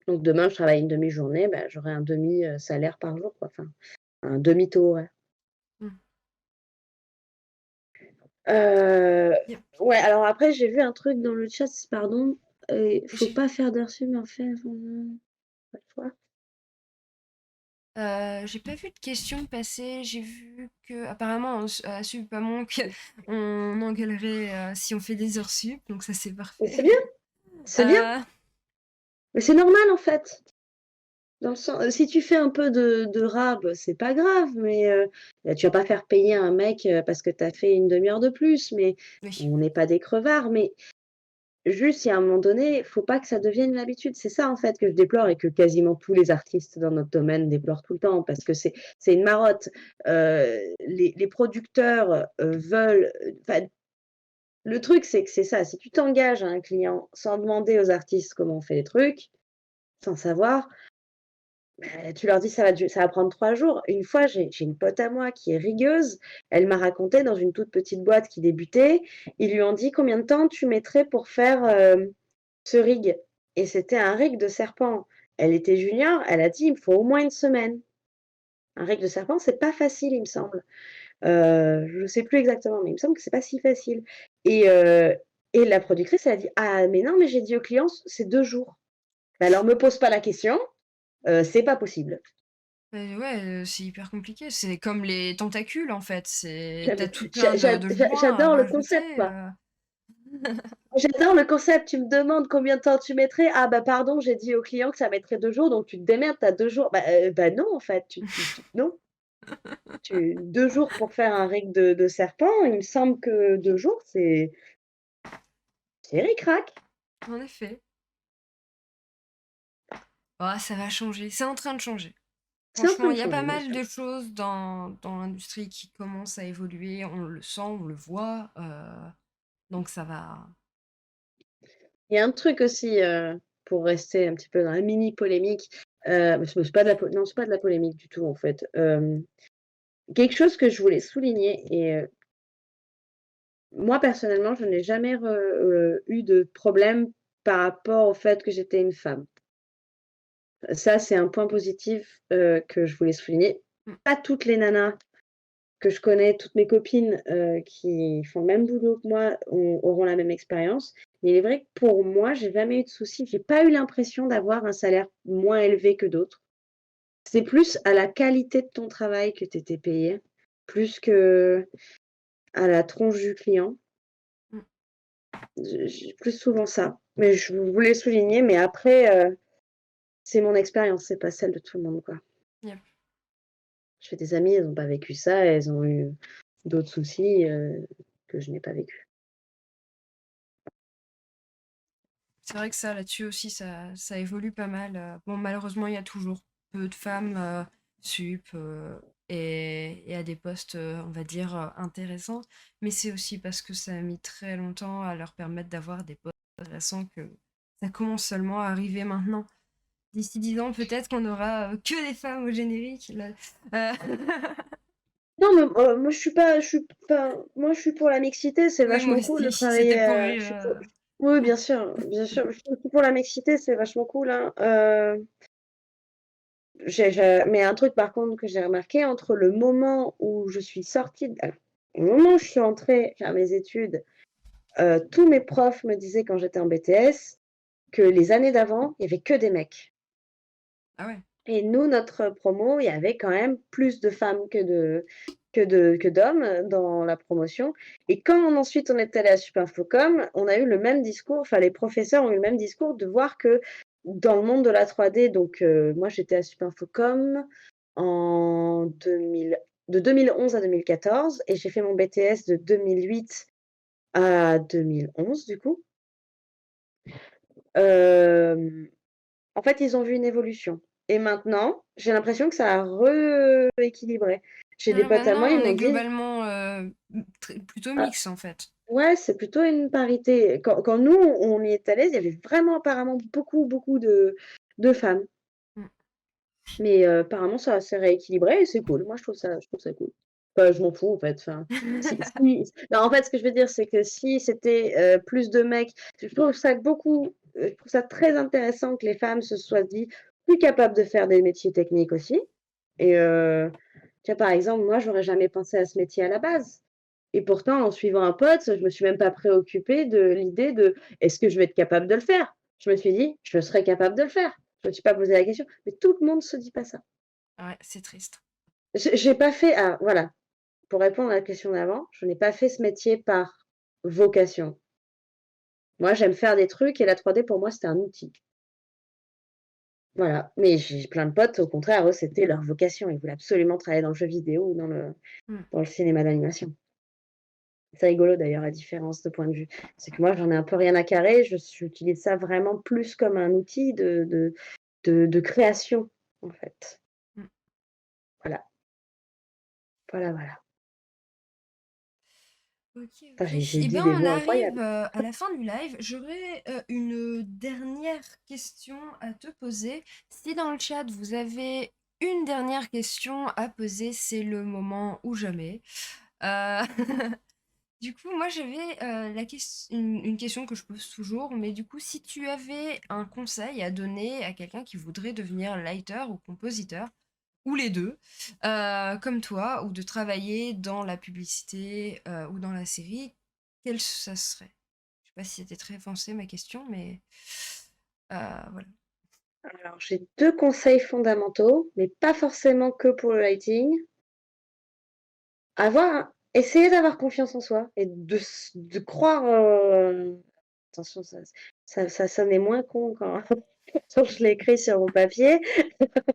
Donc demain, je travaille une demi-journée, bah, j'aurai un demi, salaire par jour, quoi, enfin, un demi-taux horaire. Mm. Heu, Yep. ouais, alors après, j'ai vu un truc dans le chat, pardon, faut J'ai pas faire d'heures sup, mais en fait, pas le choix. j'ai pas vu de questions passer. J'ai vu que apparemment à Supamon on engueulerait si on fait des heures sup, donc ça c'est Mais parfait. c'est bien, c'est bien, Euh, mais c'est normal, en fait. Dans le sens, si tu fais un peu de rab, c'est pas grave, mais bah, tu vas pas faire payer un mec, parce que tu as fait une demi heure de plus, mais oui. on n'est pas des crevards. Mais juste, il y a un moment donné, faut pas que ça devienne une habitude. C'est ça, en fait, que je déplore et que quasiment tous les artistes dans notre domaine déplorent tout le temps parce que c'est une marotte. Les producteurs, veulent, enfin, le truc, c'est que c'est ça, si tu t'engages à un client sans demander aux artistes comment on fait les trucs, sans savoir, tu leur dis: «Ça va prendre 3 jours». Une fois, j'ai une pote à moi qui est rigueuse, elle m'a raconté dans une toute petite boîte qui débutait, ils lui ont dit: «Combien de temps tu mettrais pour faire, ce rig?» Et c'était un rig de serpent. Elle était junior, elle a dit: «Il me faut au moins une semaine». Un rig de serpent, c'est pas facile, il me semble. Je sais plus exactement, mais il me semble que c'est pas si facile et heu et la productrice, elle a dit: «Ah mais non, mais j'ai dit au client, c'est 2 jours». Bah alors me pose pas la question, c'est pas possible. Ouais, c'est hyper compliqué. C'est comme les tentacules en fait. T'as J'avais tout plein de joints à j'adore le concept, rajouter. quoi. J'adore le concept. Tu me demandes combien de temps tu mettrais. «Ah bah pardon, j'ai dit au client que ça mettrait 2 jours, donc tu te démerdes, tu as 2 jours». Bah non en fait, tu non. 2 jours pour faire un rig de serpent, il me semble que 2 jours, c'est ric-rac. En effet. Ah, ça va changer. C'est en train de changer. C'est en train Franchement, de il y a pas changer, bien mal sûr. de choses dans l'industrie qui commencent à évoluer. On le sent, on le voit. Donc ça va. Il y a un truc aussi, pour rester un petit peu dans la mini polémique, c'est pas de la po non, c'est pas de la polémique du tout en fait. Quelque chose que je voulais souligner et moi personnellement, je n'ai jamais eu de problème par rapport au fait que j'étais une femme. Ça, c'est un point positif, que je voulais souligner. Mm. Pas toutes les nanas que je connais, toutes mes copines, qui font le même boulot que moi auront la même expérience. Mais il est vrai que pour moi, j'ai jamais eu de soucis. J'ai pas eu l'impression d'avoir un salaire moins élevé que d'autres. C'est plus à la qualité de ton travail que tu étais payée, plus qu'à la tronche du client. Mm. J'ai plus souvent ça. Mais je voulais souligner, mais après, c'est mon expérience, c'est pas celle de tout le monde, quoi. Yep. Je fais des amies, elles ont pas vécu ça, elles ont eu d'autres soucis, que je n'ai pas vécu. C'est vrai que ça, là-dessus aussi, ça évolue pas mal. Bon, malheureusement, il y a toujours peu de femmes sup et à des postes, on va dire, intéressants. Mais c'est aussi parce que ça a mis très longtemps à leur permettre d'avoir des postes intéressants que ça commence seulement à arriver maintenant. D'ici 10 ans, peut-être qu'on aura que des femmes au générique. Là. Euh, Non, mais moi je suis pour la mixité, c'est Oui, moi vachement cool de aussi. travailler, C'était pour je suis rire. pour oui, bien sûr, je suis aussi pour la mixité, c'est vachement cool, hein. J'ai mais un truc par contre que j'ai remarqué entre le moment où je suis sortie d alors, au moment où je suis entrée faire mes études, tous mes profs me disaient quand j'étais en BTS que les années d'avant, il y avait que des mecs. Ah ouais. Et nous, notre promo, il y avait quand même plus de femmes que d'hommes, dans la promotion et quand ensuite on est allé à Supinfocom, on a eu le même discours, enfin les professeurs ont eu le même discours de voir que dans le monde de la 3D, donc moi j'étais à Supinfocom en 2000 de 2011 à 2014 et j'ai fait mon BTS de 2008 à 2011 du coup. Hem, En fait, ils ont vu une évolution et maintenant, j'ai l'impression que ça a rééquilibré. J'ai des Ouais, potes à moi, maintenant, ils on m'ont est dit: globalement plutôt «Ah mix en fait. ouais, c'est plutôt une parité». Quand nous, on y est allés, il y avait vraiment apparemment beaucoup, beaucoup de femmes. Mm. Mais apparemment ça s'est rééquilibré et c'est cool. Moi je trouve ça cool. Enfin, je m'en fous en fait, enfin, si non, en fait, ce que je veux dire, c'est que si c'était, plus de mecs, je trouve ça je trouve ça très intéressant que les femmes se soient dit plus capables de faire des métiers techniques aussi et tu vois, par exemple, moi, j'aurais jamais pensé à ce métier à la base et pourtant, en suivant un pote, je me suis même pas préoccupée de l'idée de: «Est-ce que je vais être capable de le faire?» Je me suis dit: «Je serais capable de le faire». Je me suis pas posé la question, mais tout le monde se dit pas ça. Ouais, c'est triste. J'ai pas fait voilà, pour répondre à la question d'avant, je n'ai pas fait ce métier par vocation. Moi, j'aime faire des trucs et la 3D pour moi, c'était un outil. Voilà, mais j'ai plein de potes, au contraire, eux, c'était leur vocation. Ils voulaient absolument travailler dans le jeu vidéo ou Mm. dans le cinéma d'animation. C'est rigolo d'ailleurs la différence de point de vue. C'est que moi, j'en ai un peu rien à carrer, j'utilise ça vraiment plus comme un outil de création, en fait. Mm. Voilà, voilà, voilà. Ok, Putain, ok. j'ai Eh dit ben, des on mots arrive incroyables. à la fin du live. J'aurais une dernière question à te poser. Si dans le chat vous avez une dernière question à poser, c'est le moment ou jamais. Euh, Du coup, moi j'avais une question que je pose toujours, mais du coup, si tu avais un conseil à donner à quelqu'un qui voudrait devenir lighter ou compositeur, ou les deux, comme toi, ou de travailler dans la publicité ou dans la série, quel ça serait? Je sais pas si c'était très foncé ma question, mais voilà. Alors, j'ai 2 conseils fondamentaux, mais pas forcément que pour le lighting. Essayer d'avoir confiance en soi et de croire, attention ça sonnait moins con quand quand je l'ai écrit sur mon papier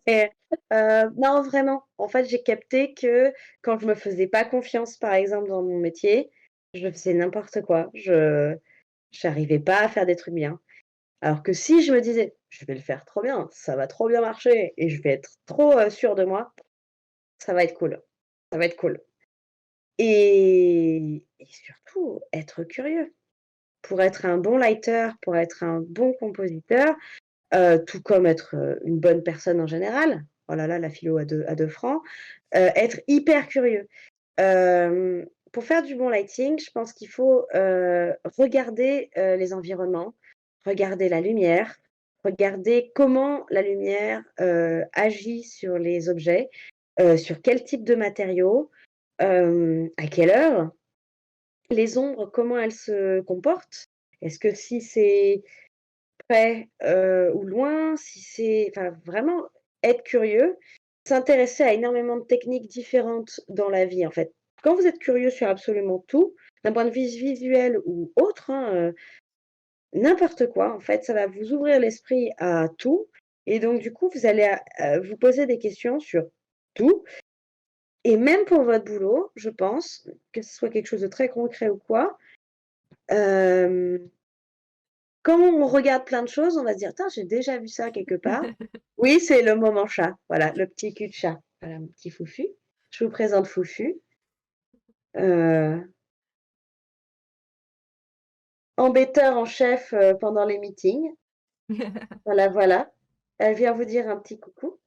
et non vraiment, en fait, j'ai capté que quand je me faisais pas confiance, par exemple, dans mon métier, je faisais n'importe quoi. Je j'arrivais pas à faire des trucs bien. Alors que si je me disais: «Je vais le faire trop bien, ça va trop bien marcher et je vais être trop, sûre de moi, ça va être cool, ça va être cool» et surtout être curieux. Pour être un bon lighter, pour être un bon compositeur, tout comme être, une bonne personne en général, oh là là, la philo à deux francs, être hyper curieux. Pour faire du bon lighting, je pense qu'il faut, regarder, les environnements, regarder la lumière, regarder comment la lumière, agit sur les objets, sur quel type de matériaux, à quelle heure, les ombres, comment elles se comportent. Est-ce que si c'est près, ou loin, si c'est enfin vraiment être curieux, s'intéresser à énormément de techniques différentes dans la vie, en fait. Quand vous êtes curieux sur absolument tout, d'un point de vue visuel ou autre, hein, n'importe quoi, en fait, ça va vous ouvrir l'esprit à tout et donc du coup, vous allez vous poser des questions sur tout et même pour votre boulot, je pense, que ce soit quelque chose de très concret ou quoi, hem quand on regarde plein de choses, on va se dire: «Tiens, j'ai déjà vu ça quelque part». Oui, c'est le moment chat, voilà, le petit cul de chat. Voilà mon petit Foufou. Je vous présente Foufou, heu, embêteur en chef, pendant les meetings. Voilà, voilà. Elle vient vous dire un petit coucou.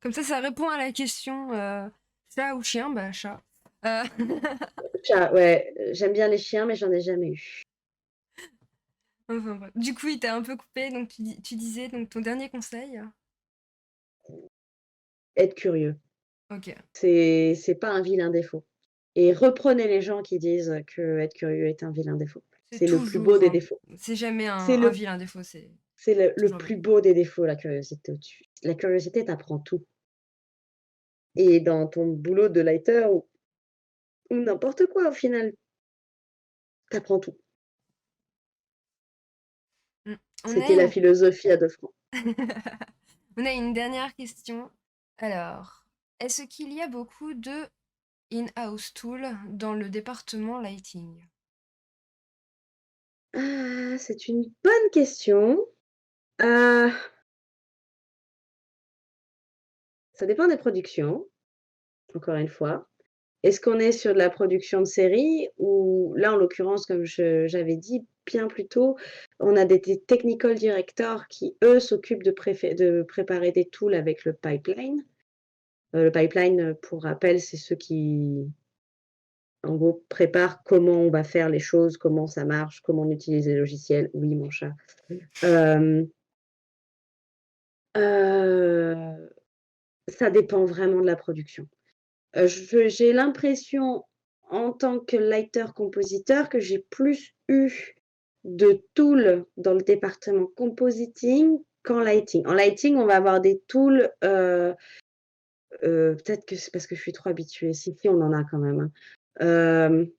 Comme ça répond à la question chat ou chien, bah chat. Euh, Chat, ouais, j'aime bien les chiens, mais j'en ai jamais eu. Enfin, bref. Du coup, il t'a un peu coupé, donc tu disais donc ton dernier conseil. Être curieux, Ok. c'est pas un vilain défaut et reprenez les gens qui disent que être curieux est un vilain défaut. C'est C'est le plus beau toujours des défauts. c'est jamais C'est un le vilain défaut, c'est C'est le toujours bien. plus beau des défauts, la curiosité au-dessus. La curiosité t'apprend tout et dans ton boulot de lighter ou n'importe quoi au final, t'apprends tout. Mm. On a C'était la une philosophie à 2 francs. On a une dernière question. Alors, est-ce qu'il y a beaucoup de in-house tools dans le département lighting? Ah, c'est une bonne question. Heu, Ça dépend des productions, encore une fois. Est-ce qu'on est sur de la production de série ou là, en l'occurrence, comme j'avais dit bien plus tôt, on a des technical directors qui, eux, s'occupent de préparer des tools avec le pipeline. Le pipeline, pour rappel, c'est ceux qui, en gros, préparent comment on va faire les choses, comment ça marche, comment on utilise les logiciels. Oui, mon chat. Hem, heu, Ça dépend vraiment de la production. J'ai l'impression, en tant que lighter-compositeur, que j'ai plus eu de tools dans le département compositing qu'en lighting. En lighting, on va avoir des tools, peut-être que c'est parce que je suis trop habituée. Si, on en a quand même, hein. Hem,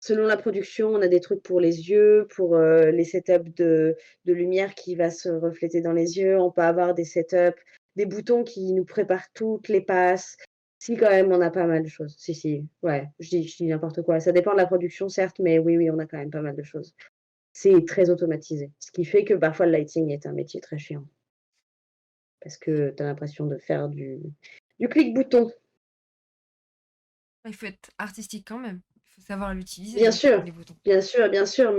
Selon la production, on a des trucs pour les yeux, pour, les setups de lumière qui va se refléter dans les yeux. On peut avoir des setups, des boutons qui nous préparent toutes les passes. Si, quand même, on a pas mal de choses. Si, si, ouais, je dis n'importe quoi. Ça dépend de la production, certes, mais oui, oui, on a quand même pas mal de choses. C'est très automatisé, ce qui fait que parfois le lighting est un métier très chiant parce que tu as l'impression de faire du clic-bouton. Il faut être artistique quand même. Il faut savoir l'utiliser, Bien sûr, les boutons. bien sûr,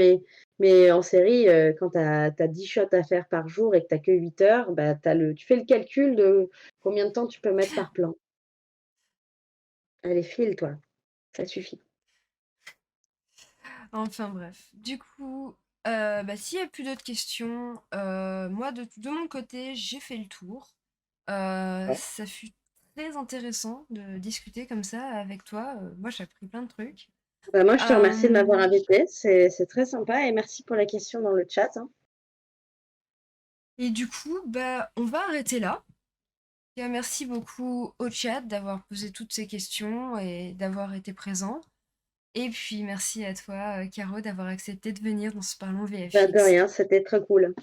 mais en série, quand tu as 10 shots à faire par jour et que tu as que 8 heures, bah, tu fais le calcul de combien de temps tu peux mettre par plan. Allez, file-toi, ça suffit. Enfin bref. Du coup, bah, s'il n'y a plus d'autres questions, moi de mon côté, j'ai fait le tour. Ouais. Ça fut très intéressant de discuter comme ça avec toi. Moi, j'ai appris plein de trucs. Bah, moi, je te remercie de m'avoir Euh, invitée, c'est très sympa et merci pour la question dans le chat, hein. et du coup, bah, on va arrêter là. Et merci beaucoup au chat d'avoir posé toutes ces questions et d'avoir été présent. Et puis merci à toi, Caro, d'avoir accepté de venir dans ce Parlons Bah, de VFX. rien, c'était très cool.